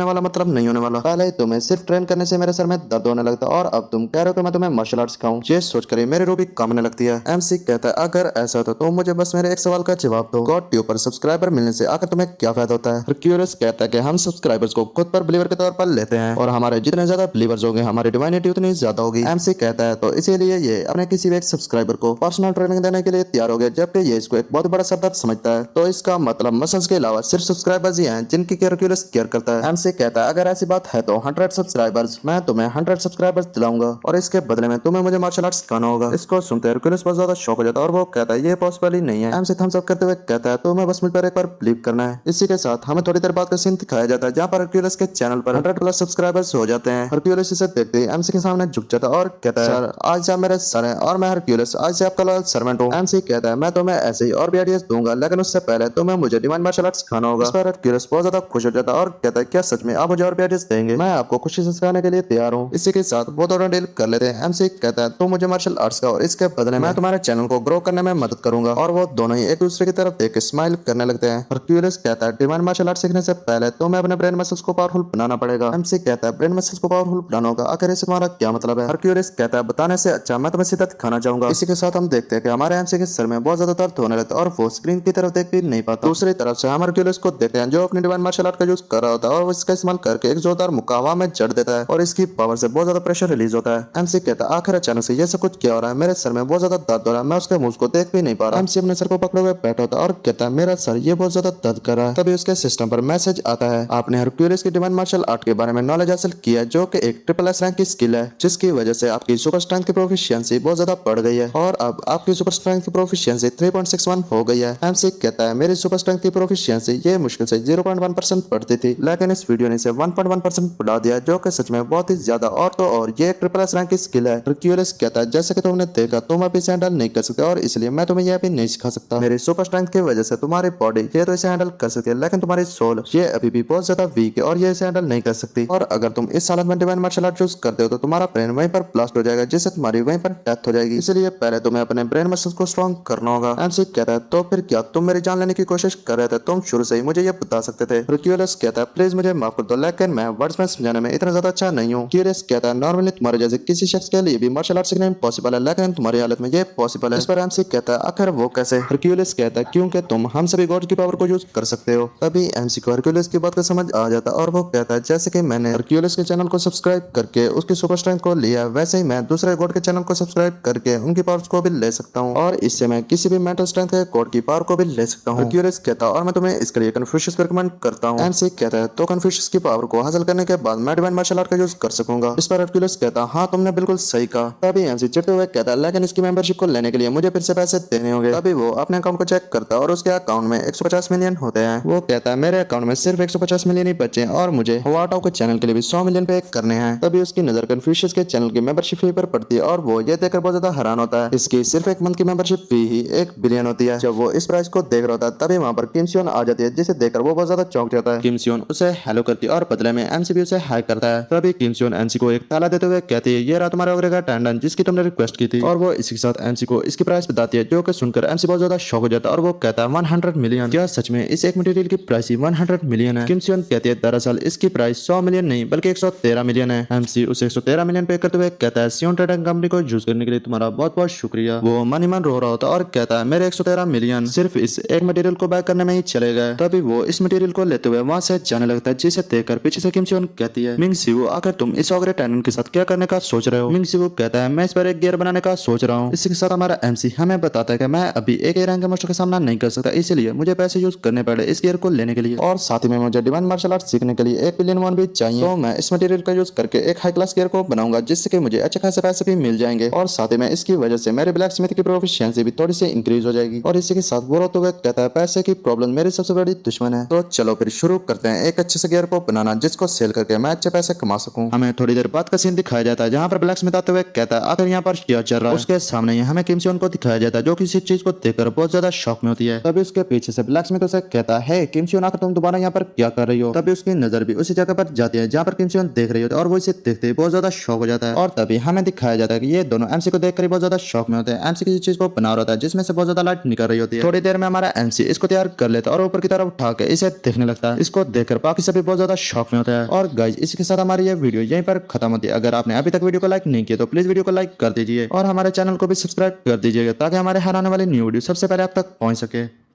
वाला मतलब नहीं होने वाला। पहले ही तुम्हें सिर्फ ट्रेन करने से मेरे सर में दर्द होने लगता और अब तुम कह रहे हो कि मैं तुम्हें मार्शल आर्ट सिखाऊं, ये सोचकर मेरी रूह भी कांपने लगती है। एमसी कहता है अगर ऐसा होता तो मुझे बस मेरे एक सवाल का जवाब दो, गॉड ट्यूब पर सब्सक्राइबर मिलने से आकर तुम्हें क्या फायदा होता है। हरक्यूलियस कहता है कि हम सब्सक्राइबर्स को खुद पर बिलीवर के तौर पर लेते हैं और हमारे जितने ज्यादा बिलीवर्स होंगे हमारी डिवाइनिटी उतनी ज्यादा होगी। एमसी कहता है तो इसीलिए ये ये अपने किसी भी एक सब्सक्राइबर को पर्सनल ट्रेनिंग देने के लिए तैयार हो गया, जबकि ये इसको एक बहुत बड़ा सरदर्द समझता है। तो इसका मतलब मसल्स के अलावा सिर्फ सब्सक्राइबर्स ही हैं जिनकी हरक्यूलिस केयर करता है। एमसी कहता है अगर ऐसी बात है तो 100 सब्सक्राइबर्स, मैं तुम्हें 100 सब्सक्राइबर्स दिलाऊंगा और इसके बदले में तुम्हें मुझे मार्शल आर्ट्स सिखाना होगा। इसको सुनते हरक्यूलिस बहुत ज्यादा शॉक हो जाता है और वो कहता है ये पॉसिबल ही नहीं है। एमसी थम्स अप करते हुए कहता है तो मैं बस मुझ पर एक बार बिलीव करना है। इसी के साथ हमें थोड़ी देर बाद का सीन दिखाया जाता है जहाँ पर हरक्यूलिस के चैनल पर 100+ सब्सक्राइबर्स हो जाते हैं। हरक्यूलिस इसे देखते ही एमसी के सामने झुक जाता है और कहता है सर आज से आप मेरे सर हैं और मैं हरक्यूलिस आज से आपका लॉयल सर्वेंट हूँ। एमसी कहता है मैं तुम्हें ऐसे ही और भी आइडियाज दूंगा, लेकिन उससे पहले तुम्हें मुझे डिवाइन मार्शल आर्ट्स सिखाना होगा। इस पर हरक्यूलिस बहुत ज्यादा खुश हो जाता है और कहता है क्या सच में आप मुझे और भी आइडियाज देंगे? मैं आपको खुशी से सिखाने के लिए तैयार हूँ। इसी के साथ वो दोनों डील कर लेते हैं। एमसी कहता है तुम मुझे मार्शल आर्ट्स का और इसके बदले मैं तुम्हारे चैनल को ग्रो करने में मदद करूंगा और वो दोनों ही एक दूसरे की तरफ देख के स्माइल करने लगते हैं। हरक्यूलिस कहता है डिवाइन मार्शल आर्ट सीखने से पहले तुम्हें अपने ब्रेन मसल्स को पावरफुल बनाना पड़ेगा। एमसी कहता है ब्रेन मसल्स को पावरफुल बनाना होगा, आखिर इससे तुम्हारा क्या मतलब है? हरक्यूलिस कहता है बताने से अच्छा मैं तुम्हें सीधा दिखाना चाहूंगा। इसी के साथ हम देखते हैं कि हमारे एमसी के सर में बहुत ज्यादा दर्द होने लगता है और वो स्क्रीन की तरफ देख भी नहीं पाता। दूसरी तरफ से हम हरक्यूलिस को देखते हैं जो अपनी डिवाइन मार्शल आर्ट का यूज कर रहा होता है और वो इसका इस्तेमाल करके एक जोरदार मुक्का हवा में जड़ देता है और इसकी पावर से बहुत ज्यादा प्रेशर रिलीज होता है। एमसी कहता है आखिर अचानक से ये सब कुछ क्या हो रहा है? मेरे सर में बहुत ज्यादा दर्द हो रहा है, मैं उसके मुंह को देख भी नहीं पा रहा। एमसी अपने सर को पकड़े हुए बैठा होता है और कहता है मेरा सर ये बहुत ज्यादा दर्द कर रहा है। तभी उसके सिस्टम पर मैसेज आता है आपने हरक्यूलिस की डिवाइन मार्शल आर्ट के बारे में नॉलेज हासिल किया जो कि एक SSS रैंक की स्किल है, जिसकी वजह से आपकी सुपर स्ट्रेंथ की प्रोफिशिएंसी बहुत ज्यादा बढ़ गई है और अब आपकी सुपर स्ट्रेंथ की प्रोफिशिएंसी 3.61 हो गई है। एमसी कहता है मेरी सुपर स्ट्रेंथ की प्रोफिशिएंसी ये मुश्किल से 0.1% बढ़ती थी, लेकिन इस वीडियो ने इसे 1.1% बढ़ा दिया जो कि सच में बहुत ही ज्यादा और तो और ये एक SSS रैंक की स्किल है। हरक्यूलिस कहता है जैसे कि तुमने देखा तुम अभी इसे हैंडल नहीं कर सकते और इसलिए मैं तुम्हें यह भी नहीं सिखा सकता। मेरी सुपर स्ट्रेंथ की वजह से तुम्हारी बॉडी ये तो इसे हैंडल कर सकती है, लेकिन तुम्हारी सोल ये अभी भी बहुत ज्यादा वीक है और ये इसे हैंडल नहीं कर सकती। और अगर तुम इस हालत में डिवाइन मार्शल आर्ट यूज करते हो तो तुम्हारा ब्रेन वहीं पर ब्लास्ट हो जाएगा, जिससे तुम्हारी वहीं पर डेथ हो जाएगी। इसलिए पहले तुम्हें अपने ब्रेन मसल्स को स्ट्रॉन्ग करना होगा। एमसी कहता है तो फिर क्या तुम मेरी जान लेने की कोशिश कर रहे थे? तुम शुरू से ही मुझे ये बता सकते थे। हरक्यूलिस कहता है प्लीज मुझे माफ कर दो, लेकिन मैं वर्ड्स में समझाने में इतना ज्यादा अच्छा नहीं हूँ। क्यूरियस कहता है नॉर्मली तुम्हारे जैसे किसी शख्स के लिए भी मार्शल आर्ट सीखना इम्पॉसिबल है, लेकिन तुम्हारी हालत में ये पॉसिबल है। इस पर एमसी कहता है आखिर वो कैसे? हरक्यूलिस कहता है क्योंकि तुम हम सभी गॉड की पावर को यूज कर सकते हो। तभी एमसी को हरक्यूलिस की बात का समझ आ जाता है और वो कहता है जैसे कि मैंने हरक्यूलिस के चैनल को सब्सक्राइब करके उसकी सुपर स्ट्रेंथ को लिया, वैसे ही मैं दूसरे गॉड के चैनल को सब्सक्राइब करके उनकी पावर्स को भी ले सकता हूँ और इससे मैं किसी भी मेंटल स्ट्रेंथ के गॉड की पावर को भी ले सकता हूँ। हरक्यूलिस कहता है और मैं तुम्हें इसके लिए कन्फ्यूशियस को रिकमेंड करता हूँ। एमसी कहता है तो कन्फ्यूशियस की पावर को हासिल करने के बाद मैं डिवाइन मार्शल आर्ट का यूज कर सकूंगा। इस पर हरक्यूलिस कहता है हाँ तुमने बिल्कुल सही कहा। तभी एमसी चिढ़ते हुए कहता है लेकिन इसकी मेंबरशिप को लेने के लिए मुझे फिर से पैसे देने होंगे। तभी वो अपने अकाउंट को चेक करता है और उसके अकाउंट में 150 मिलियन होते हैं। वो कहता है मेरे अकाउंट में सिर्फ 150 मिलियन ही बचे और मुझे हवाटाओ के चैनल के लिए भी 100 मिलियन पे करने हैं। तभी उसकी नजर कन्फ्यूशियस के चैनल की मेंबरशिप फी पर पड़ती है और वो ये देखकर बहुत ज्यादा हैरान होता है। इसकी सिर्फ एक मंथ की मेंबरशिप फी ही 1 बिलियन होती है। जब वो इस प्राइस को देख रहा होता है तभी वहाँ पर किम सियोन आ जाती है, जिसे देखकर वो बहुत ज्यादा चौंक जाता है। किम सियोन उसे हेलो करती है और बदले में एमसी भी उसे हाई करता है। तभी किम सियोन एमसी को एक ताला देते हुए कहती है ये रहा तुम्हारे ऑर्डर का टेंडन जिसकी तुमने रिक्वेस्ट की थी, और वो इसी के साथ एमसी को इसकी प्राइस बताती है जो कि सुनकर एमसी बहुत ज्यादा शॉक हो जाता है और वो कहता है 100 मिलियन। क्या सच में इस एक मटेरियल की प्राइस ही 100 मिलियन है? किम सियोन कहती है दरअसल इसकी प्राइस 100 मिलियन नहीं बल्कि 113 मिलियन है। एमसी उसे 113 मिलियन पे करते हुए कहता है सियोन ट्रेडिंग कंपनी को यूज करने के लिए तुम्हारा बहुत बहुत शुक्रिया। वो मन ही मन रो रहा होता है और कहता है मेरे 113 मिलियन सिर्फ इस एक मटेरियल को बाय करने में ही चले गए। तभी वो इस मटेरियल को लेते हुए वहाँ से जाने लगता है, जिसे देखकर पीछे से किम सियोन कहती है मिंग सिवो आखिर तुम इस ऑग्रे टैनन के साथ क्या करने का सोच रहे हो? मिंग सिवो कहता है मैं इस पर एक गियर बनाने का सोच रहा हूँ। इसी के साथ हमारा एमसी हमें बताता है कि मैं अभी एक रैंक के मास्टर का सामना नहीं कर सकता, इसलिए मुझे पैसे यूज करने पड़े इस गियर को लेने के लिए, और साथ ही में मुझे डिवाइन मार्शल आर्ट सीखने के लिए 1 बिलियन वॉन भी चाहिए। तो मैं इस मटेरियल का यूज करके एक हाई क्लास गियर को बनाऊंगा जिससे कि मुझे अच्छे खासे पैसे भी मिल जाएंगे, और साथ ही में इसकी वजह से मेरे ब्लैक स्मिथ की प्रोफिशिएंसी भी थोड़ी सी इंक्रीज हो जाएगी। और इसी के साथ वो रोते हुए कहता है पैसे की प्रॉब्लम मेरी सबसे बड़ी दुश्मन है। तो चलो फिर शुरू करते हैं एक अच्छे से गियर को बनाना जिसको सेल करके मैं अच्छे पैसे कमा सकूं। हमें थोड़ी देर बाद का सीन दिखाया जाता है जहाँ पर ब्लैक स्मिथ आते हुए कहता है आखिर यहाँ पर क्या चल रहा है। उसके सामने ही हमें किम सियोन को दिखाया जाता है जो किसी चीज को देखकर बहुत ज्यादा शॉक में होती है। तभी उसके पीछे से ब्लैक स्मिथ उसे कहता है किम सियोन आखिर तुम दोबारा यहाँ पर क्या कर रही हो? तभी उसकी नजर भी उसी जगह पर जाती है जहाँ पर किम सियोन देख रही होती है और वो इसे देखते ही बहुत ज्यादा शॉक हो जाता है। और तभी हमें दिखाया जाता है कि ये दोनों एमसी को देखकर बहुत ज्यादा शॉक में होते हैं। एमसी किसी चीज को बना रहा होता है जिसमें से बहुत ज्यादा लाइट निकल रही होती है। थोड़ी देर में हमारा एमसी इसको तैयार कर लेता है और ऊपर की तरफ उठा के इसे देखने लगता है। इसको देखकर बाकी सभी बहुत ज्यादा शॉक में होता है। और गाइस इसी के साथ हमारी ये वीडियो यहीं पर खत्म होती है। अगर आपने अभी तक वीडियो को लाइक नहीं किया तो प्लीज वीडियो को लाइक कर दीजिए और हमारे चैनल को भी सब्सक्राइब कर दीजिएगा ताकि हमारे हर आने वाली न्यू वीडियो सबसे पहले आप तक पहुंच सके।